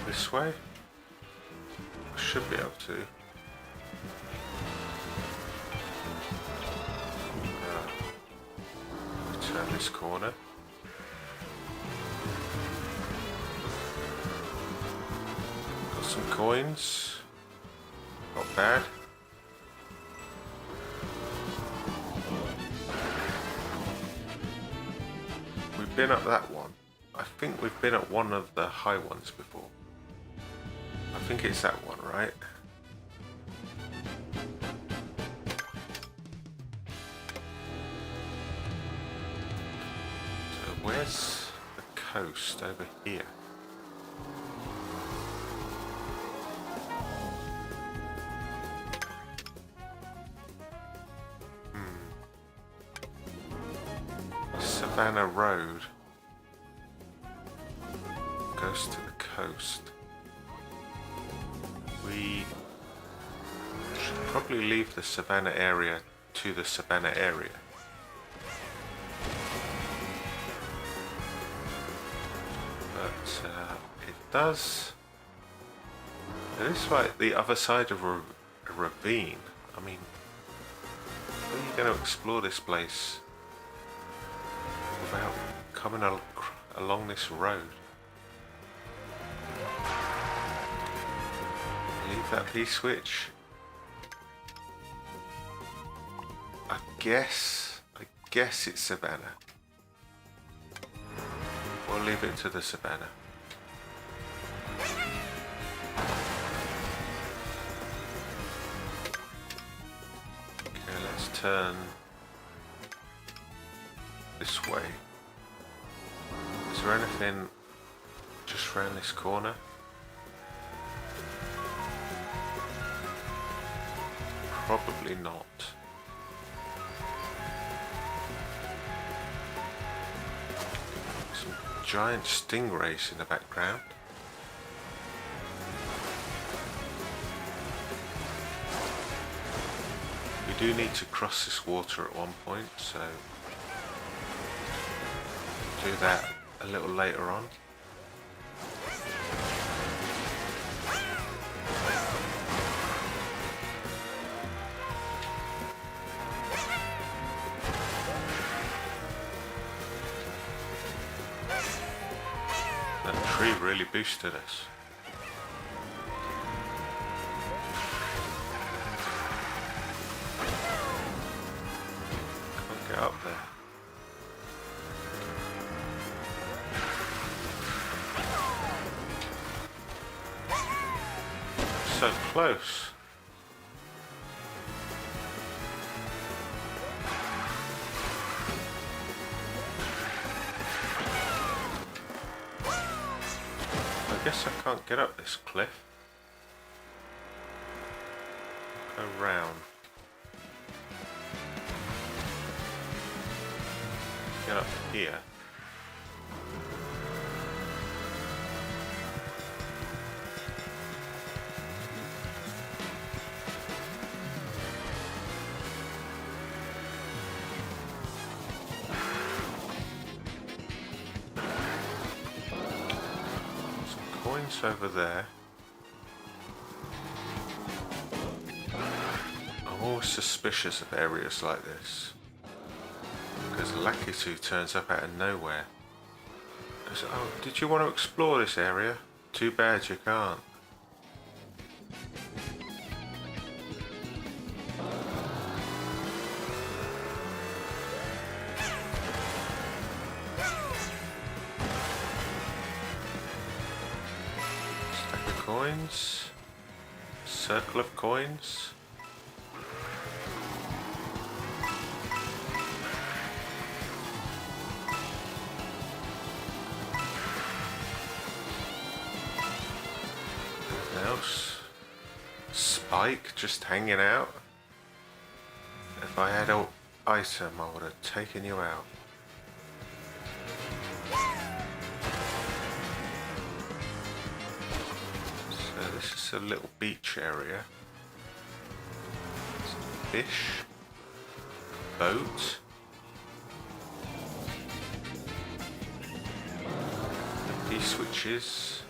This way? I should be able to. Turn this corner. Got some coins. Not bad. We've been up that one. I think we've been at one of the high ones before. I think it's that one, right? So where's the coast? Over here. Savannah Road goes to the coast. We should probably leave the Savannah area to the Savannah area. But it does... It is like the other side of a ravine. I mean, how are you going to explore this place without coming along this road? Leave that P-switch. I guess it's Savannah. We'll leave it to the Savannah. Okay, let's turn this way. Is there anything just around this corner? Probably not. Some giant stingrays in the background. We do need to cross this water at one point, so do that a little later on. That tree really boosted us. Can't get up there. So close. I guess I can't get up this cliff. Go round. Get up here. Coins over there. I'm always suspicious of areas like this because Lakitu turns up out of nowhere. Goes, oh, did you want to explore this area? Too bad you can't. Coins, circle of coins. Anything else? Spike just hanging out. If I had an item, I would have taken you out. This is a little beach area. Some fish, boat, key switches.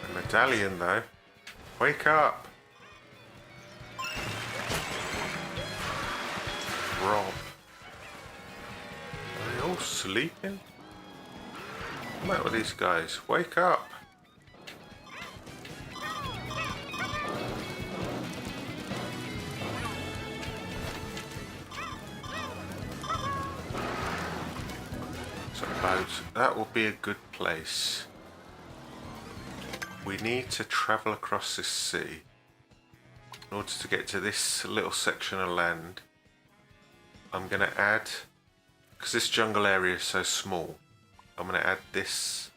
A medallion though. Wake up! Rob. Are they all sleeping? What's the matter with these guys? Wake up! So boat. That will be a good place. We need to travel across this sea in order to get to this little section of land. I'm going to add, because this jungle area is so small, I'm going to add this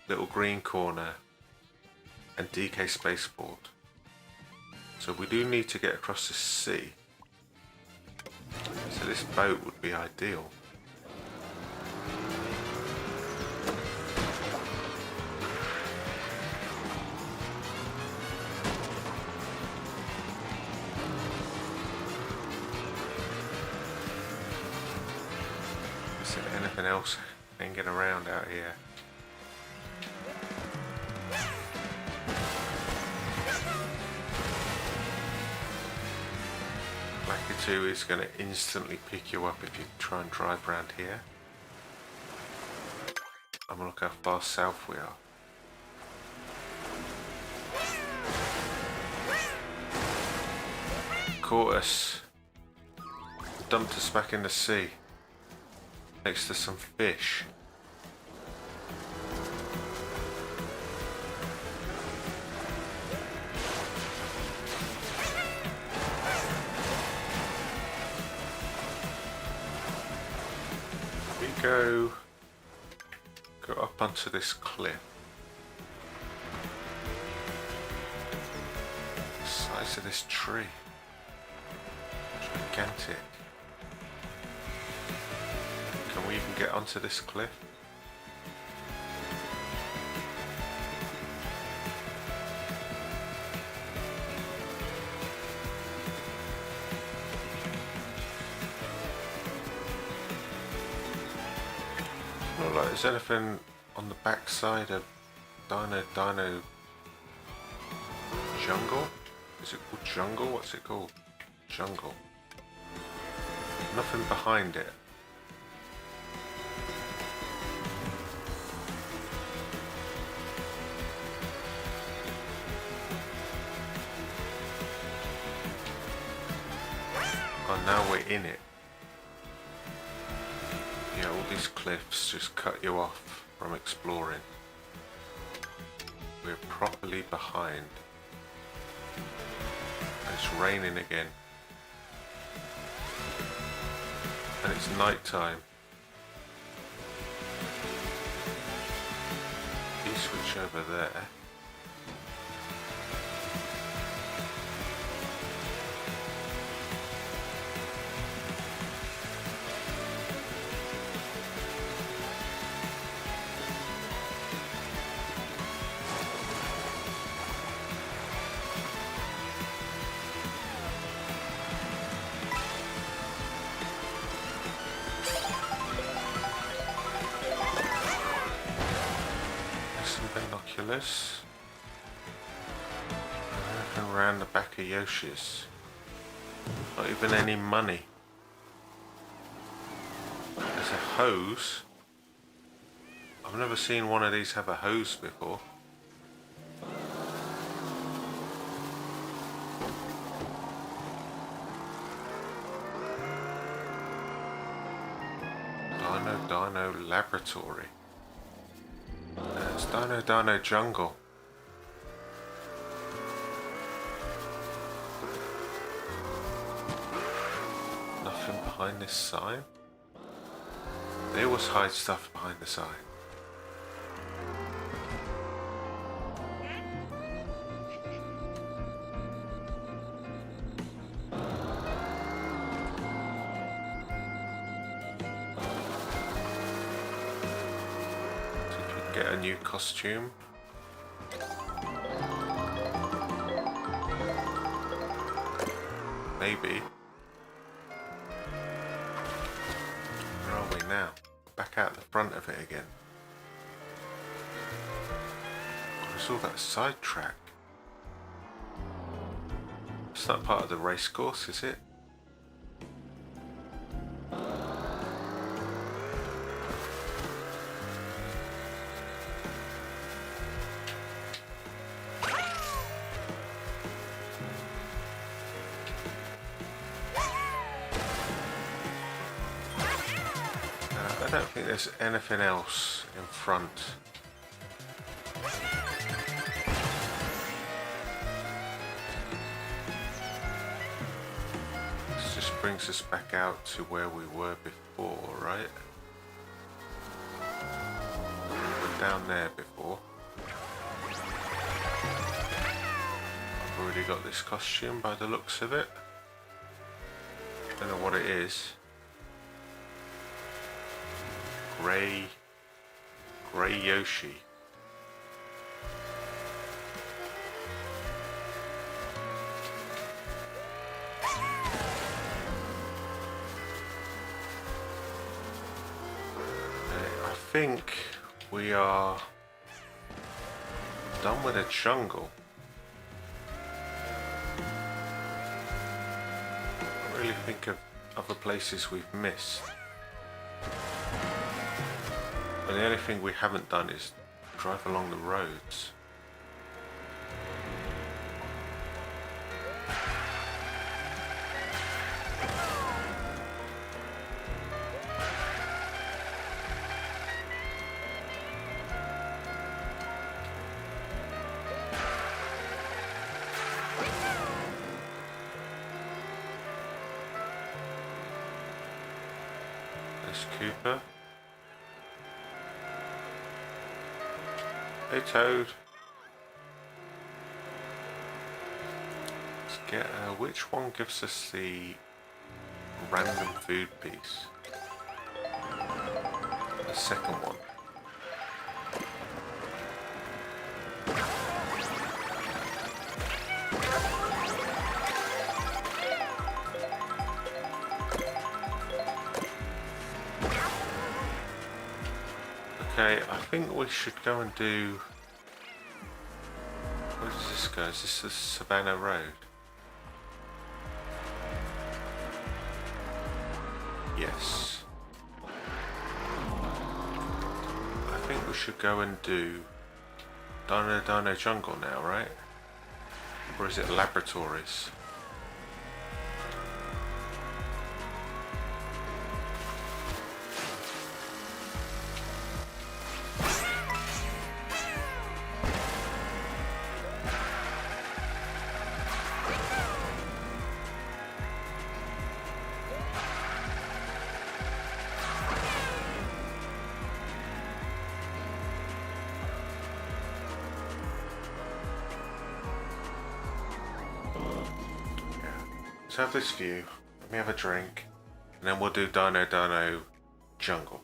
little green corner and DK Spaceport. So we do need to get across the sea. So this boat would be ideal. Anything else hanging around out here? Lakitu is going to instantly pick you up if you try and drive around here. I'm going to look how far south we are. Caught us. Dumped us back in the sea. Next to some fish. We go up onto this cliff. The size of this tree. Gigantic. Can we even get onto this cliff? like there's anything on the backside of Dino Jungle? Is it called Jungle? What's it called? Jungle. Nothing behind it. Oh, now we're in it. Yeah, all these cliffs just cut you off from exploring. We're properly behind. It's raining again. And it's night time. You switch over there. Binoculars. Anything around the back of Yoshi's. Not even any money. There's a hose. I've never seen one of these have a hose before. Dino Laboratory. It's Dino Jungle. Nothing behind this sign? They always hide stuff behind the sign. Get a new costume. Maybe. Where are we now? Back out the front of it again. I saw that side track. It's not part of the race course, is it? I don't think there's anything else in front. This just brings us back out to where we were before, right? We were down there before. I've already got this costume by the looks of it. Don't know what it is. Grey Yoshi. I think we are done with the jungle. I really think of other places we've missed. And the only thing we haven't done is drive along the roads. There's Cooper. Hey Toad. Let's get which one gives us the random food piece? The second one. Okay, I think we should go and do... Where does this go? Is this the Savannah Road? Yes. I think we should go and do DINO Jungle now, right? Or is it Laboratories? Let's have this view, let me have a drink, and then we'll do DINO Jungle.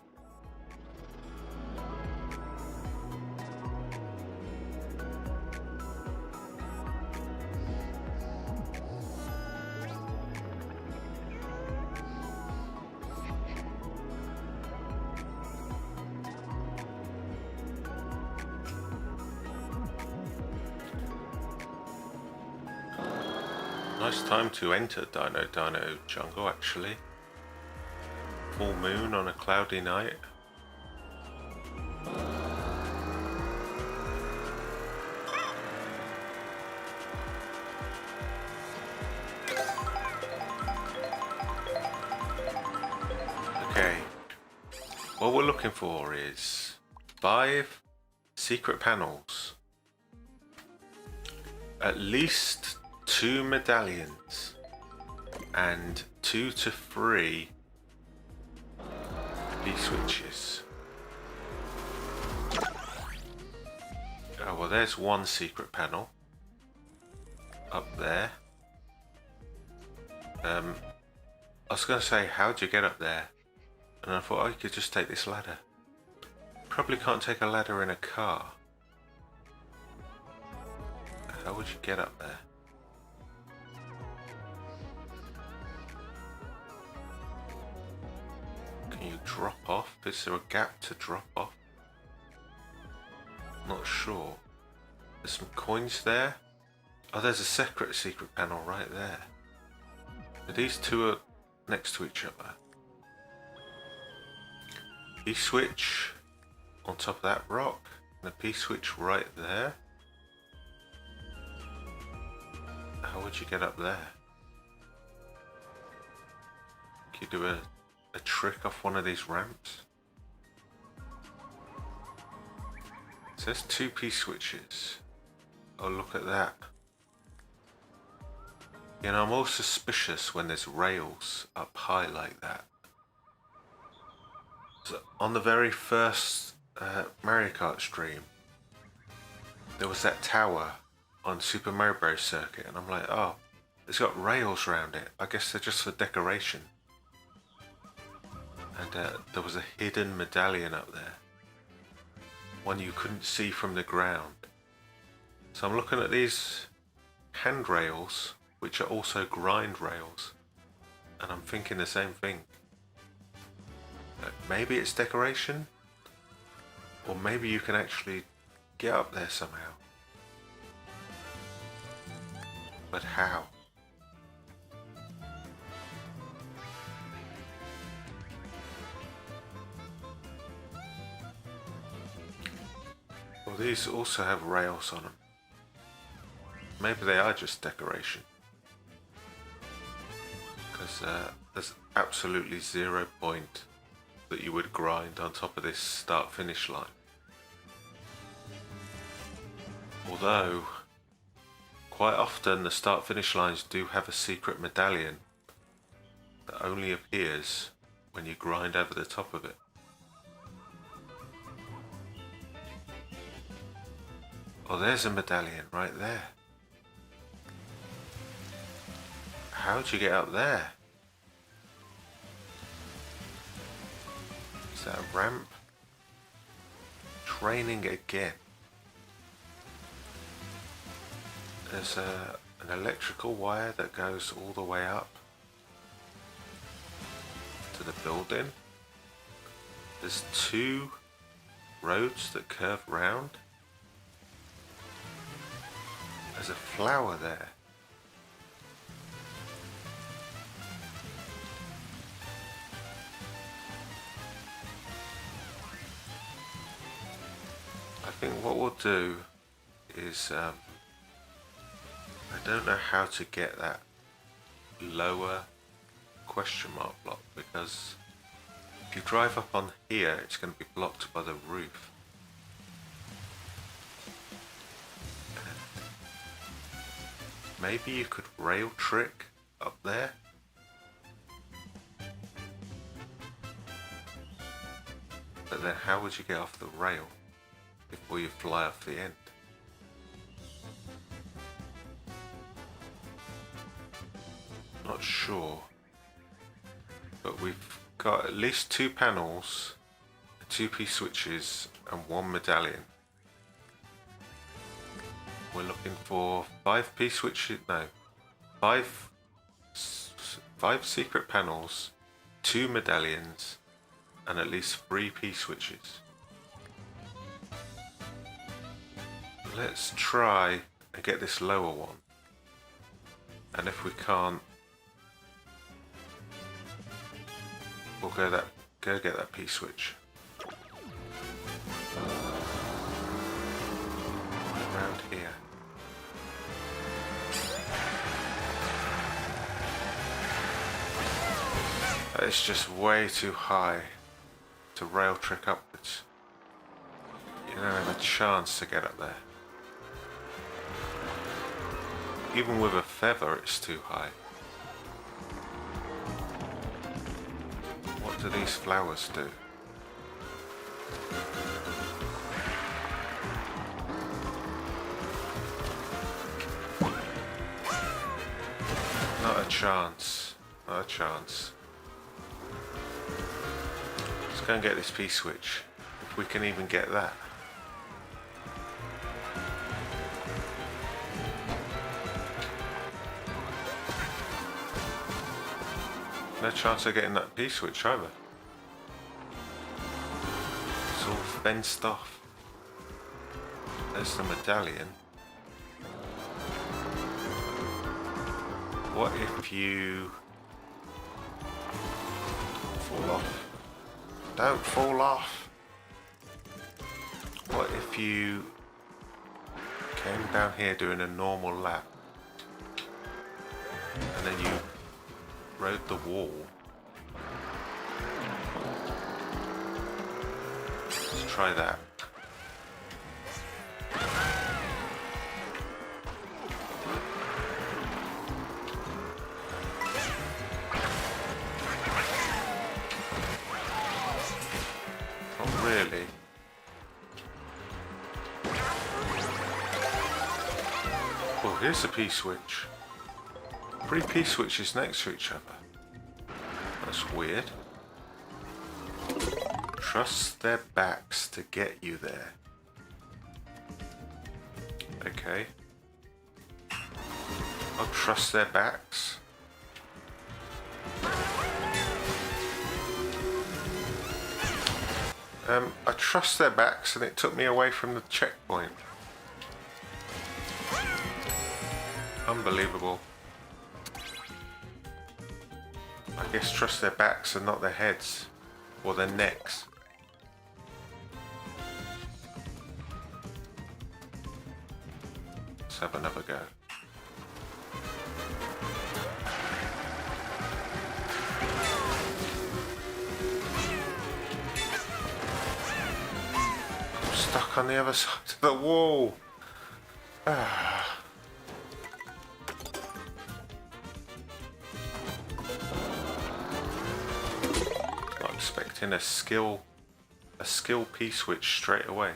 Nice time to enter DINO Jungle, actually. Full moon on a cloudy night. Okay, what we're looking for is 5 secret panels, at least 2 medallions, and 2 to 3 P-switches. Oh, well, there's one secret panel up there. I was going to say, how'd you get up there? And I thought, oh, you could just take this ladder. Probably can't take a ladder in a car. How would you get up there? Can you drop off? Is there a gap to drop off? Not sure. There's some coins there. Oh, there's a secret panel right there. These two are next to each other. P-switch on top of that rock, and a P-switch right there. How would you get up there? Can you do a trick off one of these ramps? It says 2 P-switches. Oh, look at that. You know, I'm all suspicious when there's rails up high like that. So on the very first Mario Kart stream, there was that tower on Super Mario Bros. Circuit, and I'm like, oh, it's got rails around it. I guess they're just for decoration. And there was a hidden medallion up there. One you couldn't see from the ground. So I'm looking at these handrails, which are also grind rails, and I'm thinking the same thing. Maybe it's decoration, or maybe you can actually get up there somehow. But how? Well, these also have rails on them. Maybe they are just decoration. Because there's absolutely 0 point that you would grind on top of this start-finish line. Although, quite often the start-finish lines do have a secret medallion that only appears when you grind over the top of it. Oh, there's a medallion right there. How'd you get up there? Is that a ramp? Training again. There's an electrical wire that goes all the way up to the building. There's 2 roads that curve round. There's a flower there. I think what we'll do is, I don't know how to get that lower question mark block, because if you drive up on here it's going to be blocked by the roof. Maybe you could rail trick up there. But then how would you get off the rail before you fly off the end? Not sure. But we've got at least 2 panels, 2-piece switches and 1 medallion. We're looking for 5-piece switches, no, 5 secret panels, 2 medallions and at least 3-piece switches. Let's try and get this lower one, and if we can't, we'll go get that piece switch. Around here. It's just way too high to rail trick upwards. You don't have a chance to get up there. Even with a feather it's too high. What do these flowers do? Not a chance. Not a chance. Let's go and get this piece switch. If we can even get that. No chance of getting that piece switch either. It's all fenced off. There's the medallion. What if you fall off? Don't fall off. What if you came down here doing a normal lap and then you rode the wall? Let's try that. Not really. Oh, here's the P switch. 3 P switches next to each other. That's weird. Trust their backs to get you there. Okay. I'll trust their backs. I trust their backs and it took me away from the checkpoint. Unbelievable. I guess trust their backs and not their heads or their necks. Let's have another go. I'm stuck on the other side of the wall. Expecting a skill P switch straight away.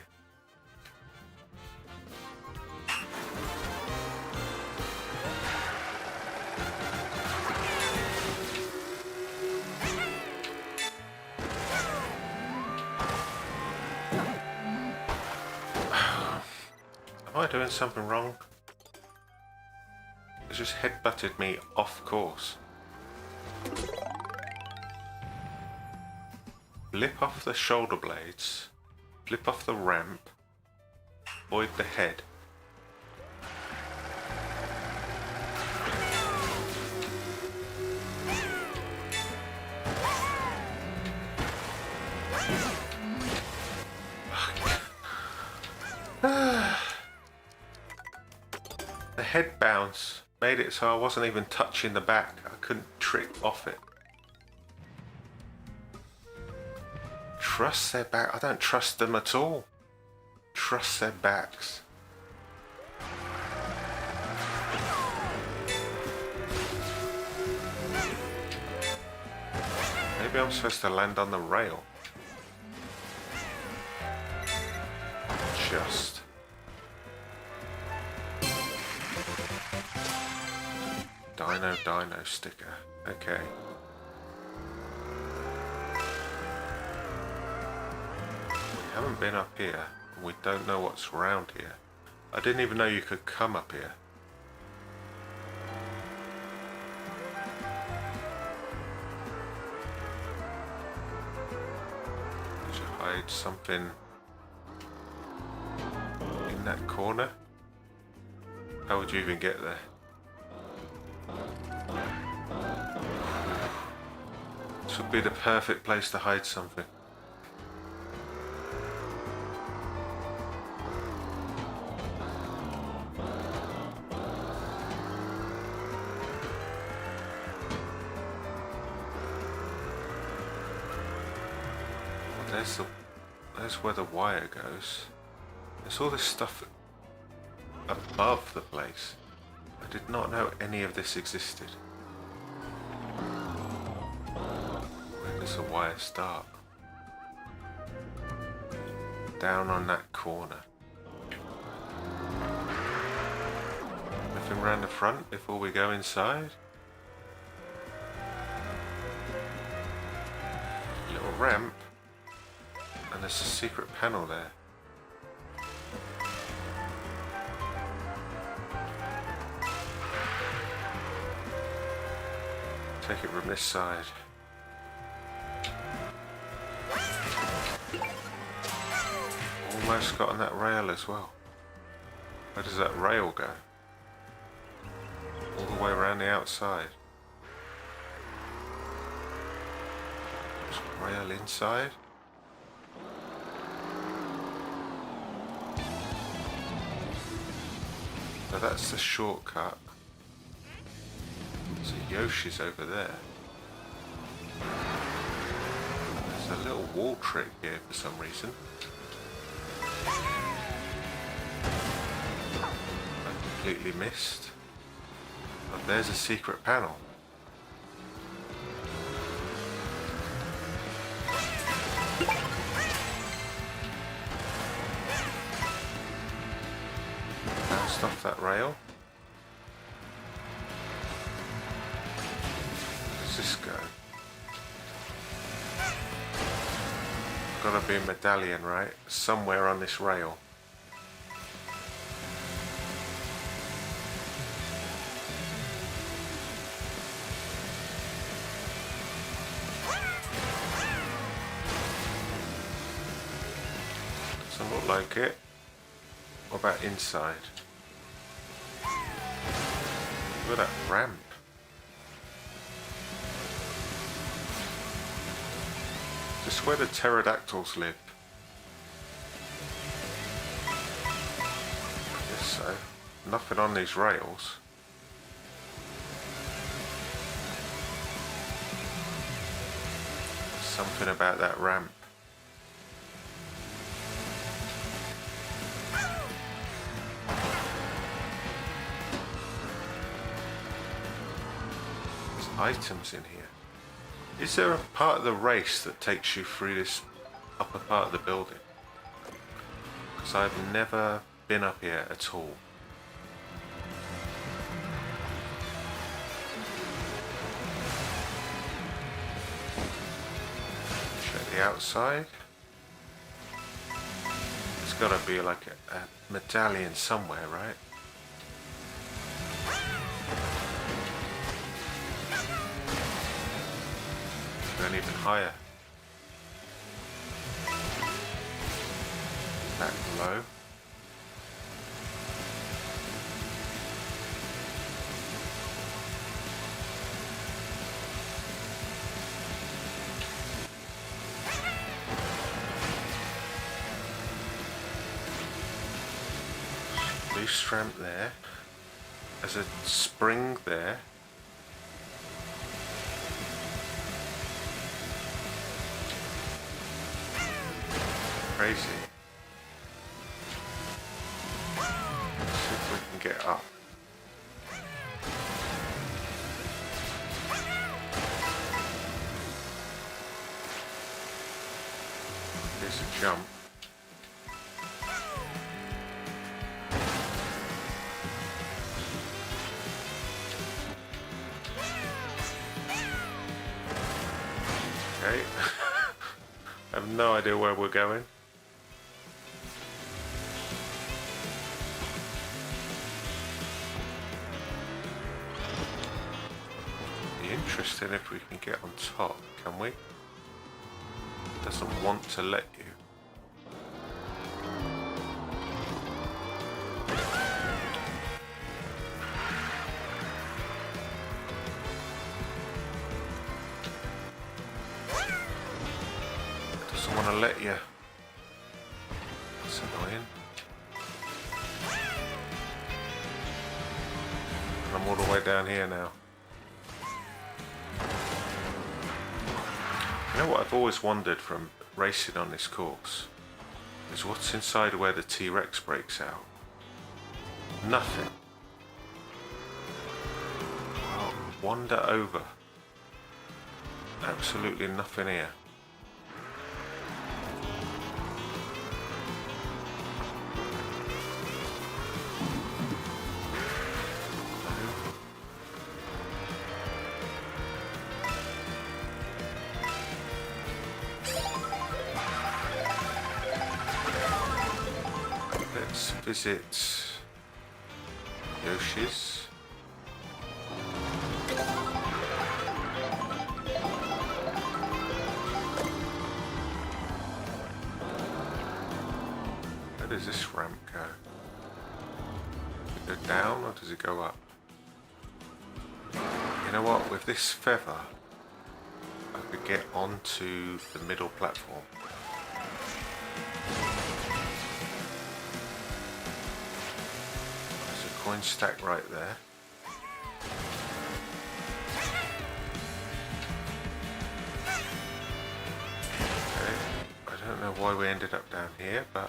Am I doing something wrong? It just headbutted me off course. Blip off the shoulder blades Flip off the ramp. Avoid the head. The head bounce made it so I wasn't even touching the back. I couldn't trick off it. Trust their back. I don't trust them at all. Trust their backs. Maybe I'm supposed to land on the rail. Just. DINO sticker. Okay. We haven't been up here. We don't know what's around here. I didn't even know you could come up here. Did you hide something in that corner? How would you even get there? This would be the perfect place to hide something. There's where the wire goes. There's all this stuff above the place. I did not know any of this existed. Where does the wire start? Down on that corner. Nothing around the front before we go inside? Little ramp. And there's a secret panel there. Take it from this side. Almost got on that rail as well. Where does that rail go? All the way around the outside. There's a rail inside. So that's the shortcut. So Yoshi's over there. There's a little wall trick here for some reason. I completely missed. But there's a secret panel. Bounced off that rail. Where does this go? Gotta be a medallion, right? Somewhere on this rail. Doesn't look like it. What about inside? Look at that ramp. Is this where the pterodactyls live? I guess so. Nothing on these rails. Something about that ramp. Items in here. Is there a part of the race that takes you through this upper part of the building? Because I've never been up here at all. Check the outside. There's got to be like a medallion somewhere, right? Going even higher. low. Loose ramp there. There's a spring there. Crazy. Let's see if we can get up. Here's a jump. Okay. I have no idea where we're going. Interesting if we can get on top, can we? Doesn't want to let you. Doesn't want to let you. That's annoying. And I'm all the way down here now. You know what I've always wondered from racing on this course is what's inside where the T-Rex breaks out. Nothing. I'll wander over. Absolutely nothing here. Visit Yoshi's. Where does this ramp go? Does it go down or does it go up? You know what? With this feather, I could get onto the middle platform. Coin stack right there. Okay, I don't know why we ended up down here, but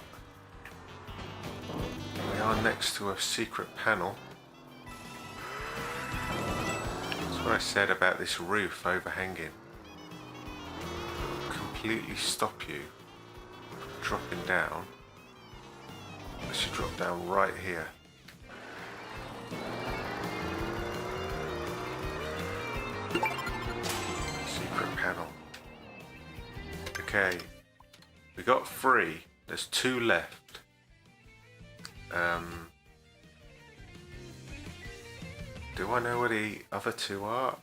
we are next to a secret panel. That's what I said about this roof overhanging. It'll completely stop you from dropping down. Unless you drop down right here. Secret panel. Okay, we got 3. There's 2 left. Do I know where the other 2 are?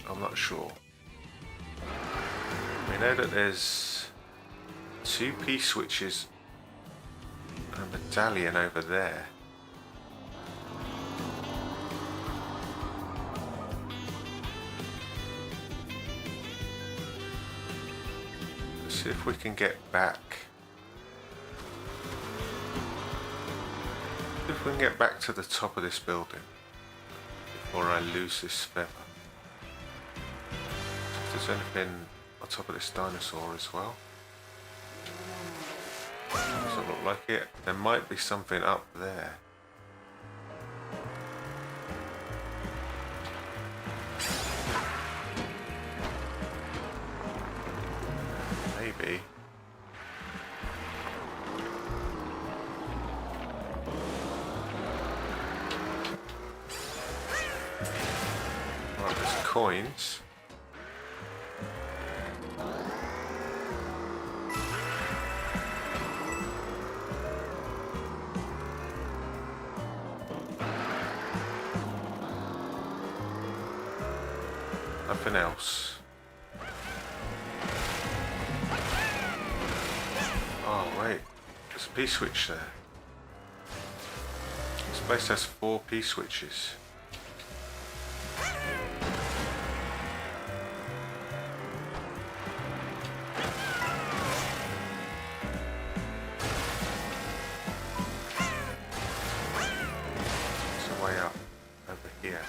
I'm not sure. We know that there's 2 P-switches and a medallion over there. See if we can get back. See if we can get back to the top of this building before I lose this feather. See if there's anything on top of this dinosaur as well. Doesn't look like it. There might be something up there. Maybe. Right, there's coins. Nothing else. Oh wait, There's a P-switch there. This place has 4 P-switches. There's a way up over here.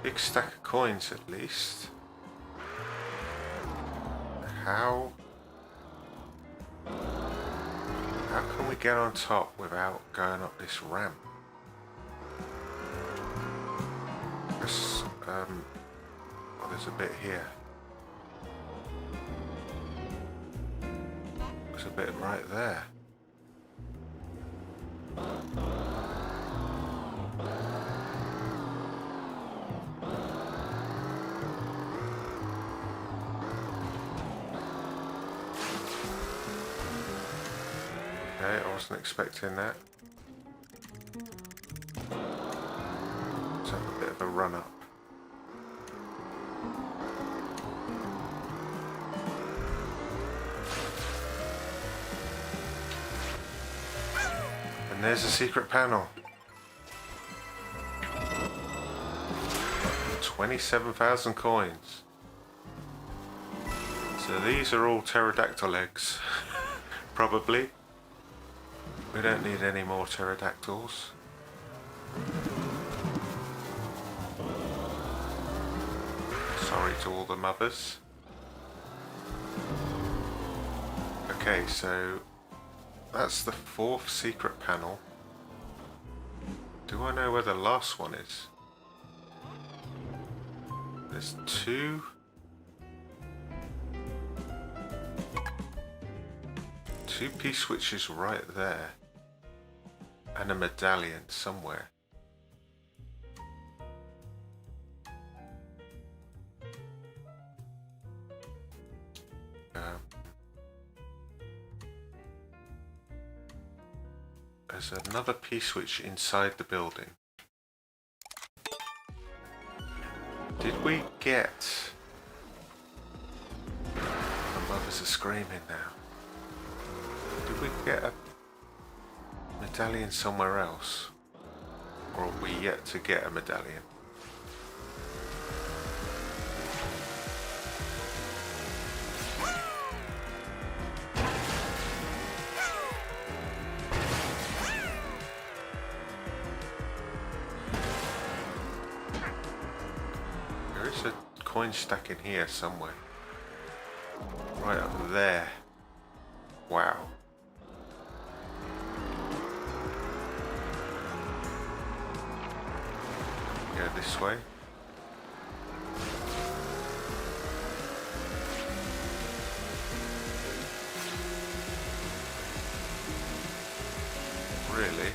Big stack of coins at least. How can we get on top without going up this ramp? Well, there's a bit here. There's a bit right there. Okay, I wasn't expecting that. Let's have a bit of a run up. And there's a secret panel. 27,000 coins. So these are all pterodactyl eggs. Probably. We don't need any more pterodactyls. Sorry to all the mothers. Okay, so that's the 4th secret panel. Do I know where the last one is? There's 2. 2 P-switches right there. And a medallion somewhere. There's another P-switch inside the building. Did we get... The mothers are screaming now. Did we get a medallion somewhere else? Or are we yet to get a medallion? There is a coin stack in here somewhere. Right up there. Wow. Go this way. Really?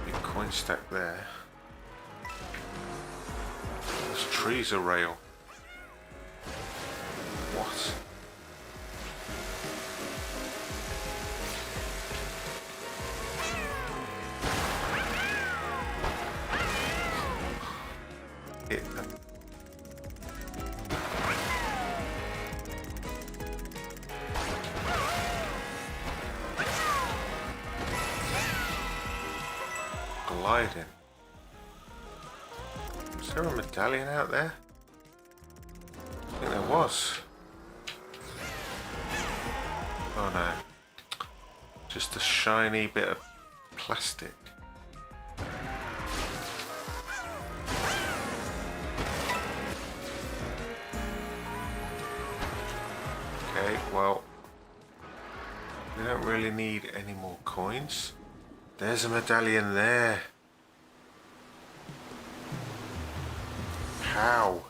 Big coin stack there. There's trees a rail. What? Hit them. Gliding. Is there a medallion out there? I think there was. Oh no. Just a shiny bit of plastic. Okay, well, we don't really need any more coins. There's a medallion there. How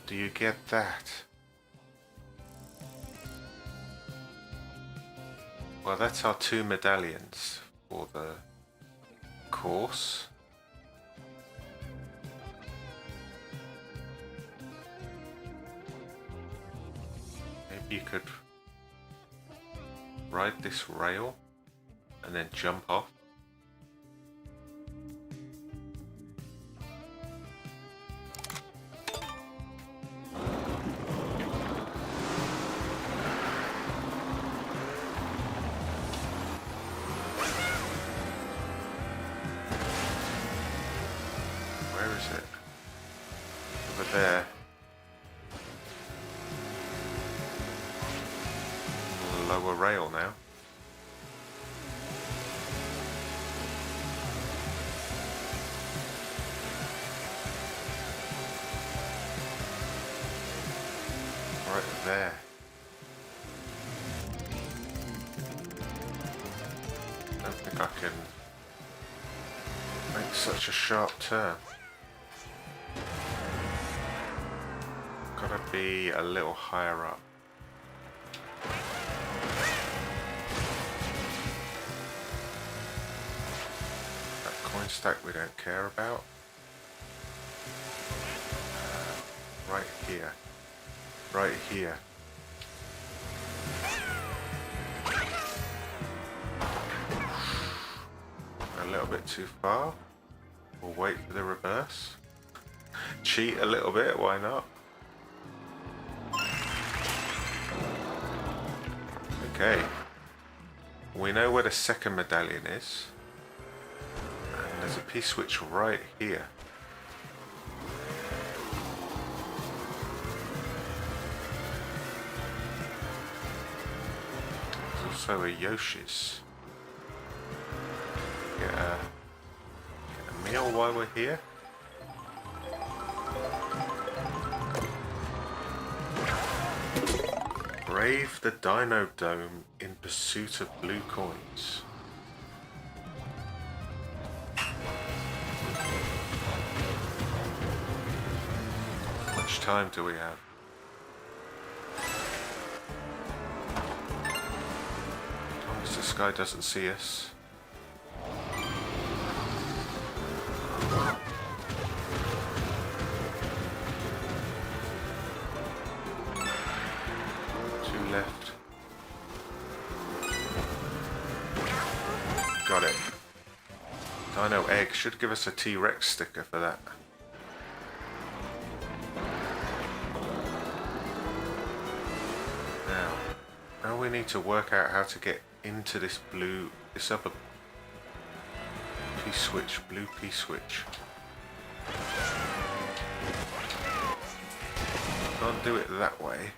do you get that? Well, that's our 2 medallions for the course. Maybe you could ride this rail and then jump off. Where is it? Over there. Lower rail now. Right there. Don't think I can make such a sharp turn. Gotta be a little higher up. That coin stack we don't care about. Right here. Right here. A little bit too far. We'll wait for the reverse. Cheat a little bit, why not? Okay. We know where the second medallion is. And there's a P-switch right here. Also a Yoshi's. Get a meal while we're here. Brave the DINO Dome in pursuit of blue coins. How much time do we have? This guy doesn't see us. Two left. Got it. Dino egg should give us a T-Rex sticker for that. Now we need to work out how to get into this upper P-switch, blue P-switch. Can't do it that way.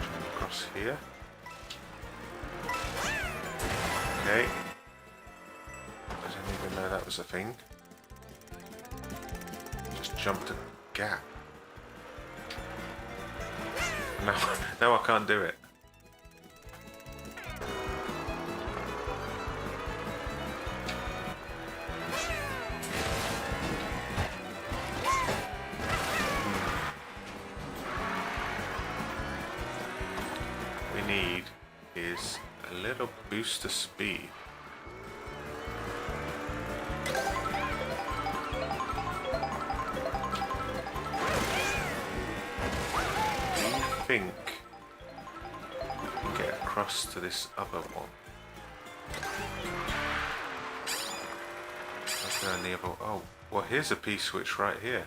Jump across here. Okay. I didn't even know that was a thing. Just jumped a gap. No, I can't do it. What we need is a little boost of speed. I think we can get across to this other one. That's down the other. Oh, well, here's a P-switch right here.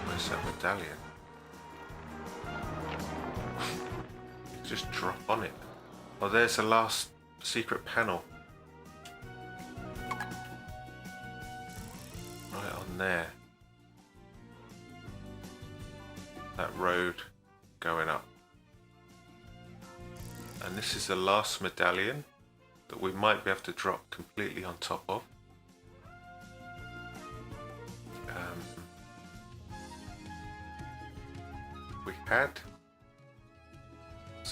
Where's that medallion? Just drop on it. Oh, there's the last secret panel. Right on there. That road going up. And this is the last medallion that we might be able to drop completely on top of. We had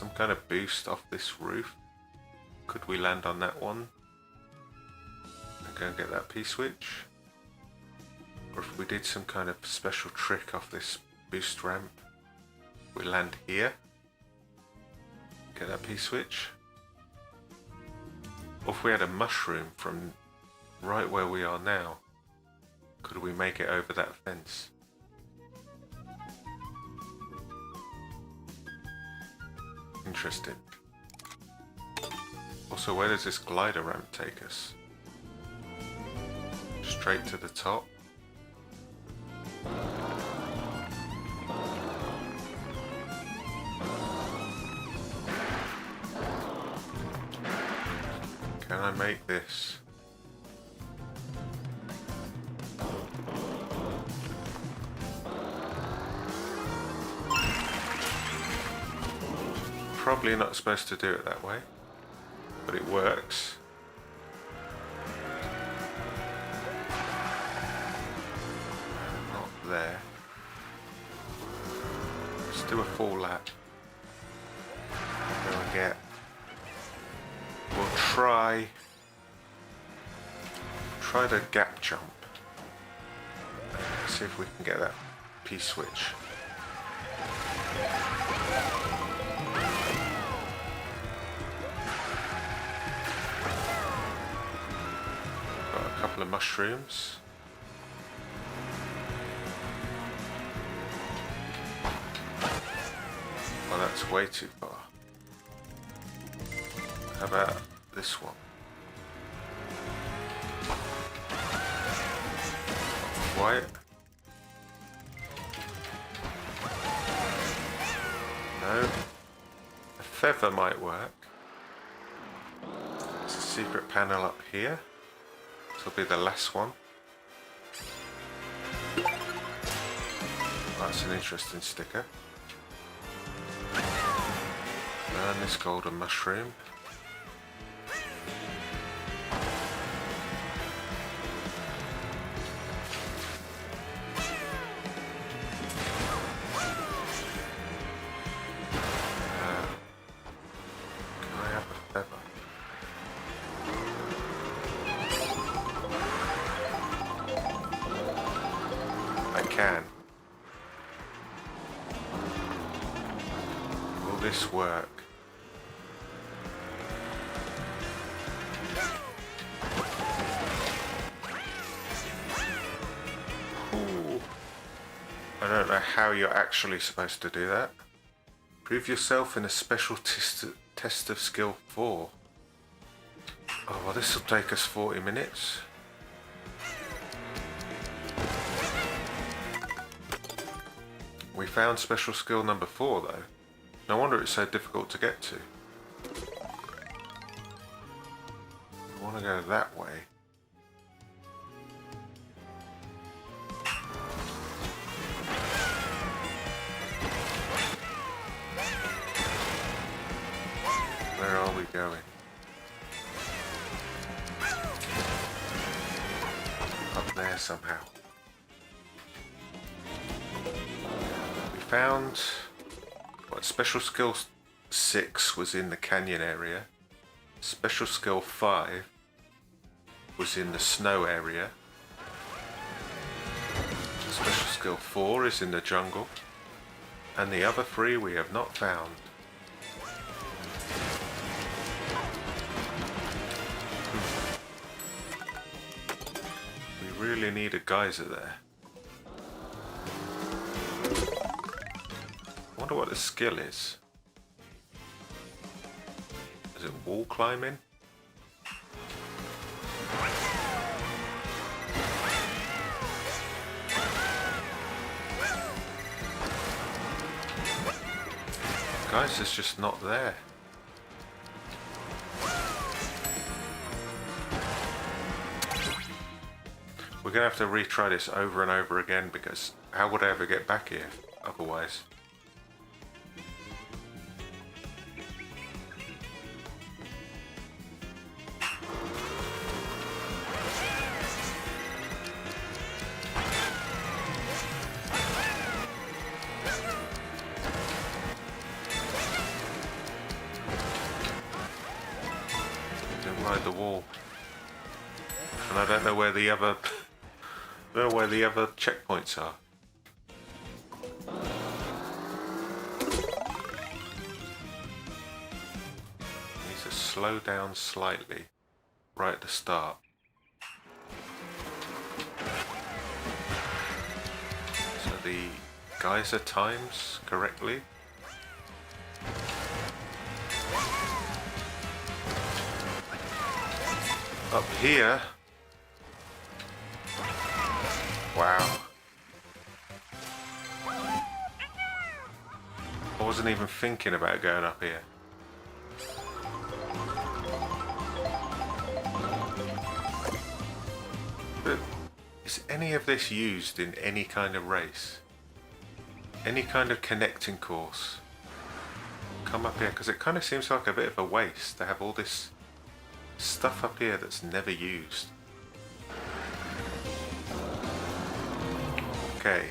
some kind of boost off this roof. Could we land on that one and go and get that P-switch? Or if we did some kind of special trick off this boost ramp, we land here, get that P-switch. Or if we had a mushroom from right where we are now, could we make it over that fence? Interesting. Also, where does this glider ramp take us? Straight to the top? Can I make this? Probably not supposed to do it that way, but it works. Not there. Let's do a full lap. Go and get. We'll try the gap jump. See if we can get that P-switch. Got a couple of mushrooms. Oh, that's way too far. How about this one? White. No. A feather might work. There's a secret panel up here. This will be the last one. That's an interesting sticker. And this golden mushroom. Work. Ooh. I don't know how you're actually supposed to do that. Prove yourself in a special test of skill 4. Oh, well, this will take us 40 minutes. We found special skill number 4 though. No wonder it's so difficult to get to. I want to go that way. Where are we going? Up there somehow. We found... Special skill 6 was in the canyon area. Special skill 5 was in the snow area. Special skill 4 is in the jungle. And the other 3 we have not found. We really need a geyser there. I wonder what the skill is. Is it wall climbing? Guys, it's just not there. We're gonna have to retry this over and over again because how would I ever get back here otherwise? the wall. And I don't know where the other I don't know where the other checkpoints are. Need to slow down slightly right at the start. So the geyser times correctly. Up here. Wow. I wasn't even thinking about going up here. But is any of this used in any kind of race? Any kind of connecting course? Come up here, because it kind of seems like a bit of a waste to have all this stuff up here that's never used. Okay,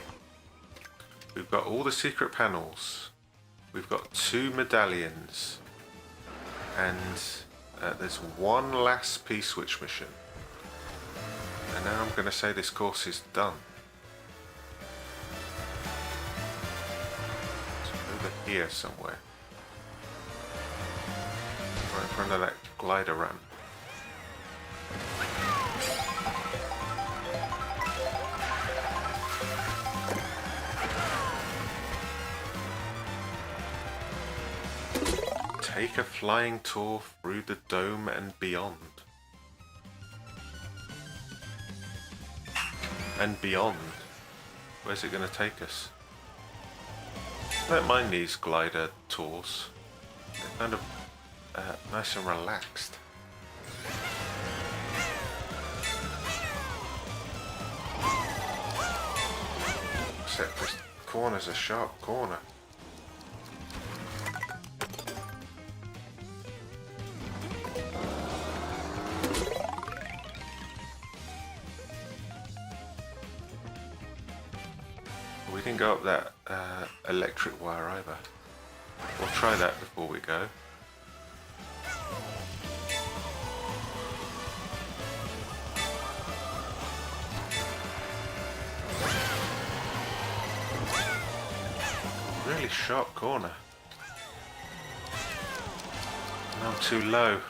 we've got all the secret panels, we've got 2 medallions, and there's one last P-switch mission. And now I'm going to say this course is done. It's over here somewhere. Right in front of that glider ramp. Take a flying tour through the dome and beyond. And beyond. Where's it going to take us? I don't mind these glider tours. They're kind of nice and relaxed. Except this corner's a sharp corner. We didn't go up that electric wire either. We'll try that before we go. Really sharp corner. And I'm too low.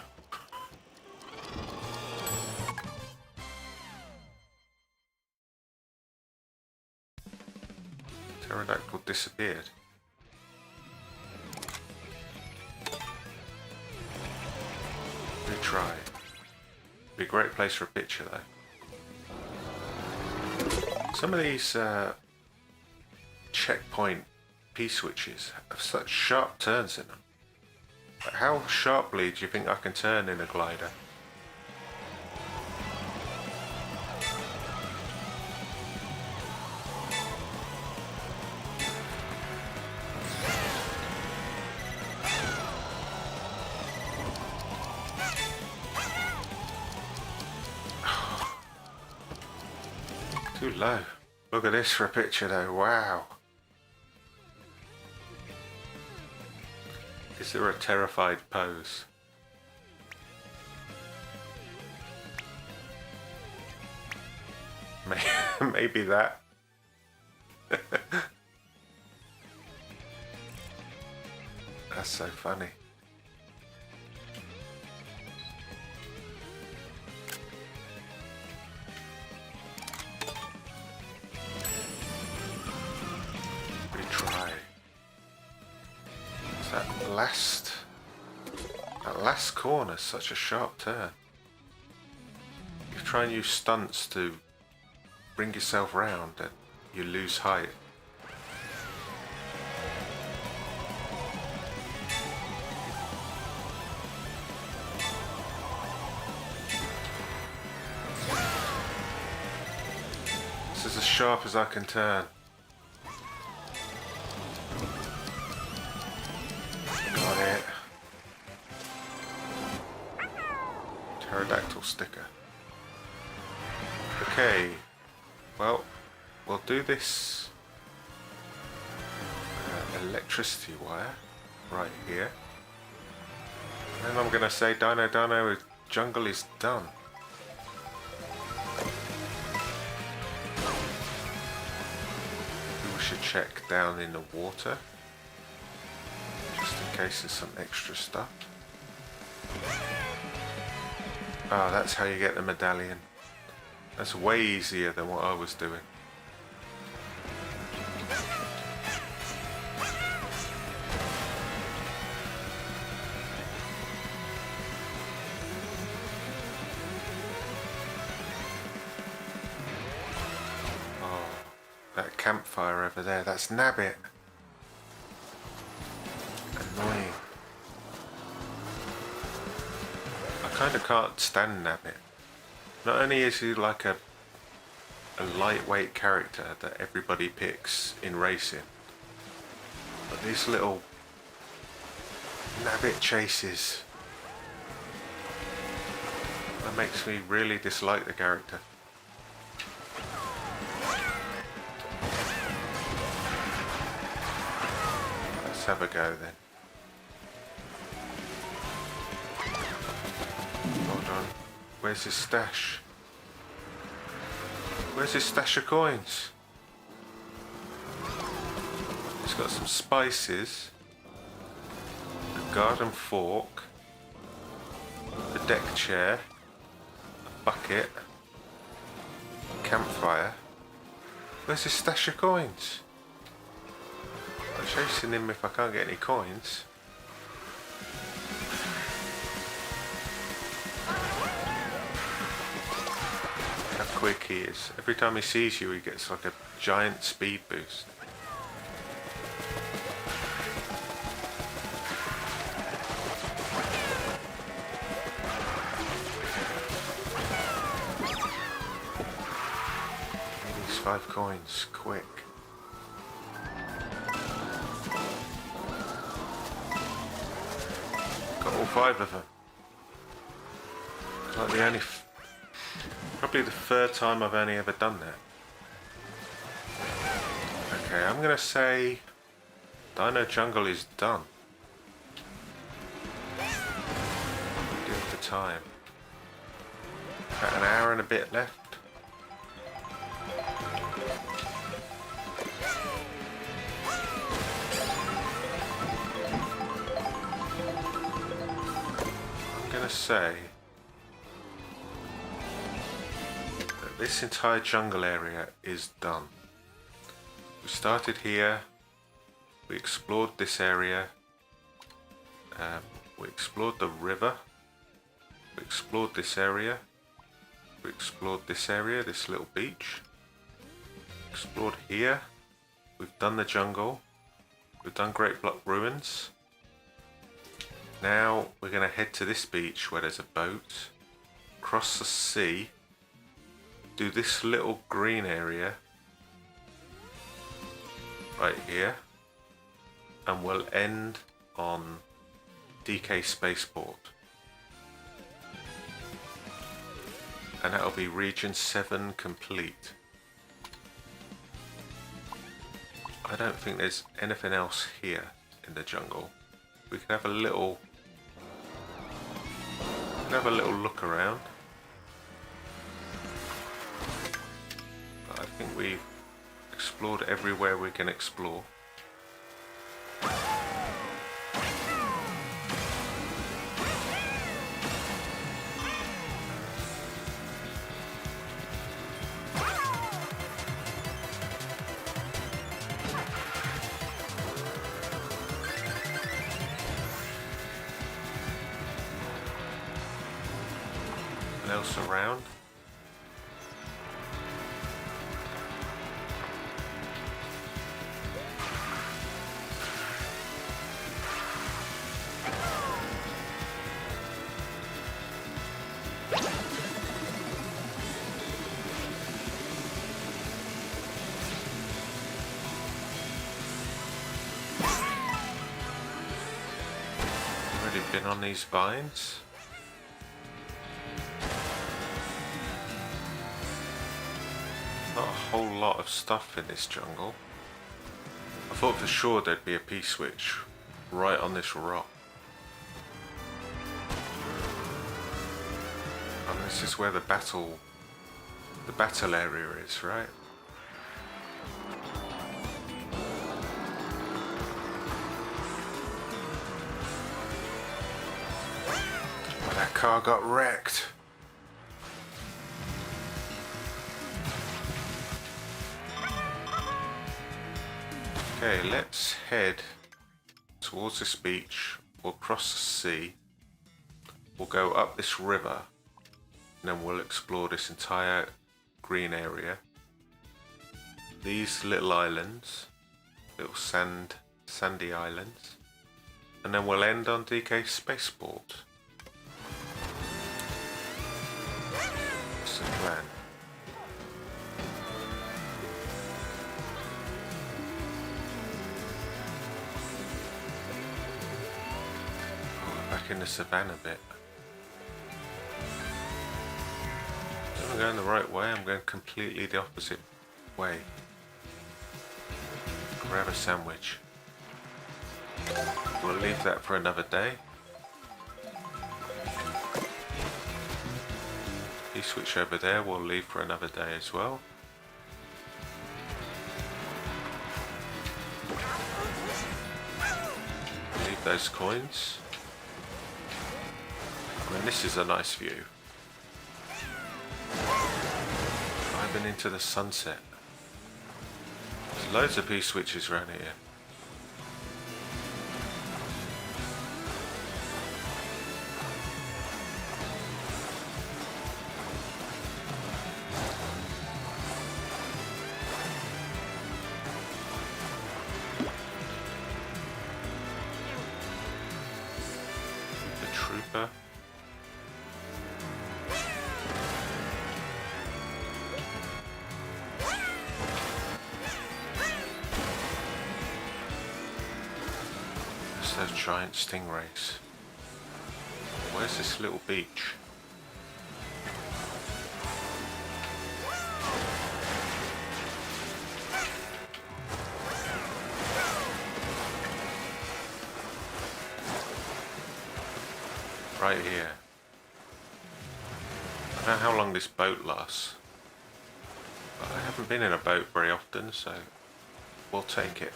Pterodactyl disappeared. Retry. Be a great place for a picture though. Some of these checkpoint P-switches have such sharp turns in them. But how sharply do you think I can turn in a glider? Too low. Look at this for a picture though, wow. Is there a terrified pose? Maybe that. That's so funny. Retry. That last corner is such a sharp turn. You try and use stunts to bring yourself round and you lose height. This is as sharp as I can turn. Got it. Pterodactyl sticker. Okay, well, we'll do this electricity wire right here. And I'm going to say, Dino, jungle is done. We should check down in the water, just in case there's some extra stuff. Ah, that's how you get the medallion. That's way easier than what I was doing. That campfire over there, that's Nabbit. Annoying. I kind of can't stand Nabbit. Not only is he like a lightweight character that everybody picks in racing, but these little Nabbit chases, that makes me really dislike the character. Let's have a go then. Hold on. Where's his stash? Where's his stash of coins? He's got some spices, a garden fork, a deck chair, a bucket, a campfire. Where's his stash of coins? I'm chasing him if I can't get any coins. How quick he is. Every time he sees you, he gets like a giant speed boost. These 5 coins, quick. Got all 5 of them. It's like the only, probably the 3rd time I've only ever done that. Okay, I'm gonna say Dino Jungle is done. Give it the time. About an hour and a bit left. Say that this entire jungle area is done. We started here, we explored this area, we explored the river, we explored this area, we explored this area, this little beach, explored here, we've done the jungle, we've done Great Block Ruins. Now we're going to head to this beach where there's a boat, cross the sea, do this little green area right here, and we'll end on DK Spaceport. And that'll be Region 7 complete. I don't think there's anything else here in the jungle. We can have a little look around. I think we've explored everywhere we can explore. Else around. Already been on these vines. Not a whole lot of stuff in this jungle. I thought for sure there'd be a P-switch right on this rock. And this is where the battle area is, right? But that car got wrecked. Okay, let's head towards this beach. We'll cross the sea. We'll go up this river. And then we'll explore this entire green area. These little islands. Little sandy islands. And then we'll end on DK Spaceport. That's the plan. Back in the savannah bit. I'm going the right way, I'm going completely the opposite way. Grab a sandwich. We'll leave that for another day. You switch over there, we'll leave for another day as well. Leave those coins. I mean, this is a nice view. Diving into the sunset. There's loads of P-switches around here. The trooper. Those giant stingrays. Where's this little beach? Right here. I don't know how long this boat lasts, but I haven't been in a boat very often, so we'll take it.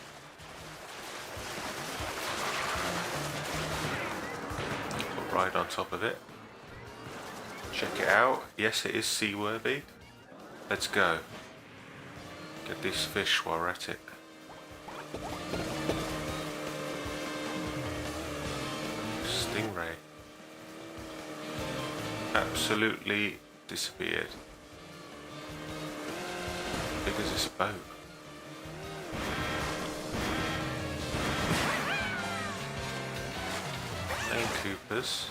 Right on top of it. Check it out. Yes, it is seaworthy. Let's go. Get these fish while we're at it. Stingray. Absolutely disappeared. How big is this boat? Coopers.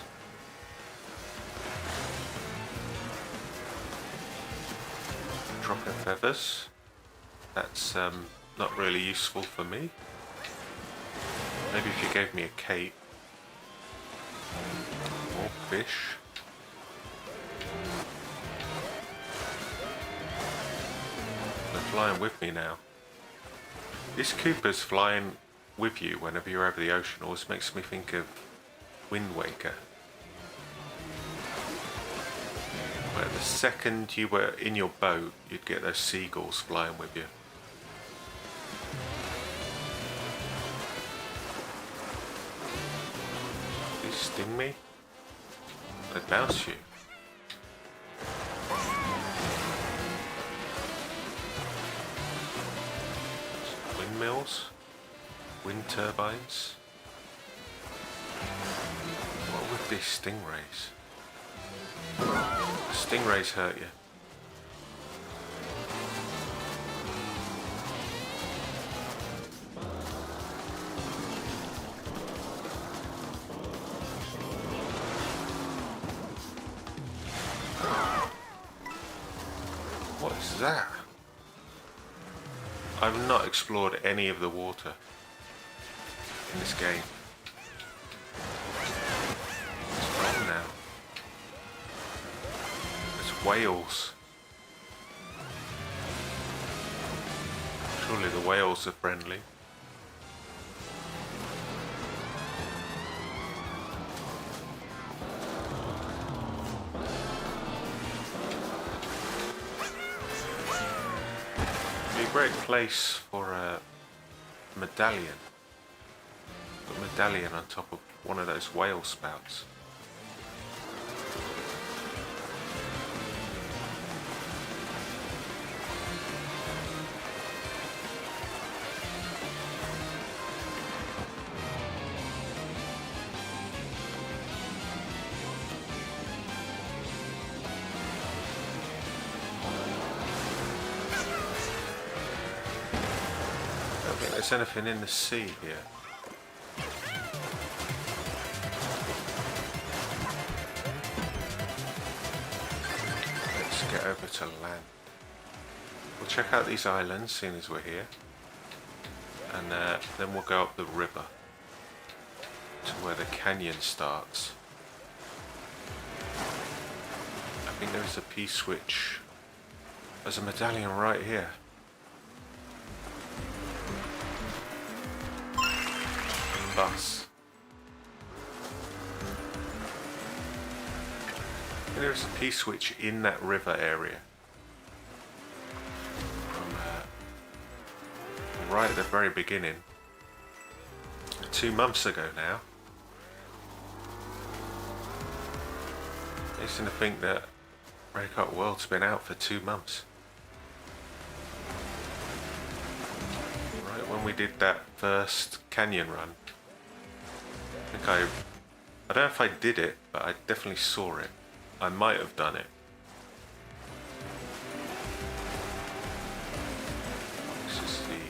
Drop of feathers. That's not really useful for me. Maybe if you gave me a cape. More fish. They're flying with me now. This Cooper's flying with you whenever you're over the ocean always makes me think of Wind Waker. Where the second you were in your boat, you'd get those seagulls flying with you. They sting me? They bounce you. Windmills? Wind turbines? What with these stingrays? Stingrays hurt you. What is that? I've not explored any of the water in this game. It's gone now. It's whales. Surely the whales are friendly. great place for a medallion. A medallion on top of one of those whale spouts. There's anything in the sea here. Let's get over to land. We'll check out these islands, seeing as we're here, and then we'll go up the river to where the canyon starts. I think there is a P-switch. There's a medallion right here. Bus. And there's a P-switch in that river area. From right at the very beginning. 2 months ago now. I used to think that Mario Kart World's been out for 2 months. Right when we did that first canyon run. I don't know if I did it, but I definitely saw it. I might have done it. This is the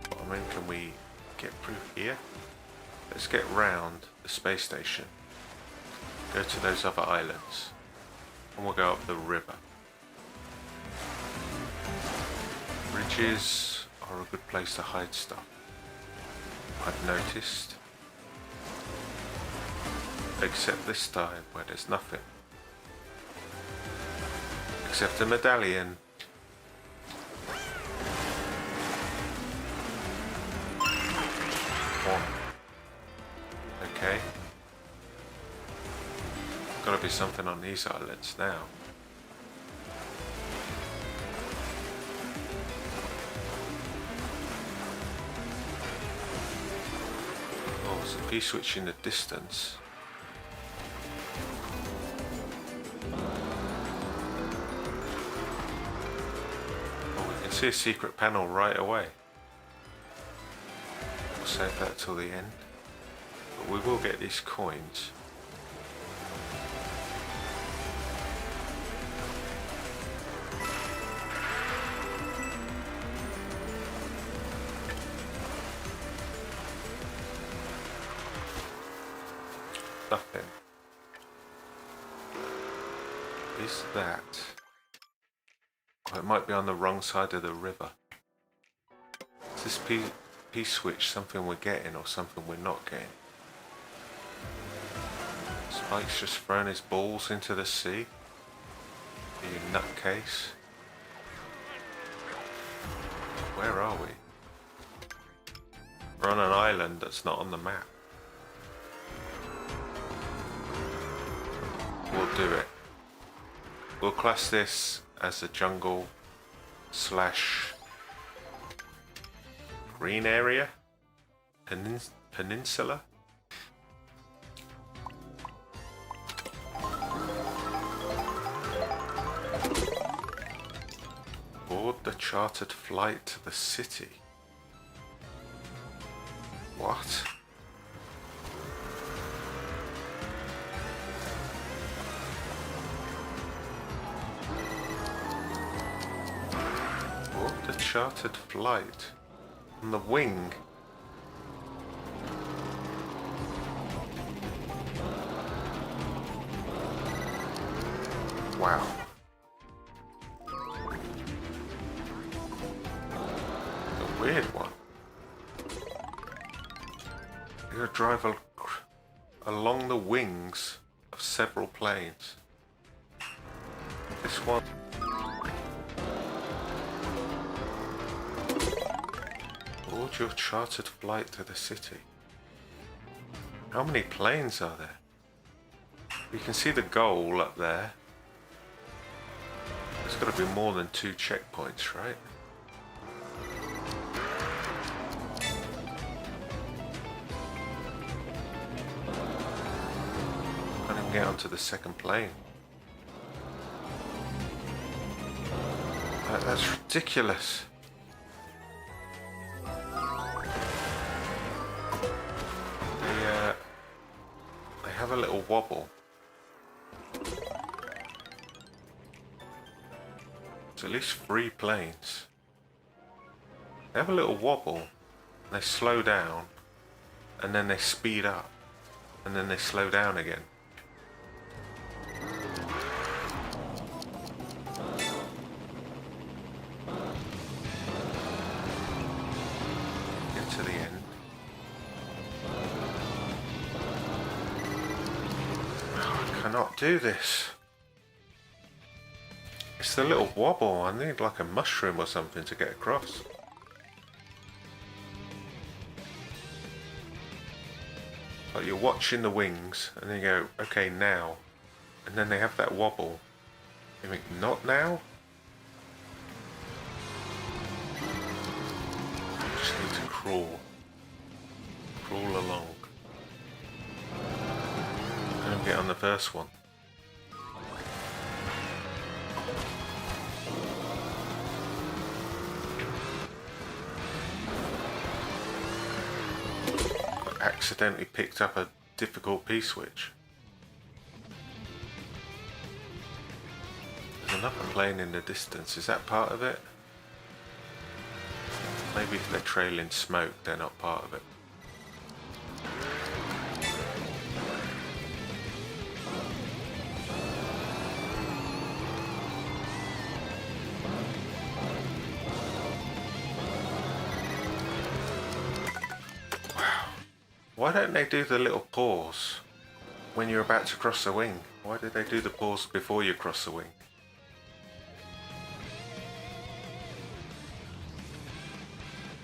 bottom end. Can we get through here? Let's get round the space station. Go to those other islands. And we'll go up the river. Bridges are a good place to hide stuff, I've noticed. Except this time where there's nothing. Except a medallion. One. Okay. Gotta be something on these islands now. There's a P-switch in the distance. Oh, we can see a secret panel right away. We'll save that till the end. But we will get these coins. Nothing. Is that? Oh, it might be on the wrong side of the river. Is this P-switch something we're getting or something we're not getting? Spike's just thrown his balls into the sea. You nutcase. Where are we? We're on an island that's not on the map. We'll do it. We'll class this as a jungle / green area? Peninsula? Board the chartered flight to the city. What? Chartered flight on the wing. Wow. A weird one. You're gonna drive along the wings of several planes. This one. Board your chartered flight to the city. How many planes are there? You can see the goal up there. There's got to be more than 2 checkpoints, right? Can't even get onto the second plane. That's ridiculous. They have a little wobble. It's at least 3 planes. They have a little wobble. They slow down, and then they speed up, and then they slow down again. Get to the end. Oh, I cannot do this. It's the little wobble. I need like a mushroom or something to get across. Like you're watching the wings and then you go, okay, now. And then they have that wobble. You think, not now? I just need to crawl. Crawl along. And get on the first one. Accidentally picked up a difficult P-switch. There's another plane in the distance. Is that part of it? Maybe if they're trailing smoke, they're not part of it. Why don't they do the little pause when you're about to cross the wing? Why did they do the pause before you cross the wing?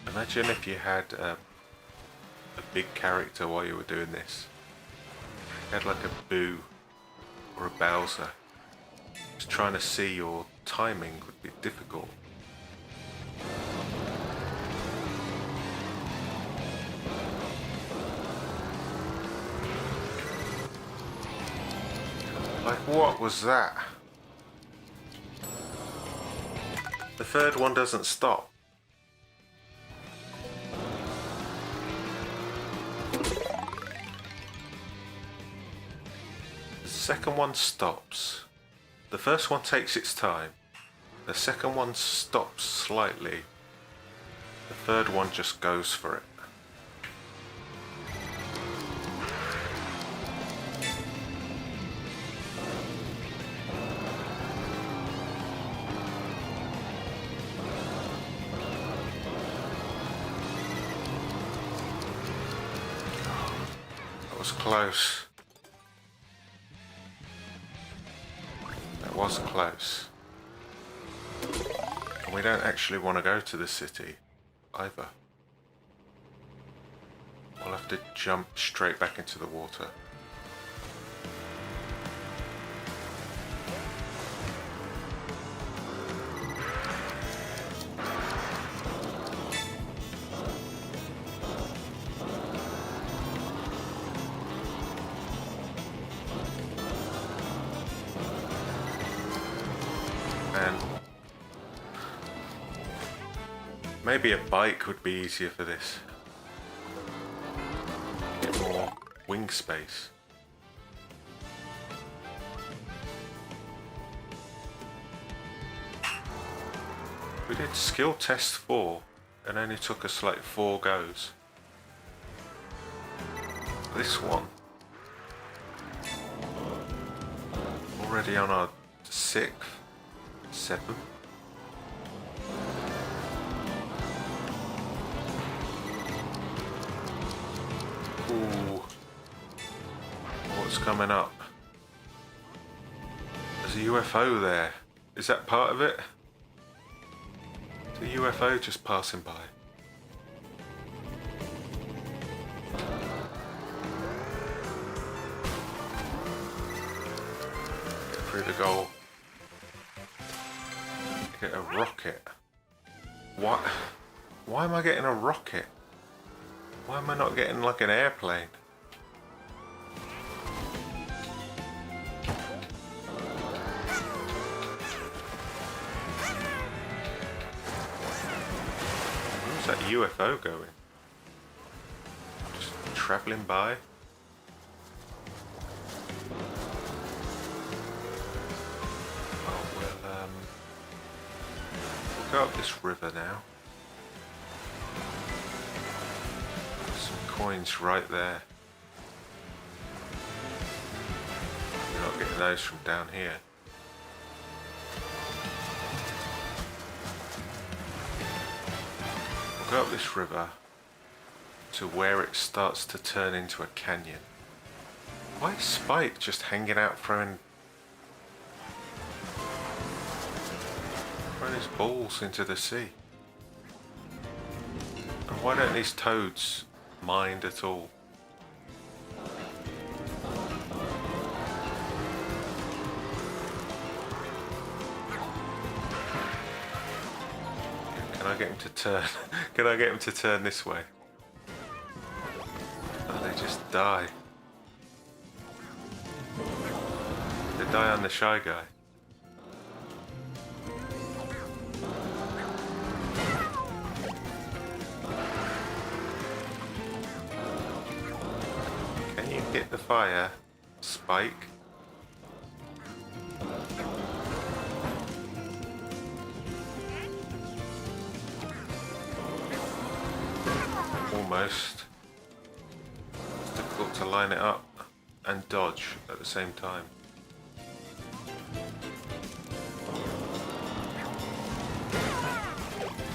Imagine if you had a big character while you were doing this. You had like a Boo or a Bowser. Just trying to see your timing would be difficult. Like, what was that? The third one doesn't stop. The second one stops. The first one takes its time. The second one stops slightly. The third one just goes for it. Close. That was close. And we don't actually want to go to the city either. We'll have to jump straight back into the water. Maybe a bike would be easier for this. Get more wing space. We did skill test 4 and only took us like 4 goes. This one, already on our 6th, 7th. Ooh. What's coming up? There's a UFO there. Is that part of it? The UFO just passing by. Get through the goal. Get a rocket. What? Why am I getting a rocket? Why am I not getting like an airplane? Where's that UFO going? Just travelling by? Oh well, we'll go up this river now. Coins right there. You're not getting those from down here. We'll go up this river to where it starts to turn into a canyon. Why is Spike just hanging out throwing his balls into the sea? And why don't these toads mind at all? Can I get him to turn? Can I get him to turn this way? Oh, they just die. They die on the Shy Guy. Hit the fire, Spike. Almost. It's difficult to line it up and dodge at the same time.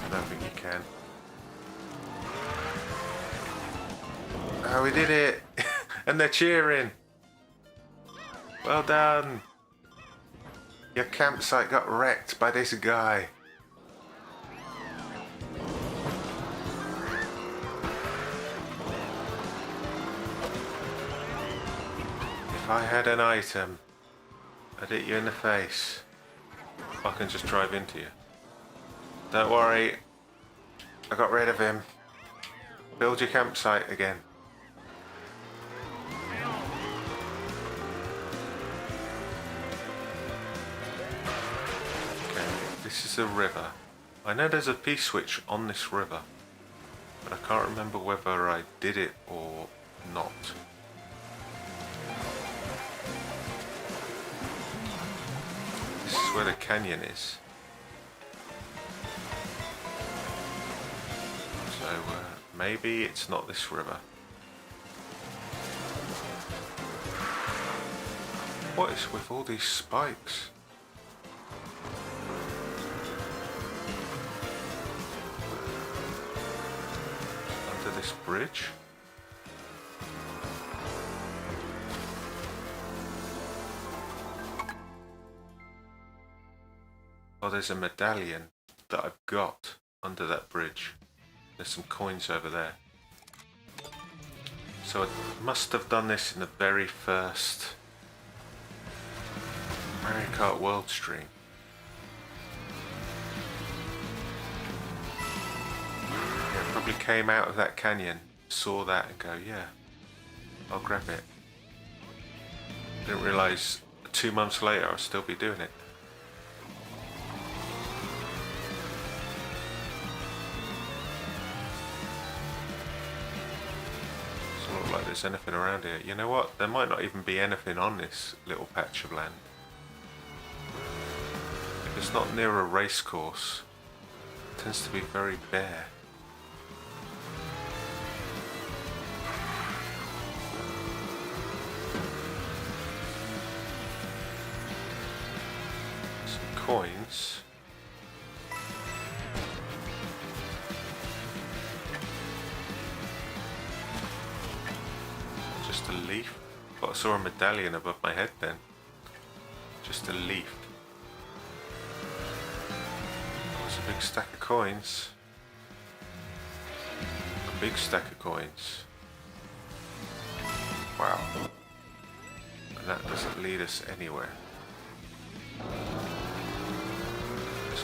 I don't think you can. Oh, we did it! And they're cheering. Well done. Your campsite got wrecked by this guy. If I had an item, I'd hit you in the face. I can just drive into you. Don't worry. I got rid of him. Build your campsite again. This is a river. I know there's a P-switch on this river, but I can't remember whether I did it or not. This is where the canyon is. So maybe it's not this river. What is with all these spikes? This bridge. Oh, there's a medallion that I've got under that bridge. There's some coins over there. So I must have done this in the very first Mario Kart World stream. Probably came out of that canyon, saw that and go, yeah, I'll grab it. Didn't realise 2 months later I'll still be doing it. Doesn't look like there's anything around here. You know what? There might not even be anything on this little patch of land. If it's not near a race course, it tends to be very bare. Coins. Just a leaf. But I saw a medallion above my head then. Just a leaf. There's a big stack of coins. A big stack of coins. Wow. And that doesn't lead us anywhere.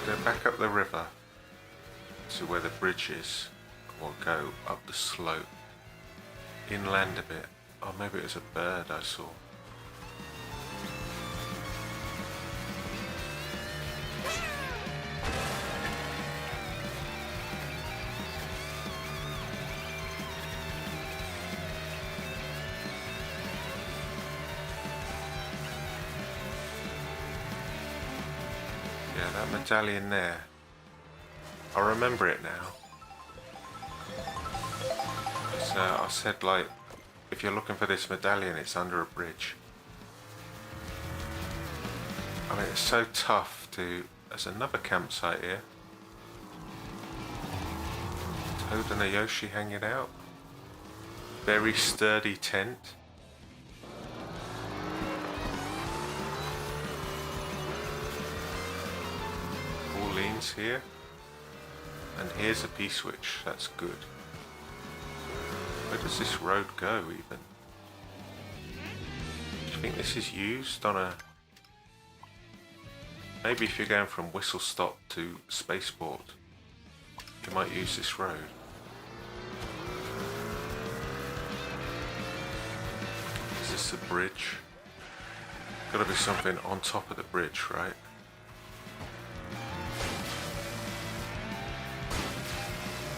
Go back up the river to where the bridge is. We'll go up the slope. Inland a bit. Oh, maybe it was a bird I saw. Yeah, that medallion there. I remember it now. So I said, like, if you're looking for this medallion, it's under a bridge. I mean, it's so tough to... There's another campsite here. Toad and a Yoshi hanging out. Very sturdy tent. Pauline's here. And here's a P-switch. That's good. Where does this road go, even? Do you think this is used on a... Maybe if you're going from Whistle Stop to Spaceport, you might use this road. Is this the bridge? Gotta be something on top of the bridge, right?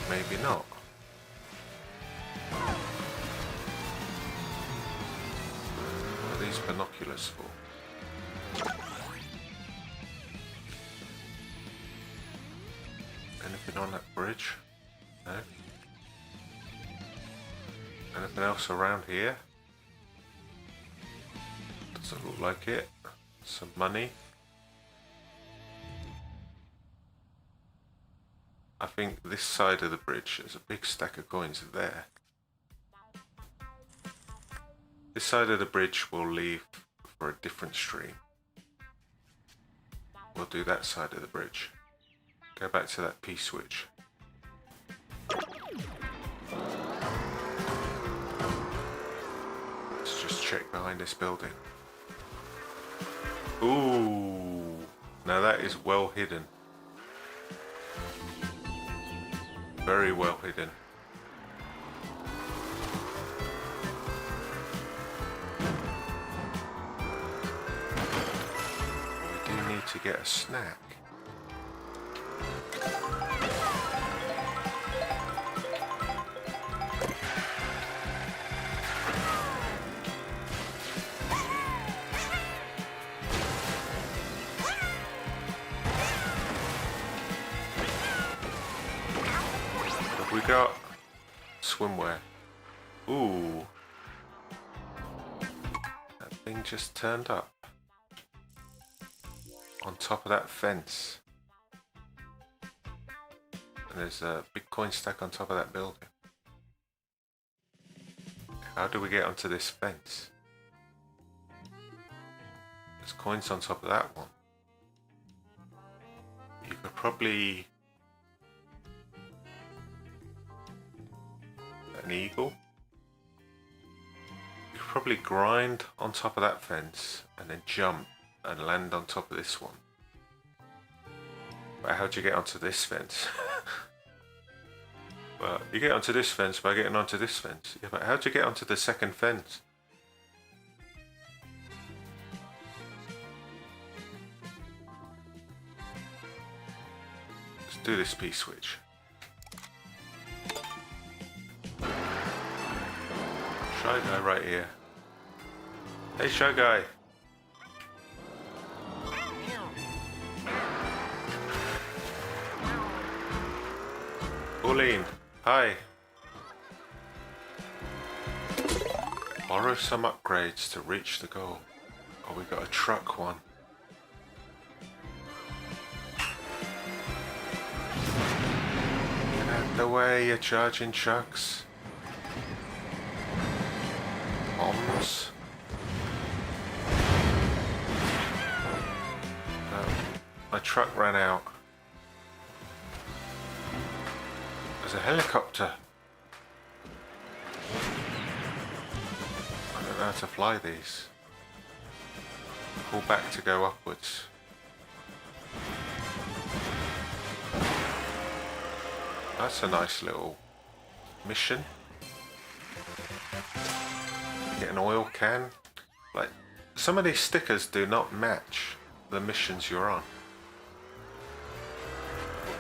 Maybe not. What are these binoculars for? Anything on that bridge? No. Anything else around here? Doesn't look like it. Some money. I think this side of the bridge, there's a big stack of coins there. This side of the bridge we'll leave for a different stream. We'll do that side of the bridge. Go back to that P-switch. Let's just check behind this building. Ooh, now that is well hidden. Very well hidden. We do need to get a snack. We got swimwear. Ooh. That thing just turned up. On top of that fence. And there's a big coin stack on top of that building. How do we get onto this fence? There's coins on top of that one. You could probably... An eagle. You could probably grind on top of that fence and then jump and land on top of this one. But how'd you get onto this fence? Well, you get onto this fence by getting onto this fence. Yeah, but how'd you get onto the second fence? Let's do this P-switch. Shy guy right here. Hey, Shy guy. Pauline, hi. Borrow some upgrades to reach the goal. Oh, we got a truck one. Get out the way, you're charging trucks. Bombs. My truck ran out. There's a helicopter. I don't know how to fly these. Pull back to go upwards. That's a nice little mission. Get an oil can. Like, some of these stickers do not match the missions you're on.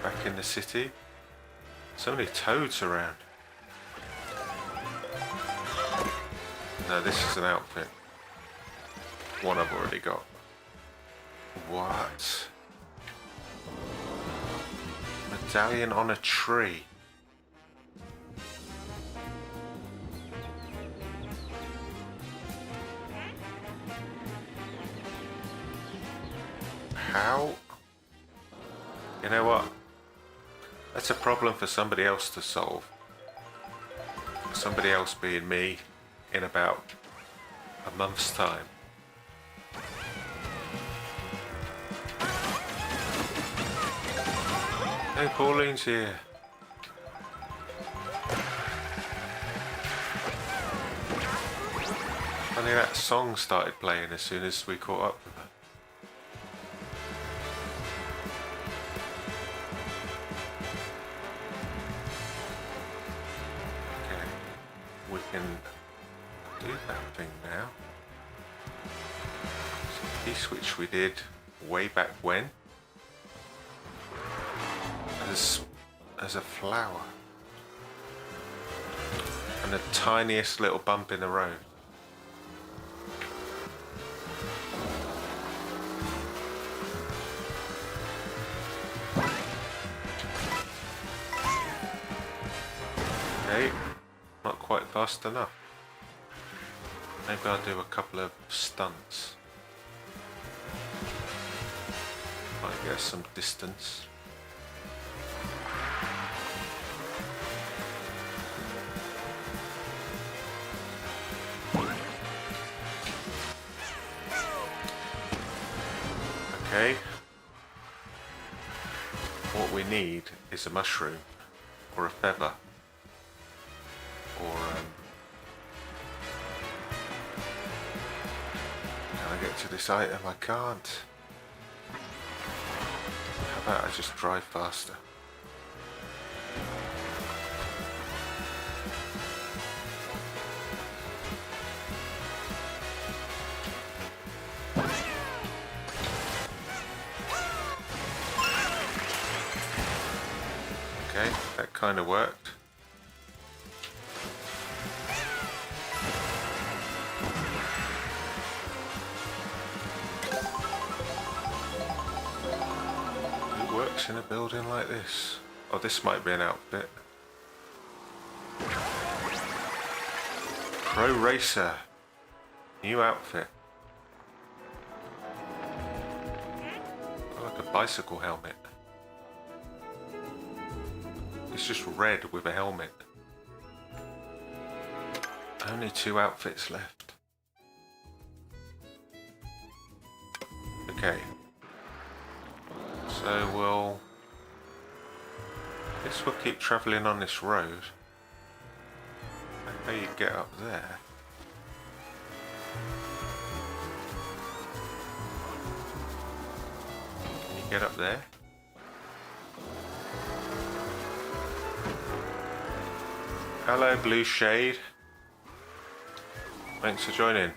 Back in the city. So many toads around. No, this is an outfit. One I've already got. What? Medallion on a tree. How? You know what? That's a problem for somebody else to solve. Somebody else being me in about a month's time. Hey, Pauline's here. Funny that song started playing as soon as we caught up with her. Thing now. So piece which we did way back when as a flower and the tiniest little bump in the road. Okay, not quite fast enough. Maybe I'll do a couple of stunts. Might get some distance. Okay. What we need is a mushroom or a feather or get to this item. I can't. How about I just drive faster? Okay, that kind of worked. In a building like this. Oh, this might be an outfit. Pro Racer. New outfit. Oh, like a bicycle helmet. It's just red with a helmet. Only 2 outfits left. Okay. So we'll... I guess we'll keep travelling on this road. How you get up there? Can you get up there? Hello, Blue Shade. Thanks for joining.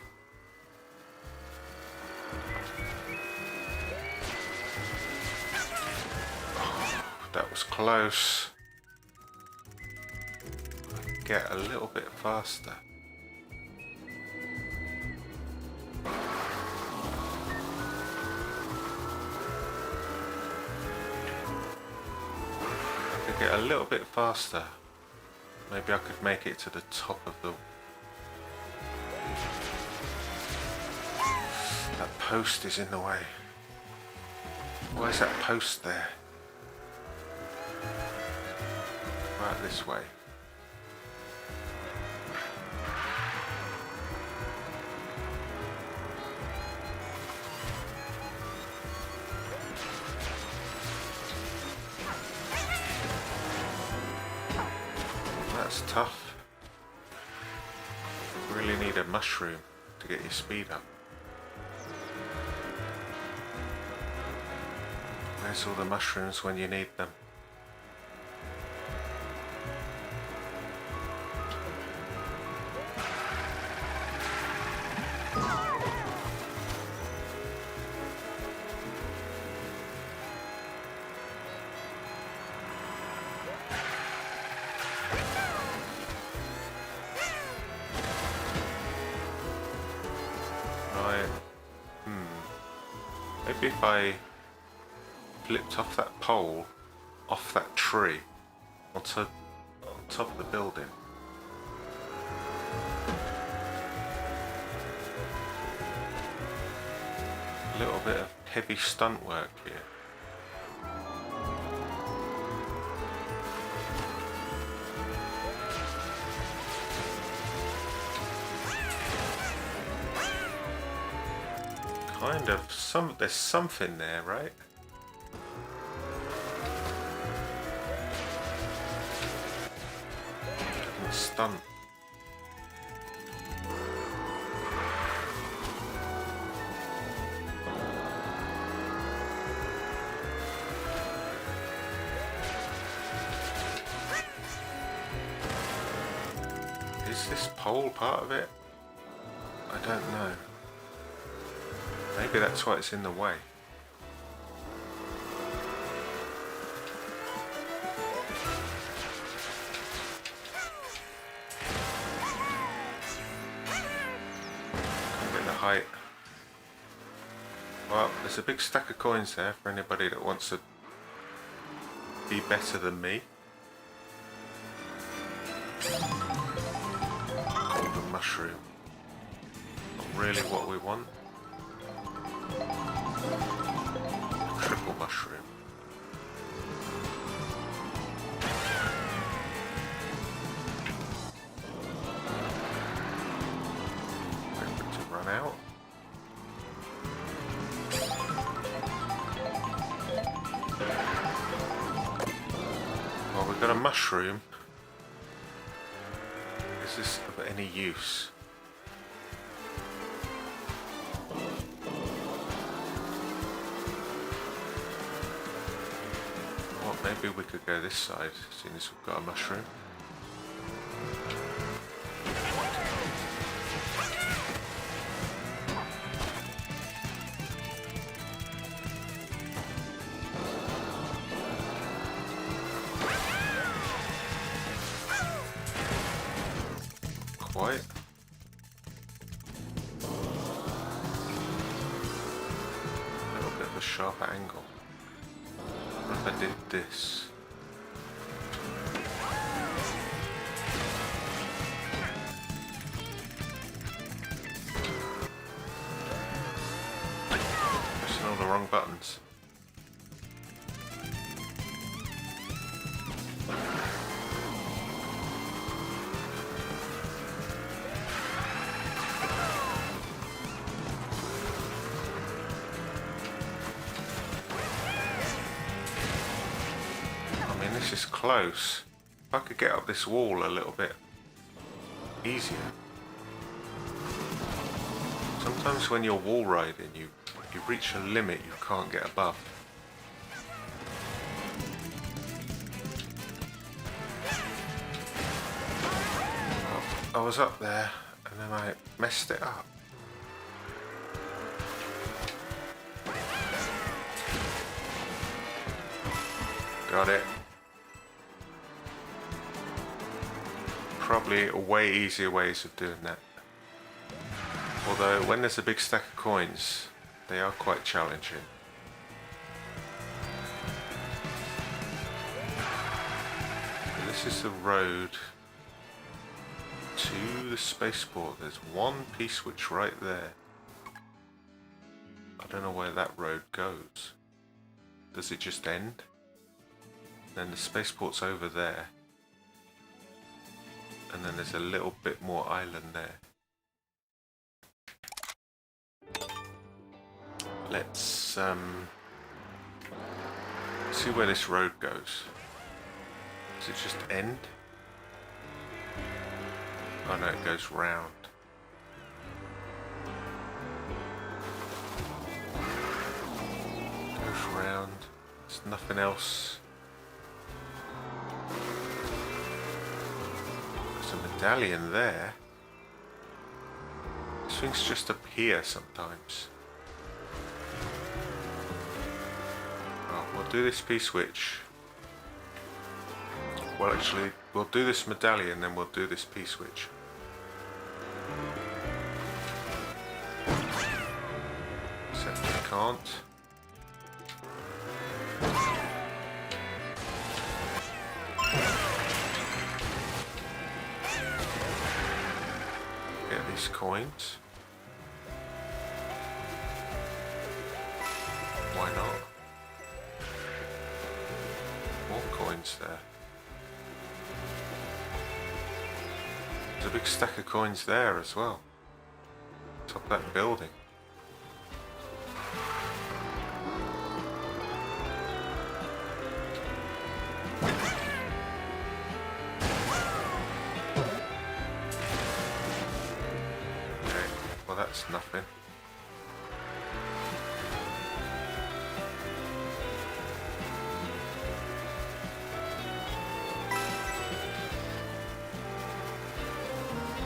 That was close. Get a little bit faster. I could get a little bit faster. Maybe I could make it to the top of the... That post is in the way. Why is that post there? Right this way. That's tough. You really need a mushroom to get your speed up. Where's all the mushrooms when you need them? Maybe if I flipped off that pole, off that tree, on top of the building. A little bit of heavy stunt work here. Kind of, there's something there, right? Stunt. Is this pole part of it? I don't know. Maybe that's why it's in the way. Height. Well, there's a big stack of coins there for anybody that wants to be better than me. Golden mushroom. Not really what we want. Triple mushroom. Out. Well, we've got a mushroom. Is this of any use? Well, maybe we could go this side, seeing as we've got a mushroom. Quite. A little bit of a sharper angle. What if I did this? Pressing all the wrong buttons. This is close. If I could get up this wall a little bit easier. Sometimes when you're wall riding, you reach a limit you can't get above. I was up there and then I messed it up. Got it. Probably way easier ways of doing that. Although when there's a big stack of coins, they are quite challenging. So this is the road to the spaceport. There's one P-switch right there. I don't know where that road goes. Does it just end? Then the spaceport's over there. And then there's a little bit more island there. Let's see where this road goes. Does it just end? Oh no, it goes round. Goes round. There's nothing else. There's a medallion there. These things just appear sometimes. Well, we'll do this P-switch. Well, actually, we'll do this medallion, then we'll do this P-switch. Except we can't. Nice coins. Why not? More coins there. There's a big stack of coins there as well. Top of that building. Okay, well that's nothing.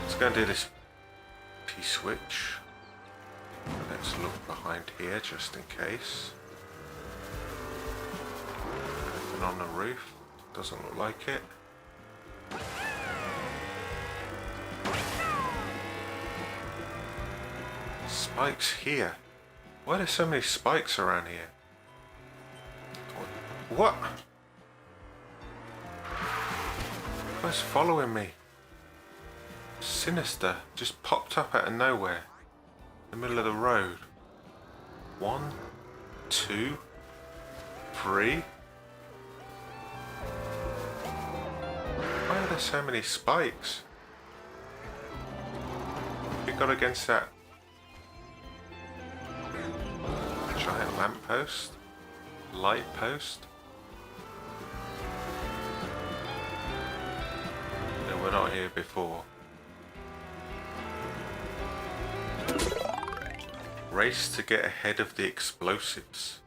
Let's go and do this P-switch. Let's look behind here just in case. Anything on the roof? Doesn't look like it. Spikes here. Why are there so many spikes around here? What? What's following me? Sinister, just popped up out of nowhere. In the middle of the road. 1, 2, 3. Why are there so many spikes? We got against that giant lamppost, light post. No, we're not here before. Race to get ahead of the explosives.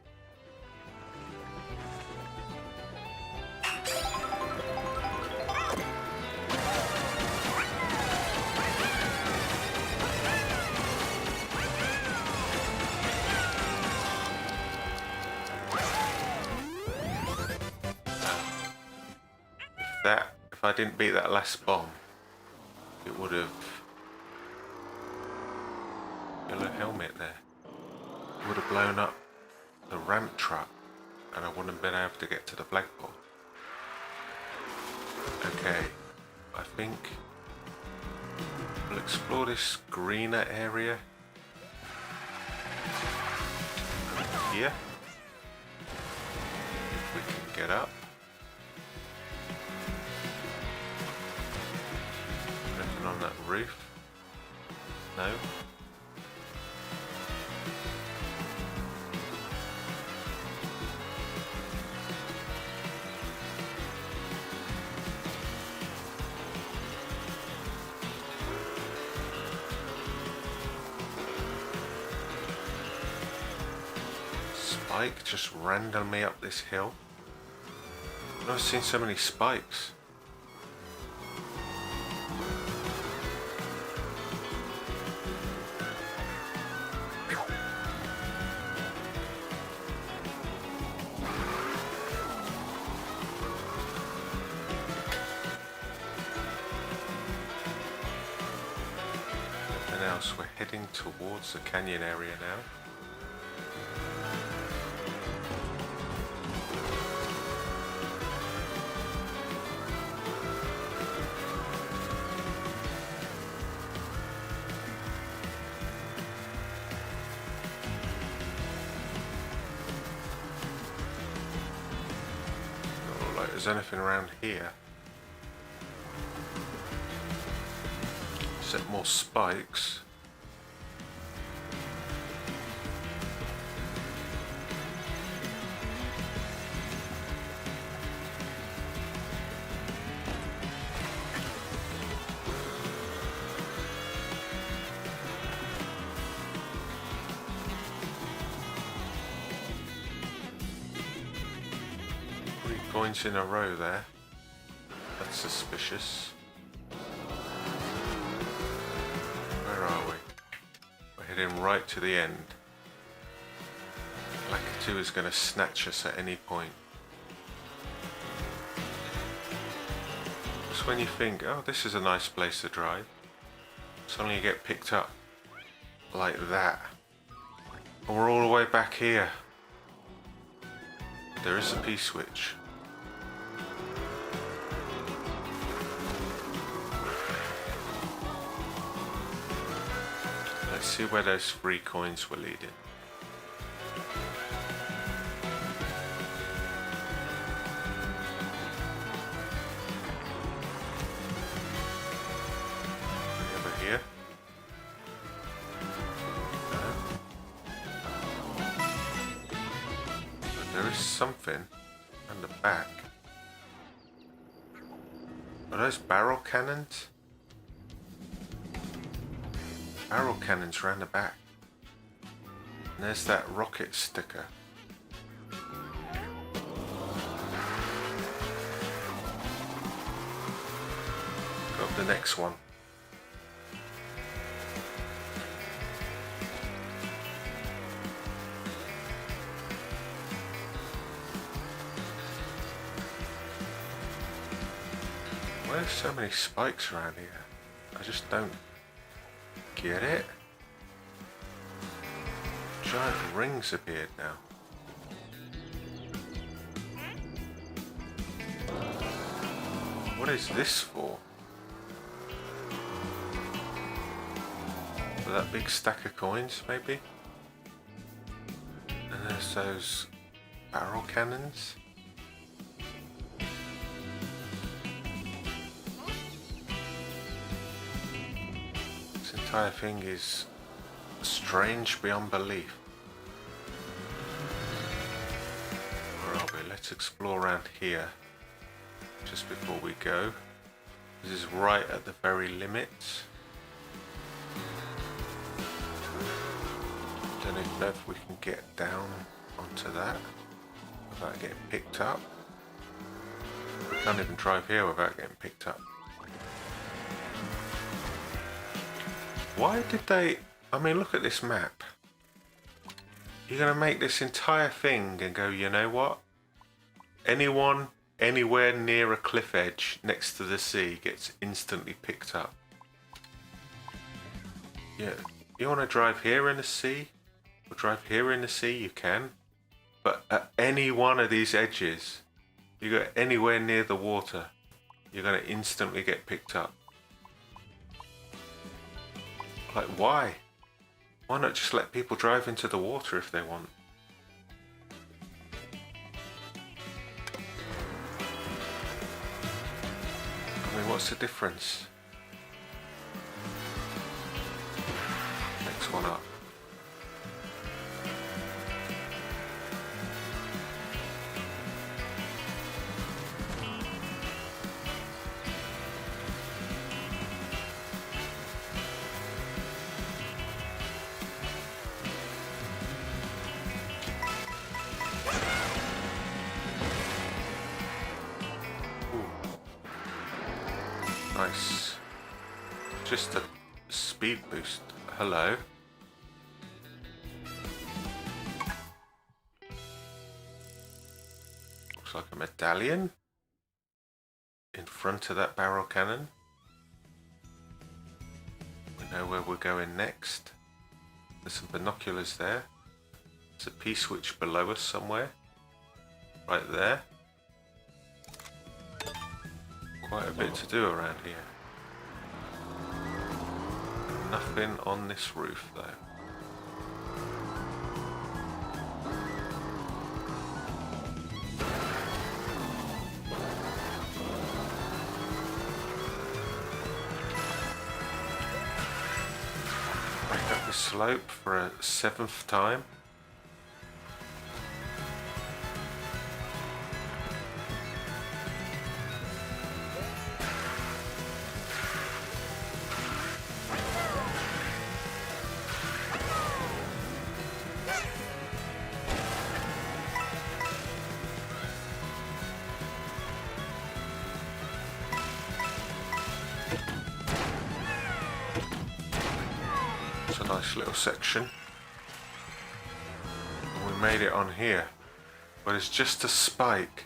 If I didn't beat that last bomb, it would have... Yellow helmet there. It would have blown up the ramp truck and I wouldn't have been able to get to the flagpole. Okay, I think we'll explore this greener area here. If we can get up. Anything on that roof? No. Spike just randomly up this hill. I've never seen so many spikes. Nothing else. We're heading towards the canyon area now. There's anything around here. Set more spikes. Points in a row there. That's suspicious. Where are we? We're heading right to the end. Lakitu is going to snatch us at any point. Just when you think, oh, this is a nice place to drive, suddenly you get picked up like that. And we're all the way back here. There is a P-switch. Let's see where those 3 coins were leading. Over here. But there is something on the back. Are those barrel cannons? Barrel cannons around the back. And there's that rocket sticker. Got the next one. Why are there so many spikes around here? I just don't get it. Giant rings appeared now. What is this for? For that big stack of coins, maybe? And there's those barrel cannons. This entire thing is strange beyond belief. Where are we? Let's explore around here just before we go. This is right at the very limits. Don't even know if we can get down onto that without getting picked up. We can't even drive here without getting picked up. Why did they... I mean, look at this map. You're going to make this entire thing and go, you know what? Anyone anywhere near a cliff edge next to the sea gets instantly picked up. Yeah, you want to drive here in the sea? Or drive here in the sea, you can. But at any one of these edges, you go anywhere near the water, you're going to instantly get picked up. Like, why? Why not just let people drive into the water if they want? I mean, what's the difference? Next one up. Nice. Just a speed boost. Hello. Looks like a medallion in front of that barrel cannon. We know where we're going next. There's some binoculars there. There's a P-switch below us somewhere. Right there. Quite a bit to do around here. Nothing on this roof though. Back up the slope for a 7th time. Nice little section. And we made it on here, but it's just a spike.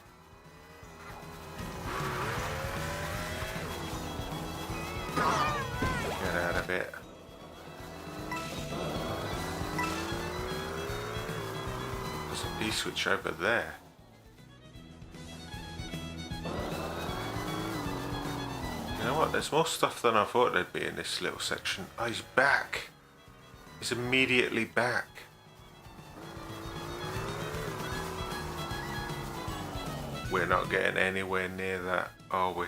Get out of it. There's a P-switch over there. You know what? There's more stuff than I thought there'd be in this little section. Oh, he's back. He's immediately back. We're not getting anywhere near that, are we?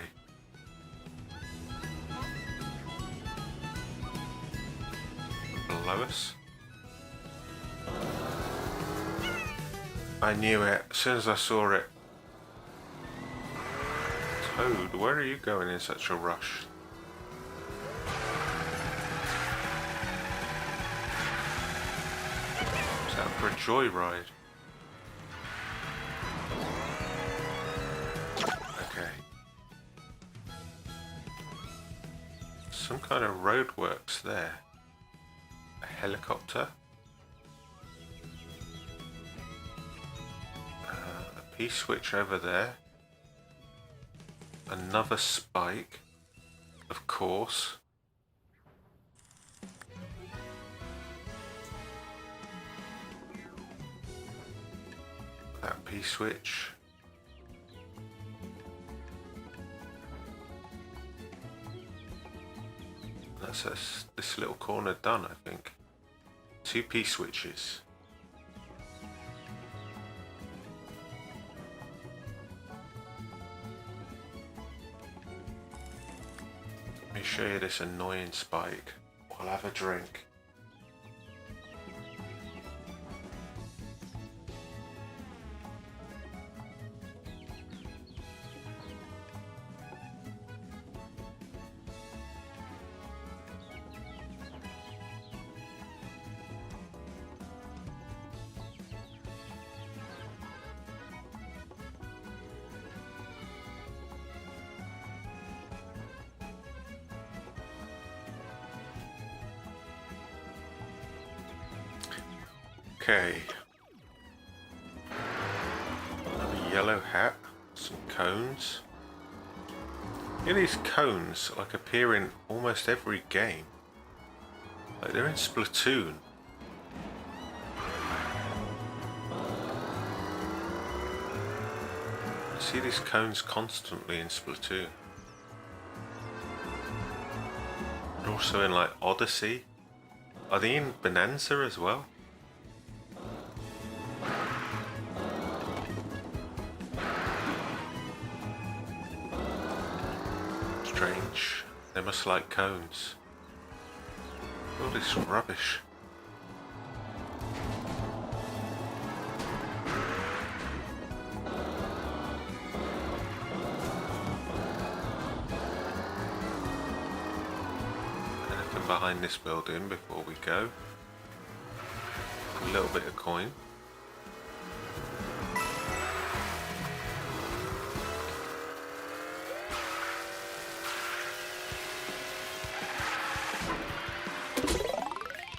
Below us? I knew it as soon as I saw it. Toad, where are you going in such a rush? Is that for a joyride? Okay. Some kind of roadworks there. A helicopter. A P-switch over there. Another spike, of course. That P-switch. That's this little corner done, I think. 2 P-switches. Let me show you this annoying spike. I'll have a drink. Okay. Another yellow hat, some cones. Look at these cones, like appear in almost every game. Like they're in Splatoon. I see these cones constantly in Splatoon. They're also in like Odyssey. Are they in Bonanza as well? Strange. They must like cones. All this rubbish. Anything behind this building before we go? A little bit of coin.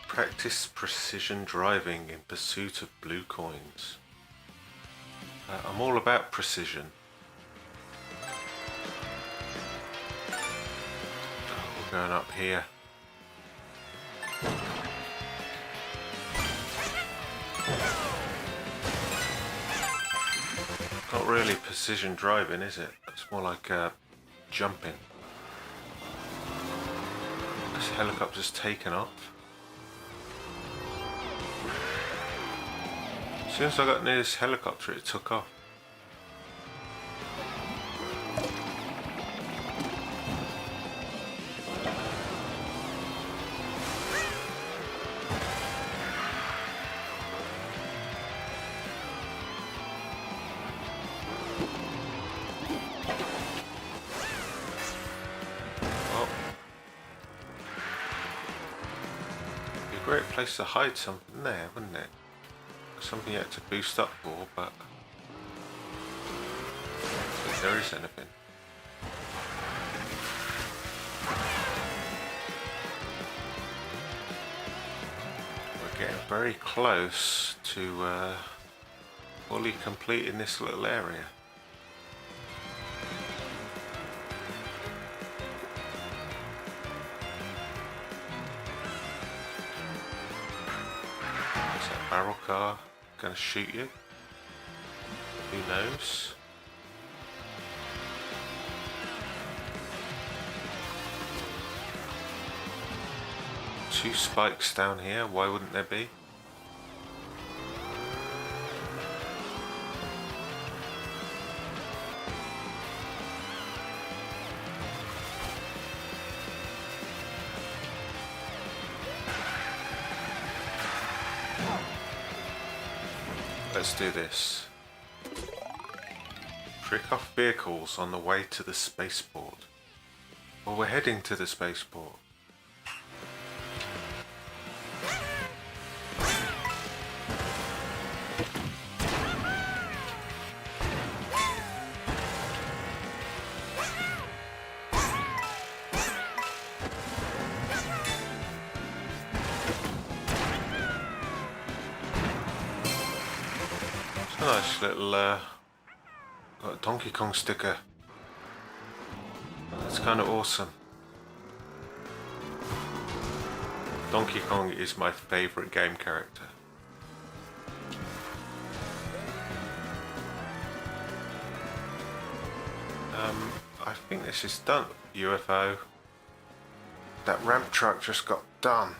Practice precision driving in pursuit of blue coins. I'm all about precision. Oh, we're going up here. Not really precision driving, is it? It's more like jumping. This helicopter's taken off. As soon as I got near this helicopter, it took off. Oh. It'd be a great place to hide something there, wouldn't it? Something yet to boost up for, but if there is anything. We're getting very close to fully completing this little area. Is that barrel car gonna shoot you? Who knows? 2 spikes down here, why wouldn't there be? Let's do this. Trick off vehicles on the way to the spaceport. Well, we're heading to the spaceport. It's a nice little got a Donkey Kong sticker. That's kind of awesome. Donkey Kong is my favourite game character. I think this is done. UFO. That ramp truck just got done.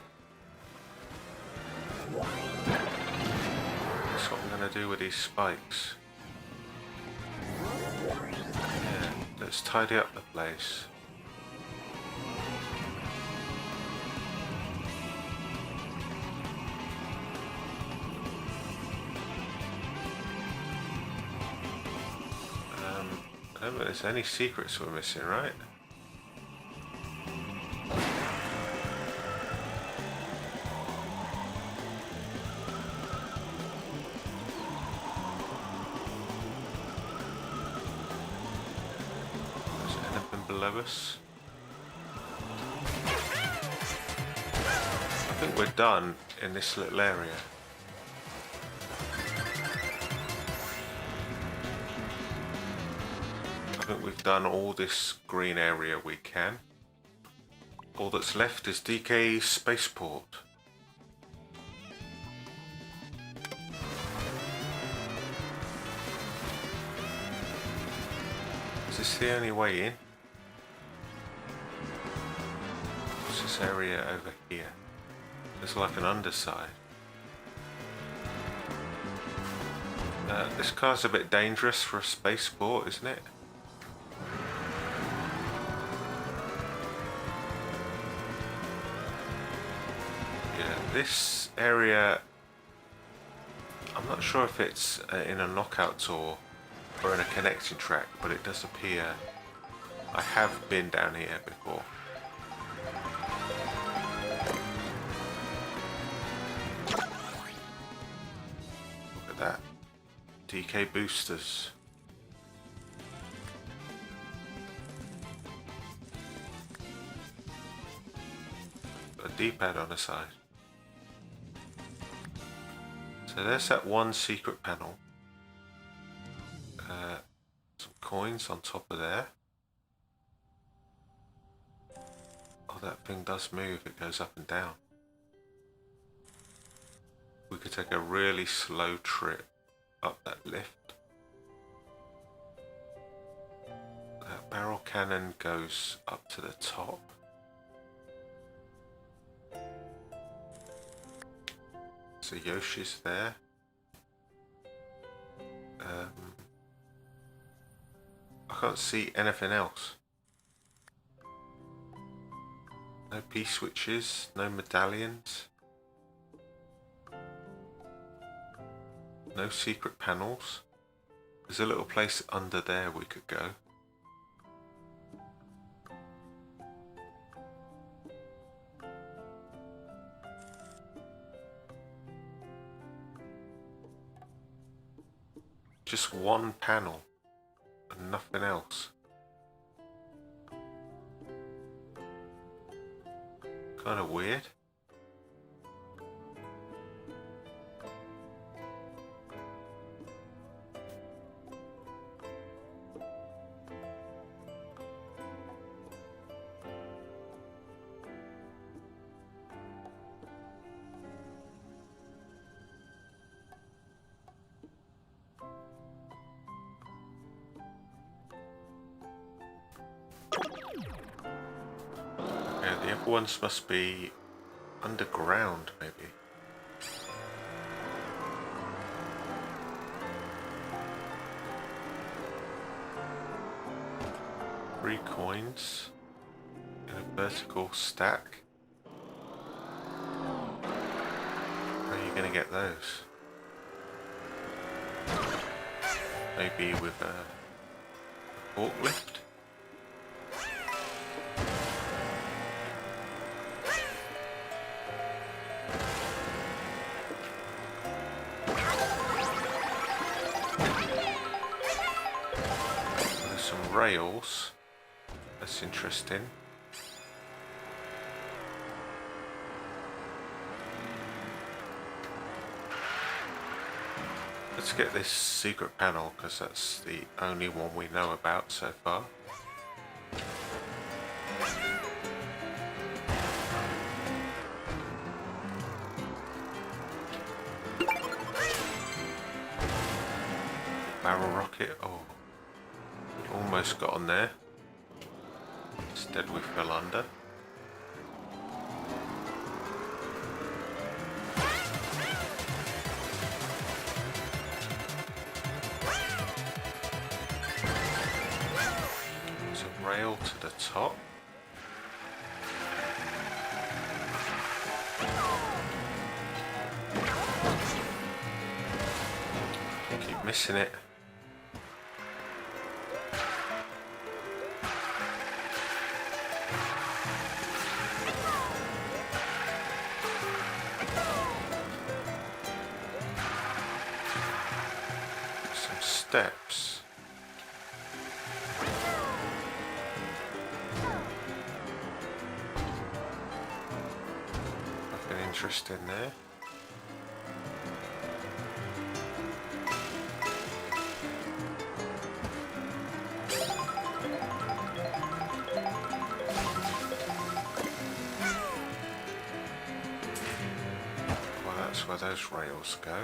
That's what I'm going to do with these spikes. Yeah, let's tidy up the place. I don't think there's any secrets we're missing, right? Below us. I think we're done in this little area. I think we've done all this green area we can. All that's left is DK Spaceport. Is this the only way in? This area over here. There's like an underside. This car's a bit dangerous for a spaceport, isn't it? Yeah, this area, I'm not sure if it's in a knockout tour or in a connecting track, but it does appear I have been down here before. That DK boosters. Got a D-pad on the side. So there's that one secret panel. Some coins on top of there. Oh, that thing does move. It goes up and down. We could take a really slow trip up that lift. That barrel cannon goes up to the top. So Yoshi's there. I can't see anything else. No P-switches, no medallions. No secret panels. There's a little place under there we could go. Just one panel and nothing else. Kind of weird. Yeah, the other ones must be underground, maybe. 3 coins in a vertical stack. How are you going to get those? Maybe with a forklift? There's some rails. That's interesting. Let's get this secret panel because that's the only one we know about so far. Barrel rocket. Oh, we almost got on there. Instead we fell under. There's a rail to the top. Keep missing it. Steps. Nothing interesting there. Well, that's where those rails go.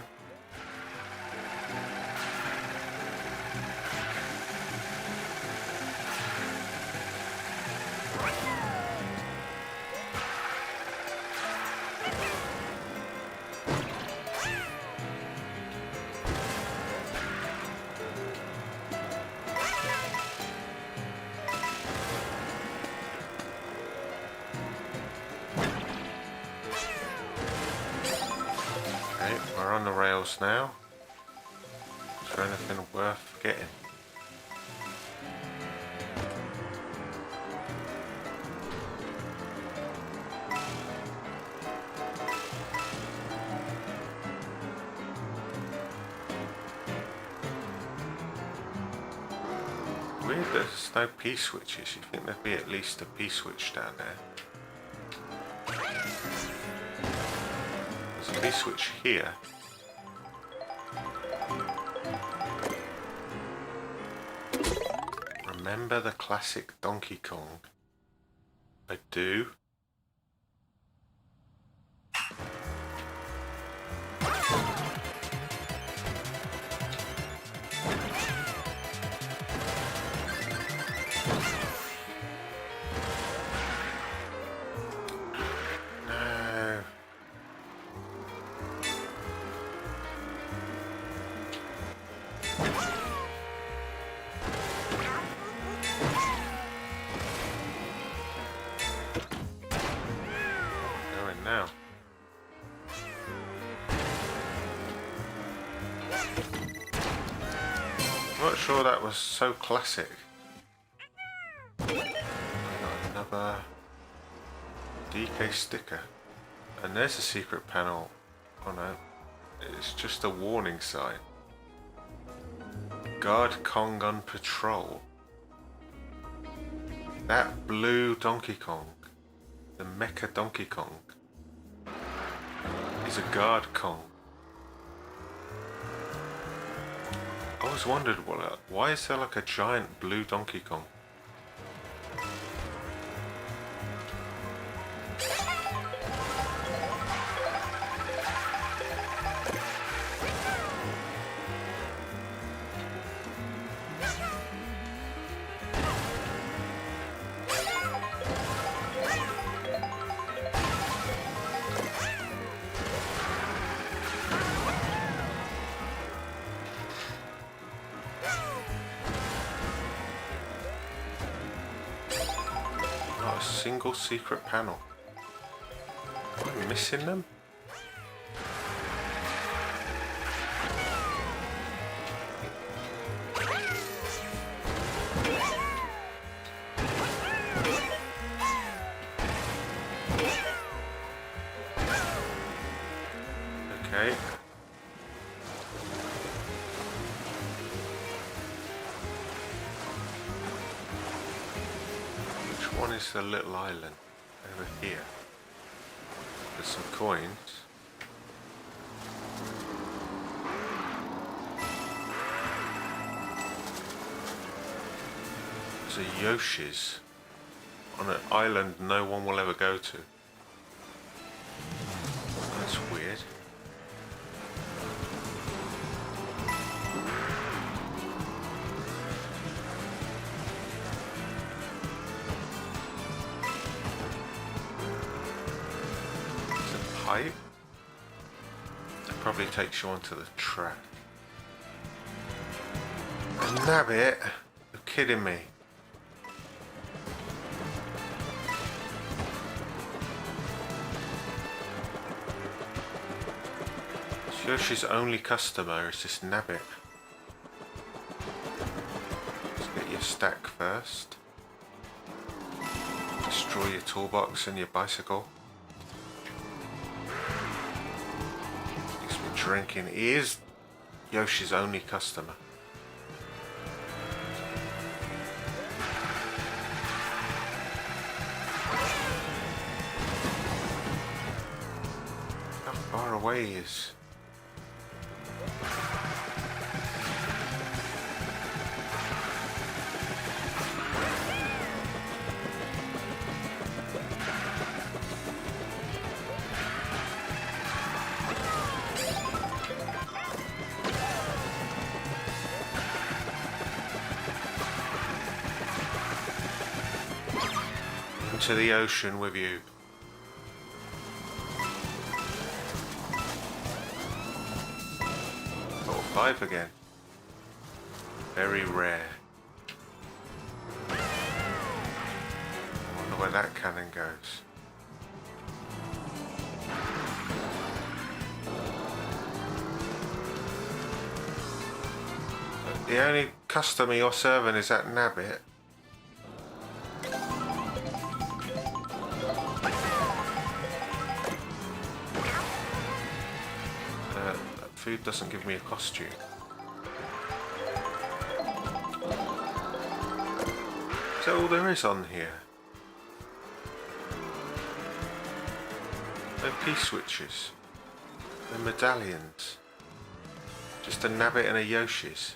We're on the rails now. Is there anything worth getting? Weird there's no P-switches. You'd think there'd be at least a P-switch down there. There's a P-switch here. Remember the classic Donkey Kong? I do. Now. I'm not sure that was so classic. I got another DK sticker. And there's a secret panel. Oh no, it's just a warning sign. Guard Kong on patrol. That blue Donkey Kong, the Mecha Donkey Kong, is a guard Kong. I always wondered, why is there like a giant blue Donkey Kong? Not a single secret panel. Am I missing them? Okay. Which one is the little island? Over here. There's some coins. There's a Yoshi's on an island no one will ever go to. That's weird. Pipe. That probably takes you onto the track. A nabbit? You're kidding me. Yoshi's only customer is this nabbit. Let's get your stack first. Destroy your toolbox and your bicycle. Drinking. He is Yoshi's only customer. How far away he is. To the ocean with you. Level 5 again. Very rare. I wonder where that cannon goes. The only customer you're serving is that nabbit. Food doesn't give me a costume. Is that all there is on here? No P-switches. No medallions. Just a nabbit and a Yoshi's.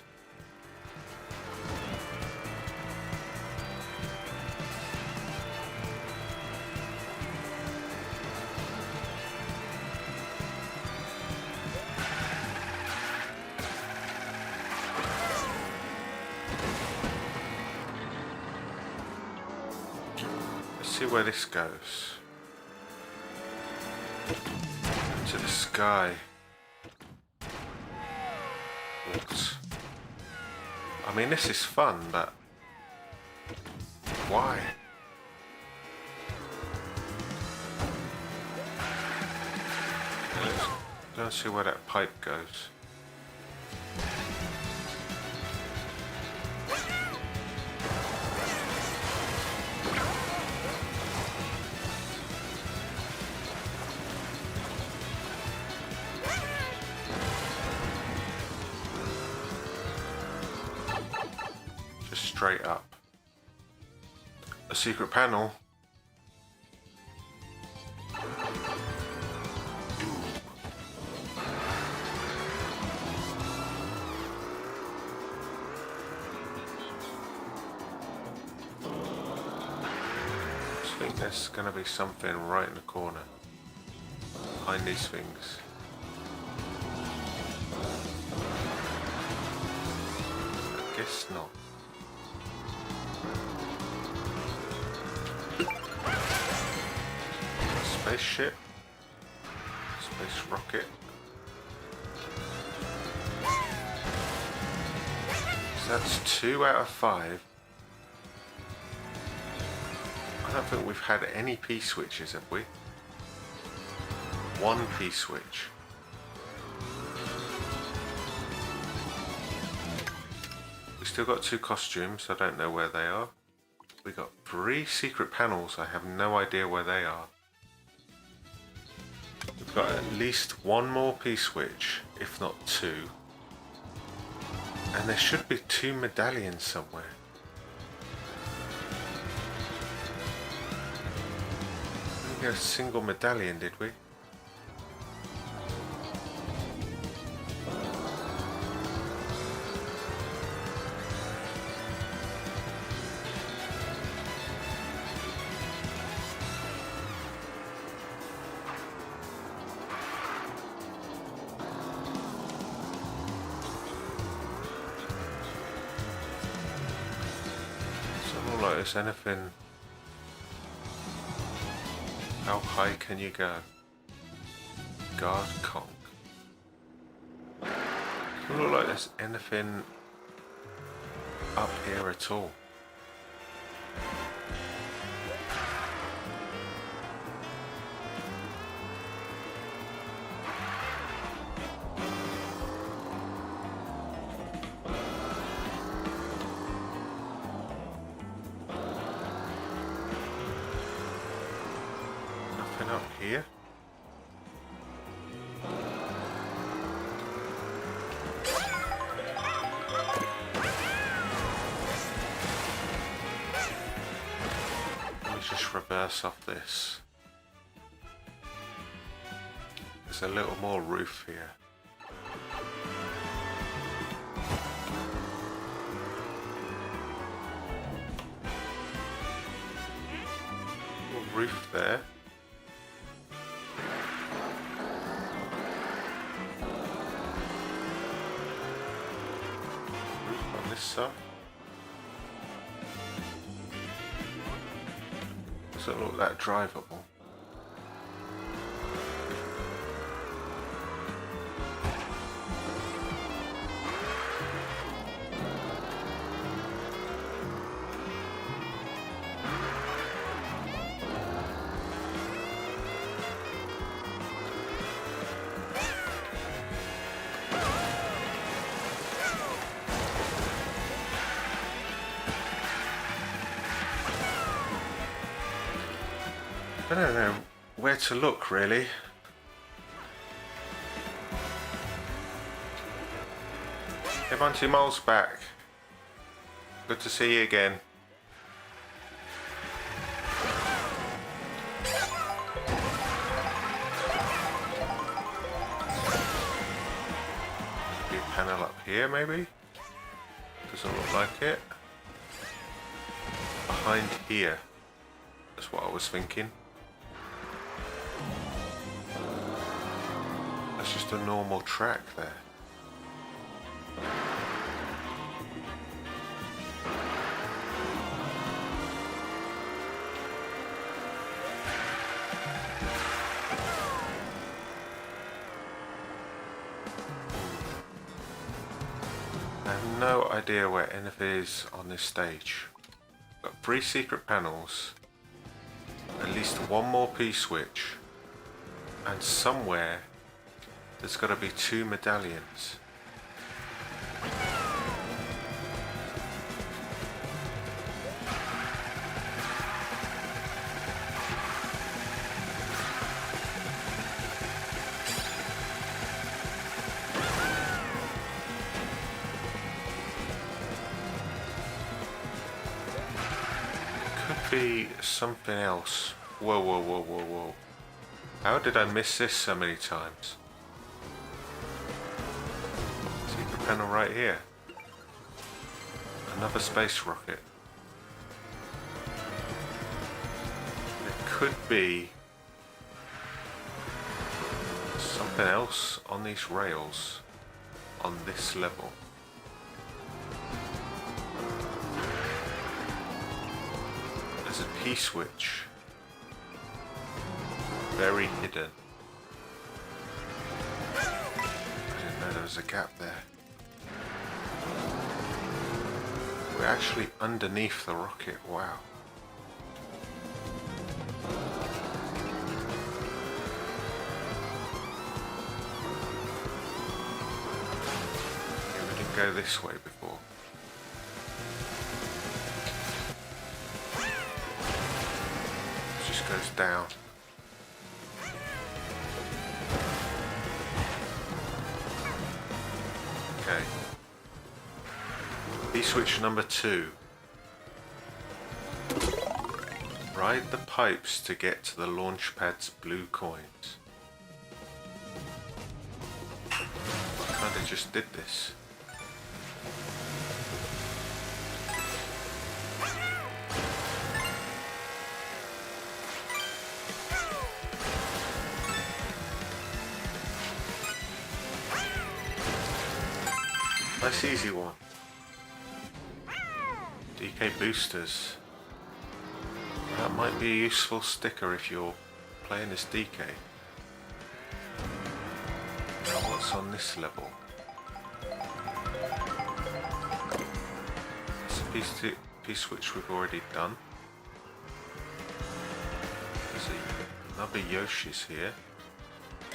See where this goes. To the sky. What? I mean, this is fun, but why? Let's go and see where that pipe goes. Straight up. A secret panel. I think there's going to be something right in the corner behind these things. I guess not. Spaceship, space rocket. So that's 2 out of 5. I don't think we've had any P-switches, have we? One P-switch. We still got 2 costumes, I don't know where they are. We got 3 secret panels, I have no idea where they are. We've got at least 1 more P-switch, if not 2. And there should be 2 medallions somewhere. We didn't get a single medallion, did we? Is anything? How high can you go? Guard conch. Doesn't look like there's anything up here at all. Up here. Let me just reverse off this. There's a little more roof here. Little roof there. Stuff. Doesn't look that drivable. I don't know where to look, really. Come on, 2 miles back. Good to see you again. Be a panel up here, maybe? Doesn't look like it. Behind here. That's what I was thinking. That's just a normal track there. I have no idea where anything is on this stage. Got 3 secret panels, at least 1 more P-switch, and somewhere there's got to be 2 medallions. Could be something else. Whoa, whoa, whoa, whoa, whoa. How did I miss this so many times? Secret panel right here. Another space rocket. There could be something else on these rails on this level. There's a P-switch. Very hidden. I didn't know there was a gap there. We're actually underneath the rocket, wow. Yeah, we didn't go this way before. It just goes down. Okay. Switch number 2. Ride the pipes to get to the launch pad's blue coins. I kinda just did this. Nice easy one. DK boosters. That might be a useful sticker if you're playing as DK. Now what's on this level? It's a piece which we've already done. There's another Yoshi's here.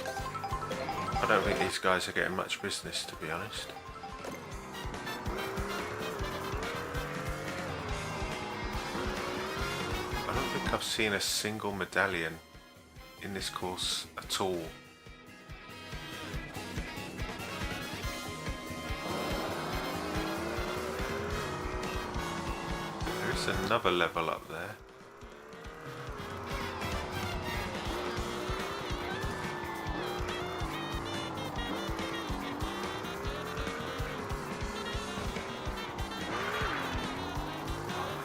I don't think these guys are getting much business, to be honest. I don't think I've seen a single medallion in this course at all. There's another level up there.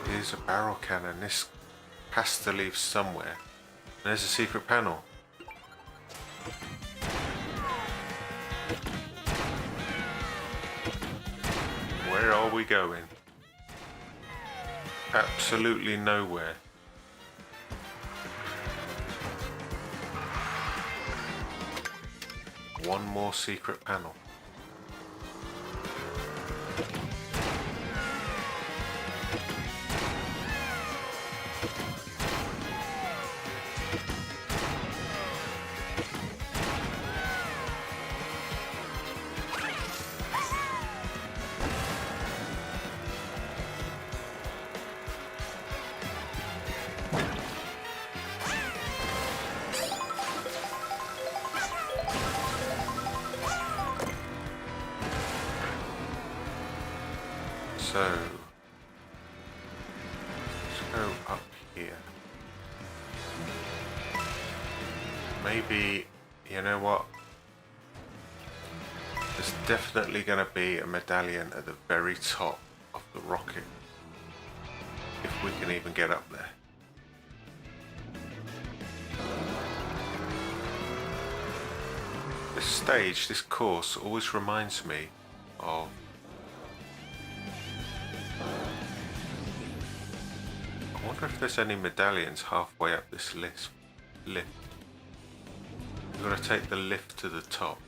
Here's a barrel cannon. This has to leave somewhere. There's a secret panel. Where are we going? Absolutely nowhere. One more secret panel. So, let's go up here. Maybe, you know what? There's definitely going to be a medallion at the very top of the rocket. If we can even get up there. This stage, this course, always reminds me of I wonder if there's any medallions halfway up this lift. You've got to take the lift to the top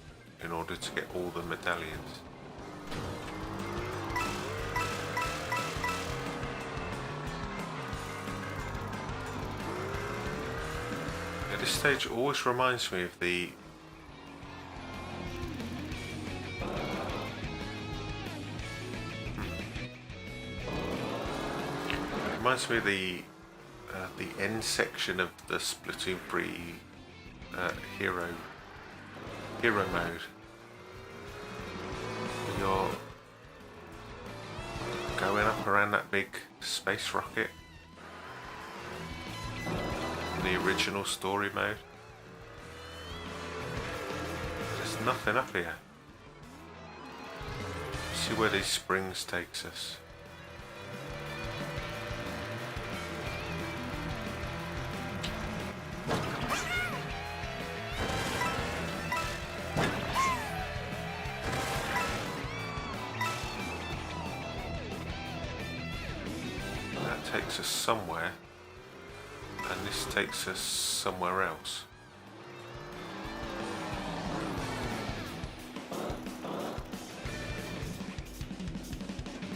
in order to get all the medallions. Yeah, this stage always reminds me of the reminds me of the end section of the Splatoon 3 hero mode. You're going up around that big space rocket in the original story mode. There's nothing up here. See where these springs takes us. Takes us somewhere, and this takes us somewhere else.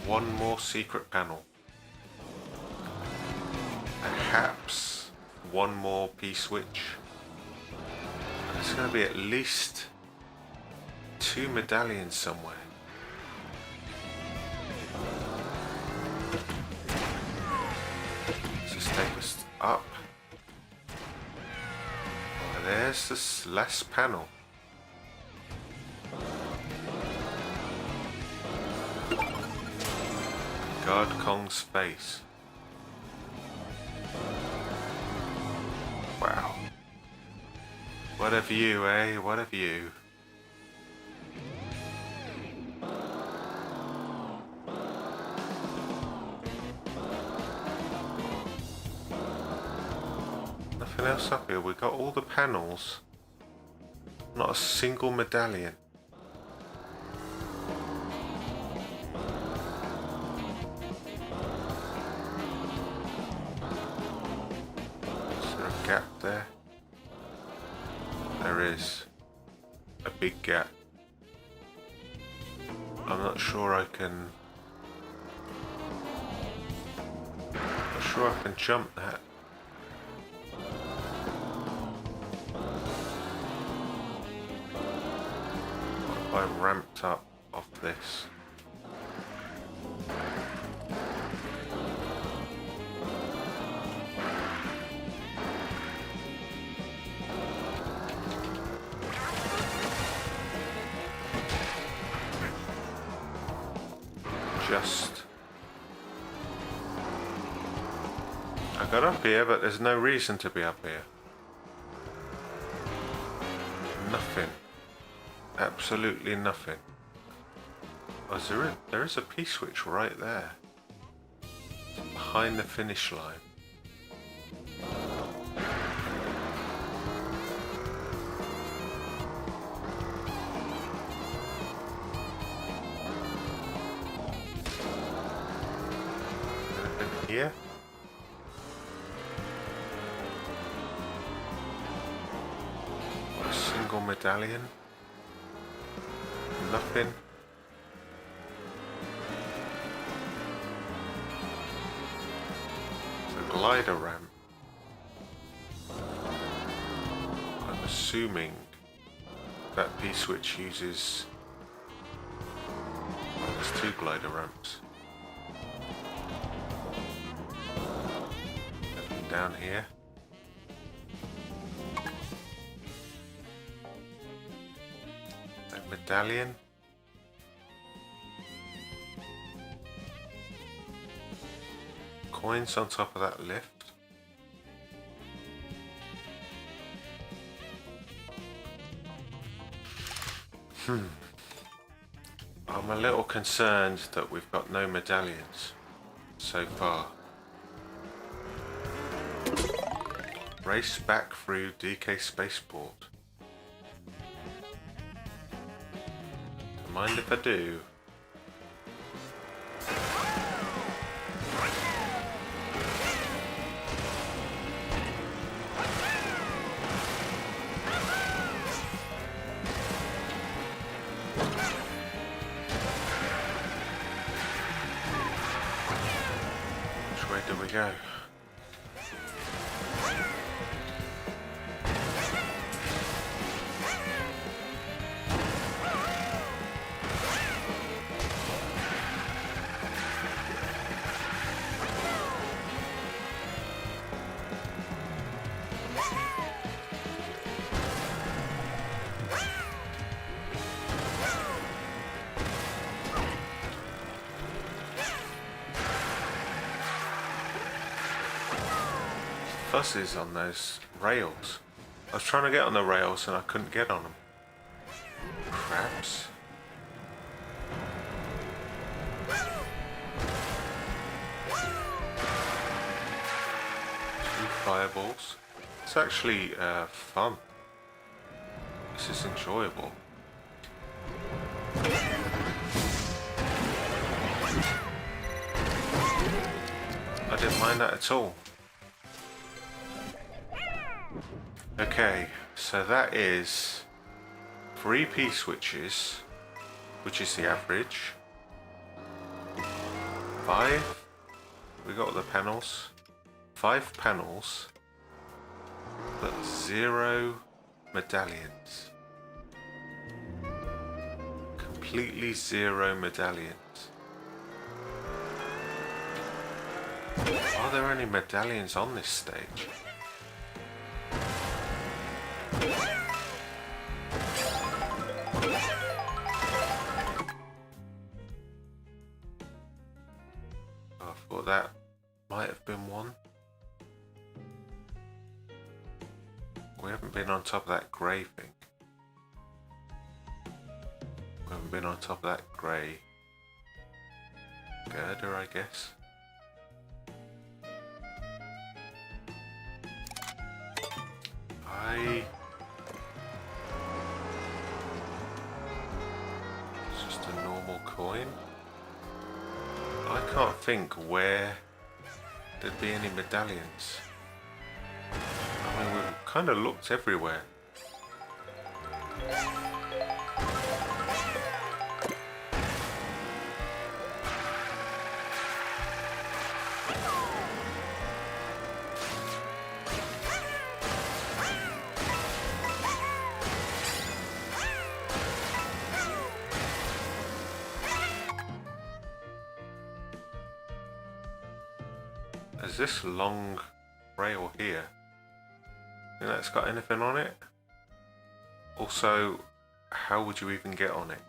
One more secret panel. Perhaps one more P-switch. There's going to be at least 2 medallions somewhere. Let's just take us up. Oh, there's this last panel. God Kong's face. Wow. What a view, eh? What a view. Nothing else up here. We've got all the panels. Not a single medallion. Is there a gap there? There is a big gap. I'm not sure I can. Not sure I can jump that. What if I ramped up off this? I got up here, but there's no reason to be up here. Nothing. Absolutely nothing. Oh, there is a P-switch right there. Behind the finish line. Anything here? Medallion. Nothing. It's a glider ramp. I'm assuming that P-switch uses. Oh, there's 2 glider ramps. Nothing down here. Medallion. Coins on top of that lift. I'm a little concerned that we've got no medallions so far. Race back through DK Spaceport. Mind if I do? Which way do we go? Buses on those rails. I was trying to get on the rails and I couldn't get on them. Crabs. 2 fireballs. It's actually fun. This is enjoyable. I didn't mind that at all. Okay, so that is 3 P-switches, which is the average. 5, we got the panels. 5 panels, but 0 medallions. Completely 0 medallions. Are there any medallions on this stage? I thought that might have been one. We haven't been on top of that grey thing. We haven't been on top of that grey girder, I guess. It's just a normal coin. I can't think where there'd be any medallions. I mean, we've kind of looked everywhere. Is this long rail here? Think that's got anything on it? Also, how would you even get on it?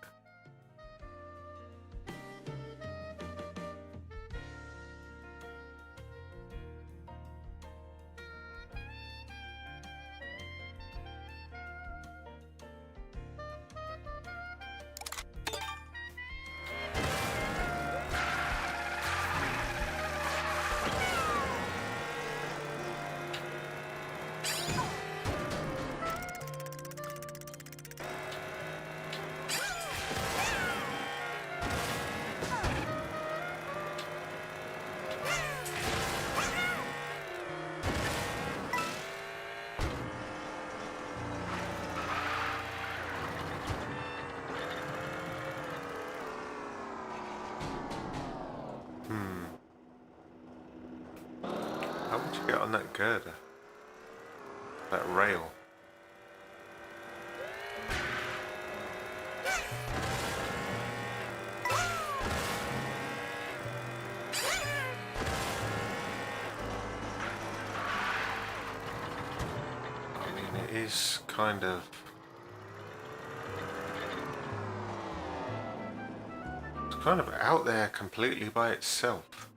How would you get on that girder? That rail? I mean, it is kind of... It's kind of out there completely by itself.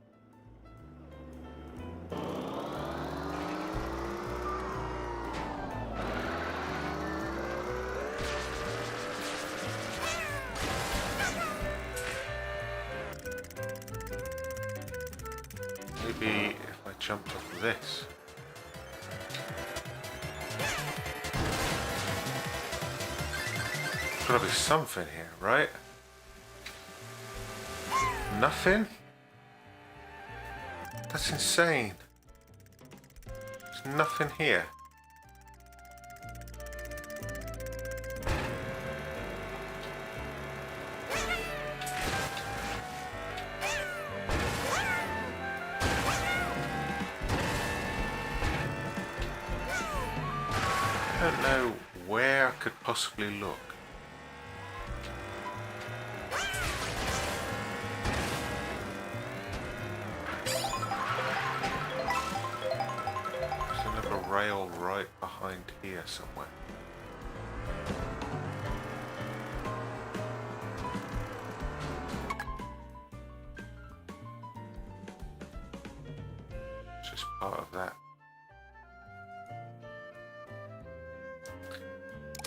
Maybe if I jumped off of this. There's gotta be something here, right? Nothing? That's insane. There's nothing here. I don't know where I could possibly look. There's another rail right behind here somewhere. It's just part of that.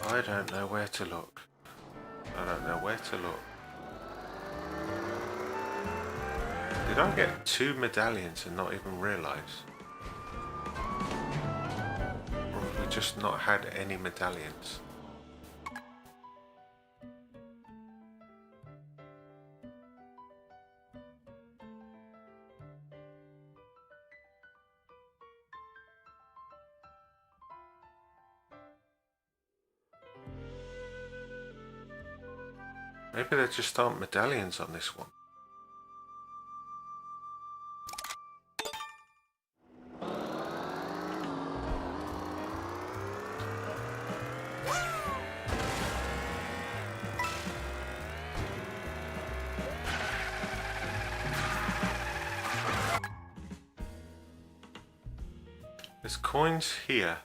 I don't know where to look. I don't know where to look. Did I get 2 medallions and not even realise? Or have we just not had any medallions? Maybe there just aren't medallions on this one. There's coins here.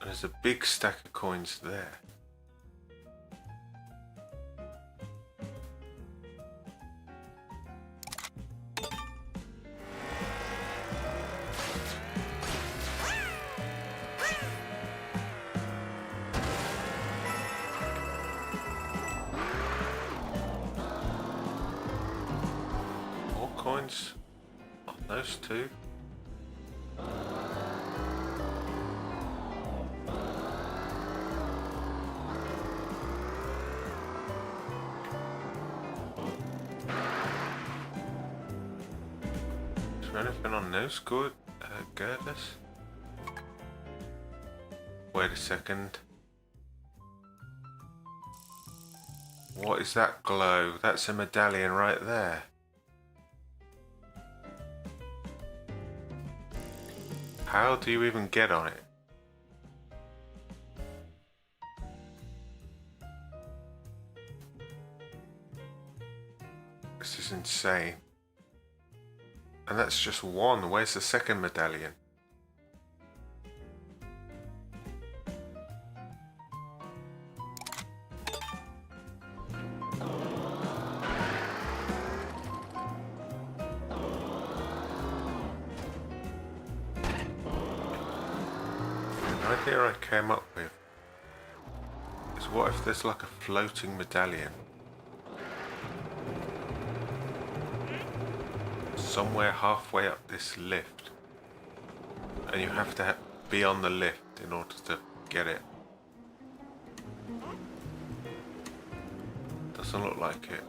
And there's a big stack of coins there. More coins on those two. Anything on those good girders? Wait a second. What is that glow? That's a medallion right there. How do you even get on it? This is insane. And that's just one. Where's the second medallion? The idea I came up with is, what if there's like a floating medallion somewhere halfway up this lift, and you have to be on the lift in order to get it. Doesn't look like it.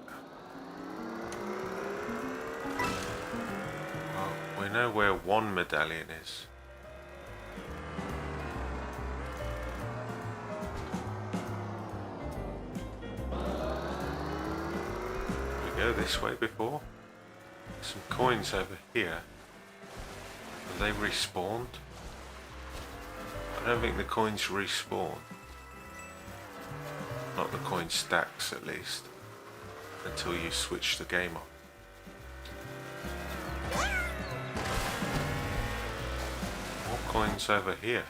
Well, we know where one medallion is. Did we go this way before? Some coins over here. Are they respawned? I don't think the coins respawn. Not the coin stacks, at least. Until you switch the game off. More coins over here.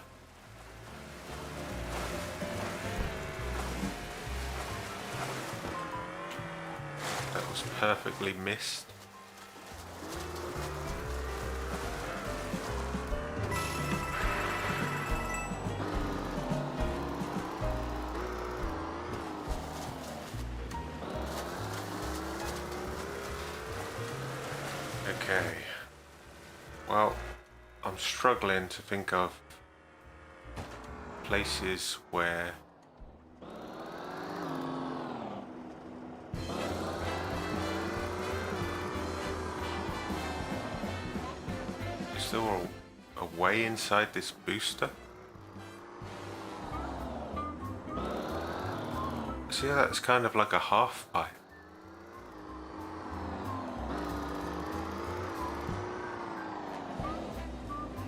That was perfectly missed. Okay, well, I'm struggling to think of places where is there a way inside this booster? See, that's kind of like a half pipe.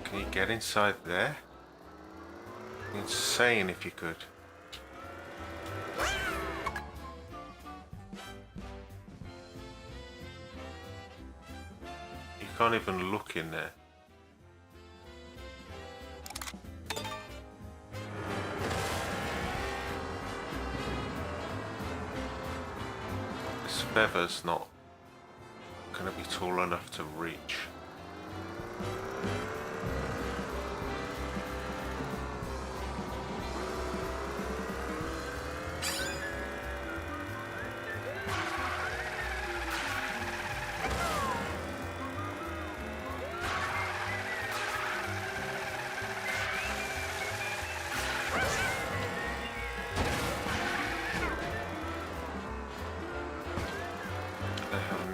Can you get inside there? Insane if you could. You can't even look in there. This feather's not gonna be tall enough to reach.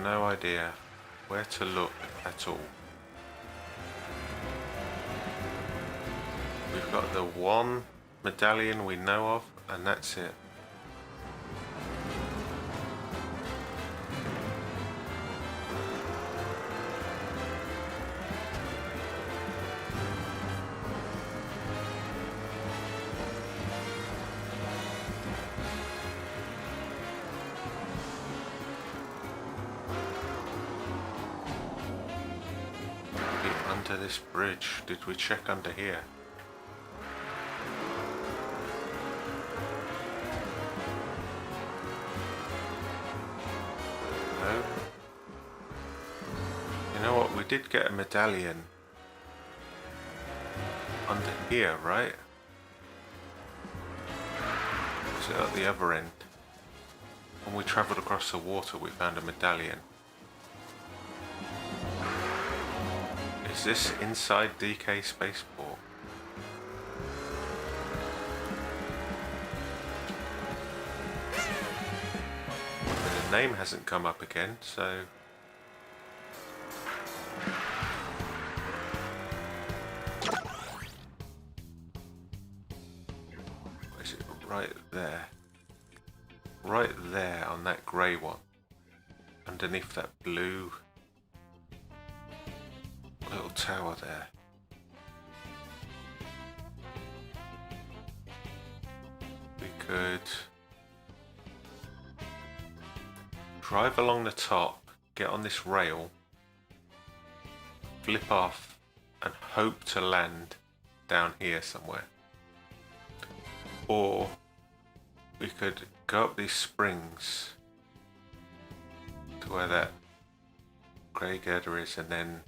No idea where to look at all. We've got the one medallion we know of, and that's it. this bridge. Did we check under here? No. You know what? We did get a medallion under here, right? Is it at the other end? When we travelled across the water, we found a medallion. Is this inside DK Spaceport? And the name hasn't come up again, so... Is it right there? Right there on that grey one. Underneath that blue little tower there. We could drive along the top, get on this rail, flip off, and hope to land down here somewhere. Or we could go up these springs to where that grey girder is and then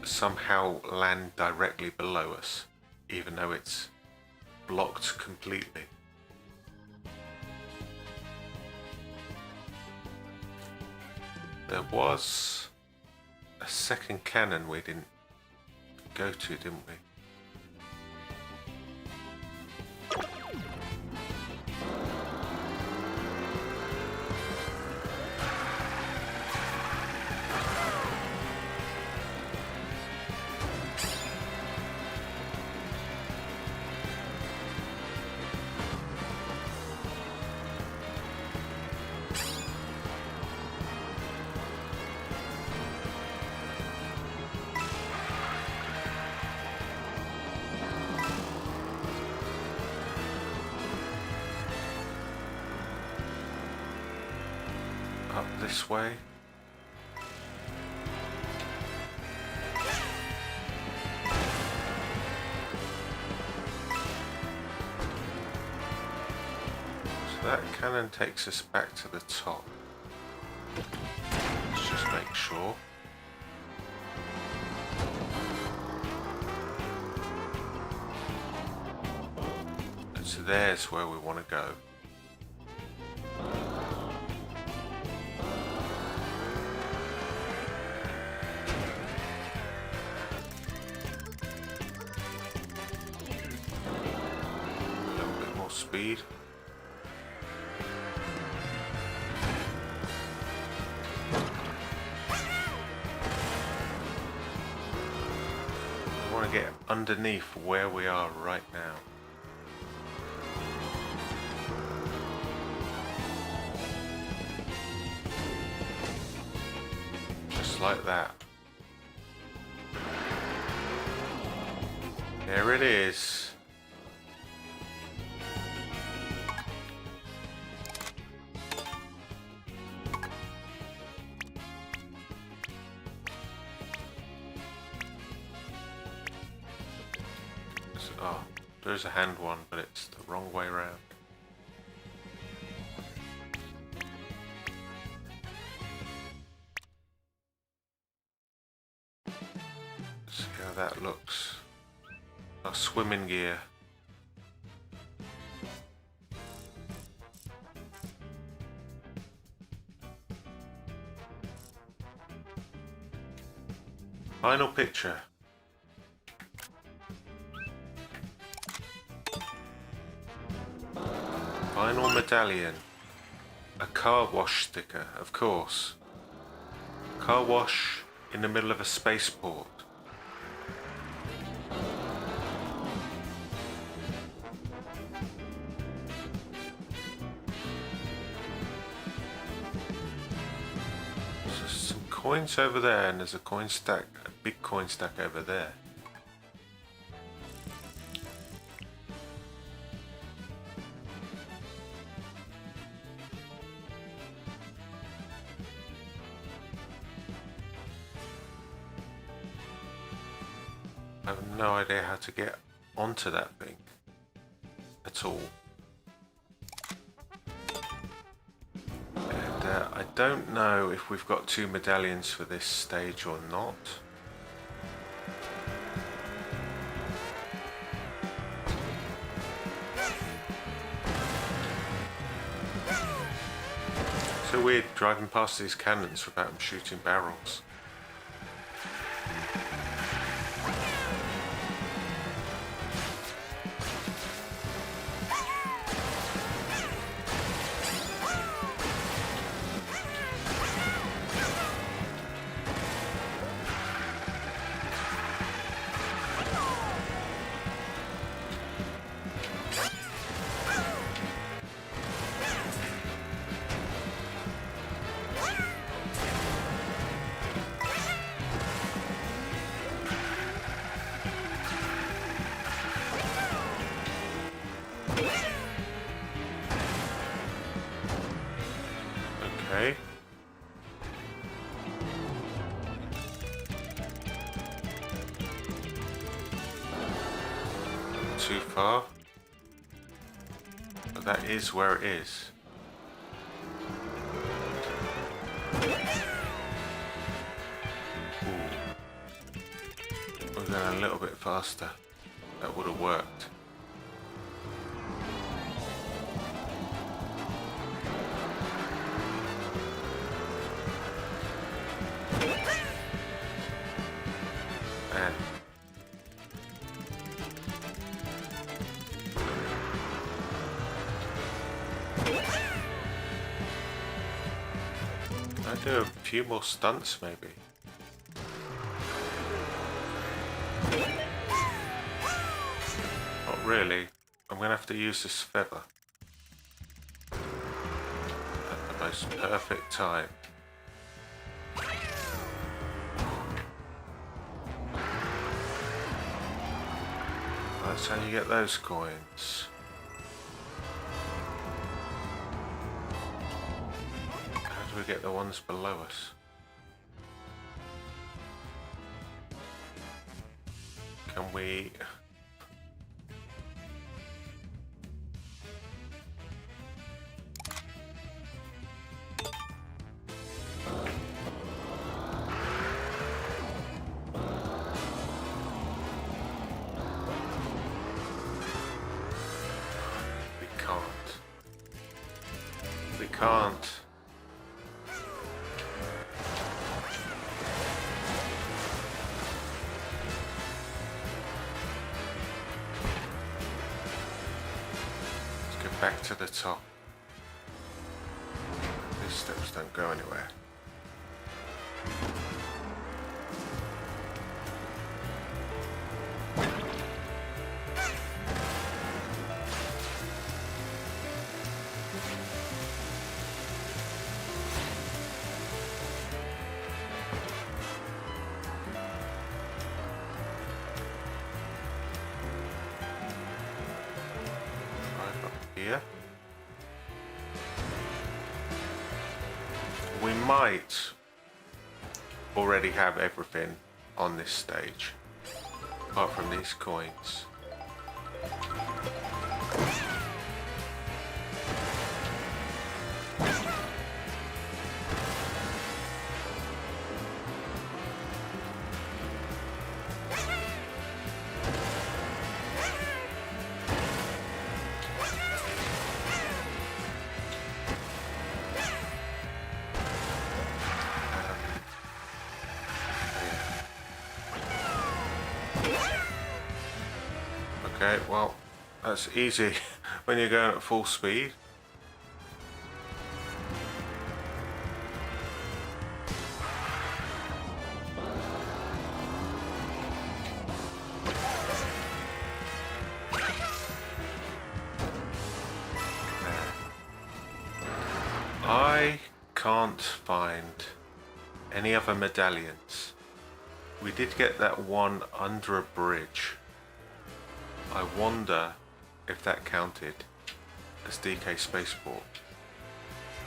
somehow land directly below us, even though it's blocked completely. There was a second cannon we didn't go to, didn't we? Up this way. So that cannon takes us back to the top. Let's just make sure. So there's where we want to go. Speed. I want to get underneath where we are right now. Just like that. There it is. Oh, there's a hand one, but it's the wrong way around. See how that looks. Our swimming gear. Final picture. Final medallion. A car wash sticker, of course. Car wash in the middle of a spaceport. There's some coins over there, and there's a coin stack, a big coin stack over there. I have no idea how to get onto that thing at all. And I don't know if we've got 2 medallions for this stage or not. So weird driving past these cannons without them shooting barrels. Okay. Too far. But that is where it is. Ooh. We're going a little bit faster. That would have worked. Man. Can I do a few more stunts maybe? Not really. I'm going to have to use this feather at the most perfect time. That's how you get those coins. How do we get the ones below us? Can we... We can't. Let's get back to the top. These steps don't go anywhere. Here. We might already have everything on this stage, apart from these coins. Okay, well, that's easy when you're going at full speed. I can't find any other medallions. We did get that one under a bridge. I wonder if that counted as DK Spaceport.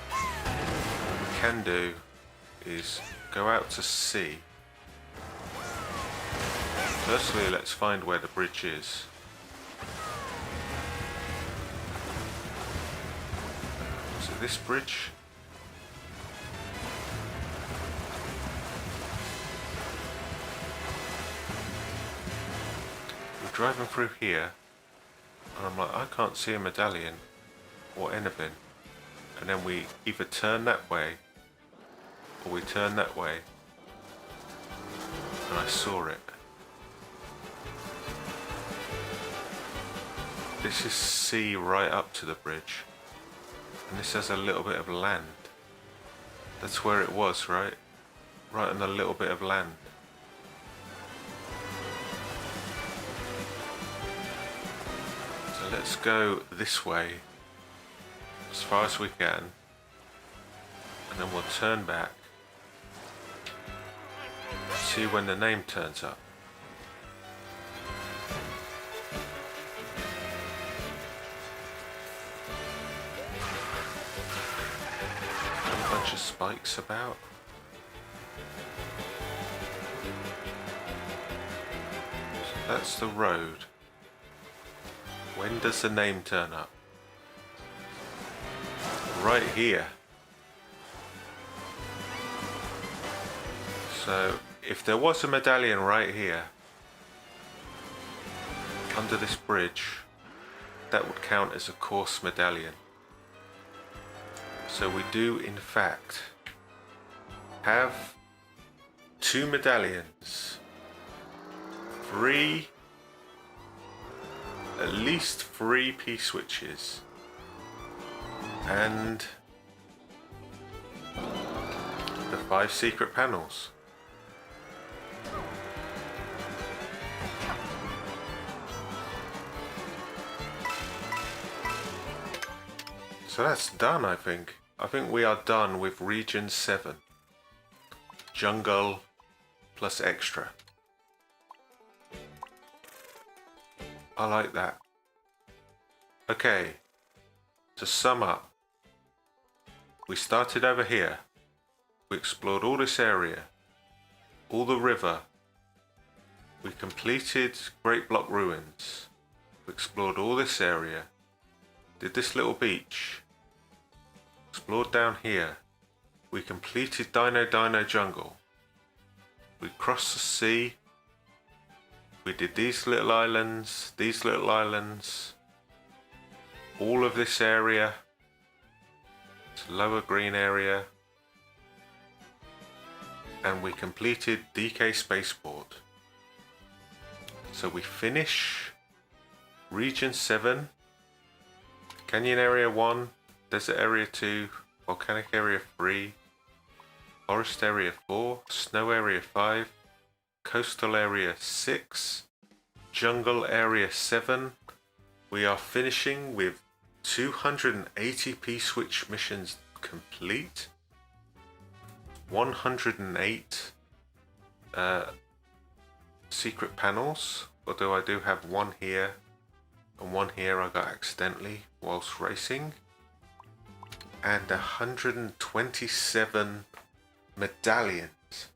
What we can do is go out to sea, Firstly, let's find where the bridge is. Is it this bridge? We're driving through here, and I'm like, I can't see a medallion or anything. And then we either turn that way, or we turn that way, and I saw it. This is sea right up to the bridge, and this has a little bit of land. That's where it was, right? Right on a little bit of land. So let's go this way as far as we can, and then we'll turn back, see when the name turns up. A bunch of spikes about. So that's the road. When does the name turn up? Right here. So if there was a medallion right here under this bridge, that would count as a course medallion. So we do in fact have 2 medallions, 3, at least 3 P-switches, and the 5 secret panels. So that's done, I think. I think we are done with Region 7. Jungle plus extra. I like that. Okay, to sum up, we started over here. We explored all this area, all the river. We completed Great Block Ruins. We explored all this area, did this little beach, explored down here. We completed DINO Jungle. We crossed the sea. We did these little islands, all of this area, this lower green area, and we completed DK Spaceport. So we finish Region 7, Canyon Area 1, Desert Area 2, Volcanic Area 3, Forest Area 4, Snow Area 5, Coastal Area 6, Jungle Area 7. We are finishing with 280 P-switch missions complete, 108 secret panels, although I do have one here and one here I got accidentally whilst racing, and 127 medallions.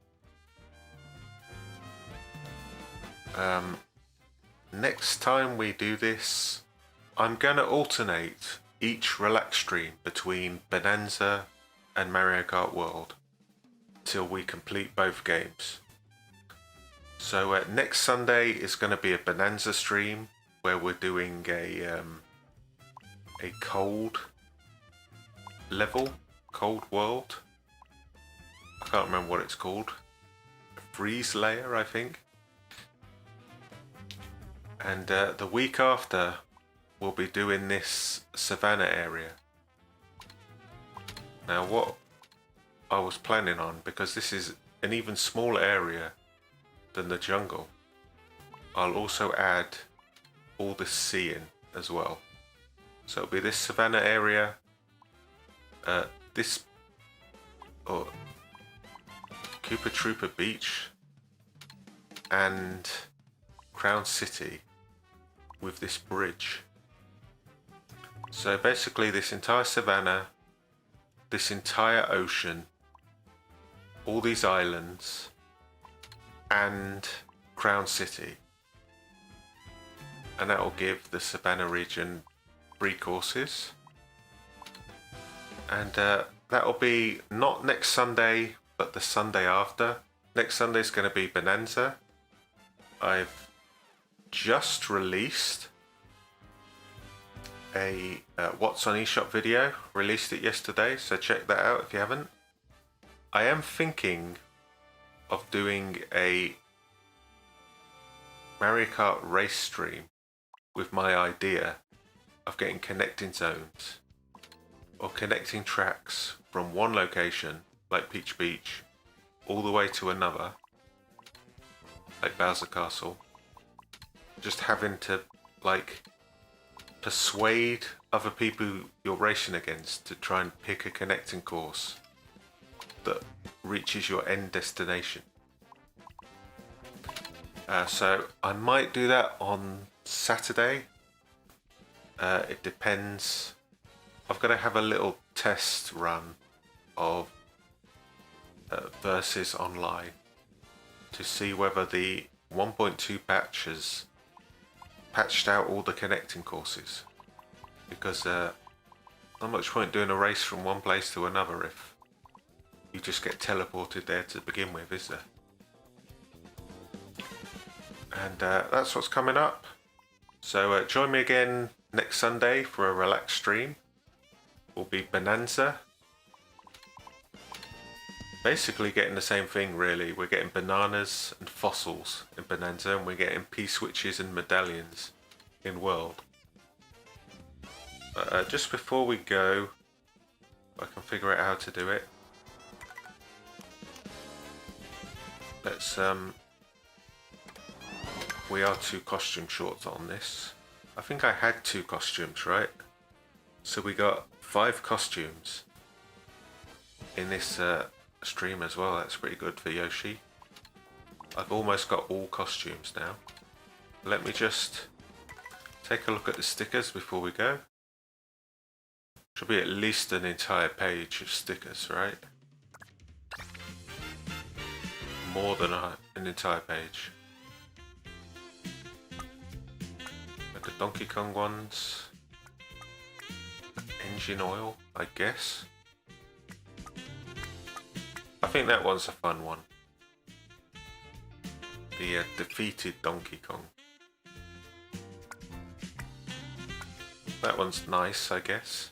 Next time we do this, I'm gonna alternate each Relaxtream between Bonanza and Mario Kart World till we complete both games. So next Sunday is going to be a Bonanza stream where we're doing a cold level, cold world. I can't remember what it's called. A freeze layer, I think. And the week after, we'll be doing this savannah area. Now what I was planning on, because this is an even smaller area than the jungle, I'll also add all the sea in as well. So it'll be this savannah area, this Koopa Troopa Beach, and Crown City with this bridge. So basically this entire savannah, this entire ocean, all these islands, and Crown City. and that will give the Savannah region 3 courses. And that will be not next Sunday, but the Sunday after. Next Sunday is going to be Bonanza. I've just released a What's on eShop video. Released it yesterday, so check that out if you haven't. I am thinking of doing a Mario Kart race stream with my idea of getting connecting zones or connecting tracks from one location, like Peach Beach, all the way to another, like Bowser Castle. Just having to, like, persuade other people you're racing against to try and pick a connecting course that reaches your end destination. So I might do that on Saturday. It depends. I've got to have a little test run of Versus Online to see whether the 1.2 patch has patched out all the connecting courses, because not much point doing a race from one place to another if you just get teleported there to begin with, is there? And that's what's coming up. So join me again next Sunday for a relaxed stream. Will be Bonanza. Basically getting the same thing really. We're getting bananas and fossils in Bonanza, and we're getting P-switches and medallions in World. Just before we go, I can figure out how to do it. Let's we are 2 costume short on this. I think I had 2 costumes, right? So we got 5 costumes in this stream as well. That's pretty good for Yoshi. I've almost got all costumes now. Let me just take a look at the stickers before we go. Should be at least an entire page of stickers, right? More than an entire page. The Donkey Kong ones. Engine oil, I guess. I think that one's a fun one. The defeated Donkey Kong. That one's nice, I guess.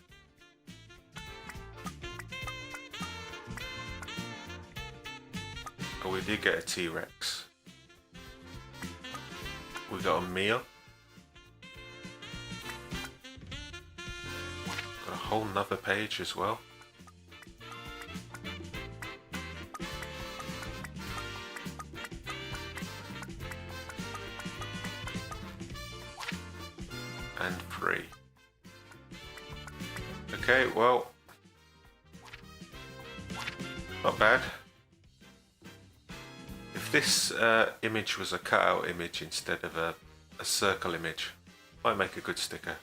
Oh, we did get a T-Rex. We got a meal. Got a whole nother page as well. And 3. Okay, well, not bad. If this image was a cutout image instead of a circle image, might make a good sticker.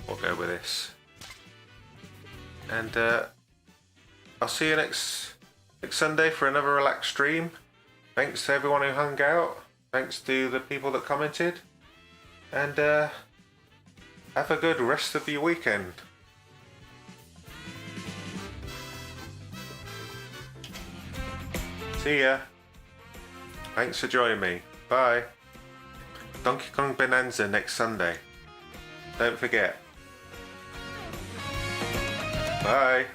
We'll go with this. And I'll see you next Sunday for another relaxed stream. Thanks to everyone who hung out. Thanks to the people that commented. And have a good rest of your weekend. See ya. Thanks for joining me. Bye. Donkey Kong Bonanza next Sunday. Don't forget. Bye.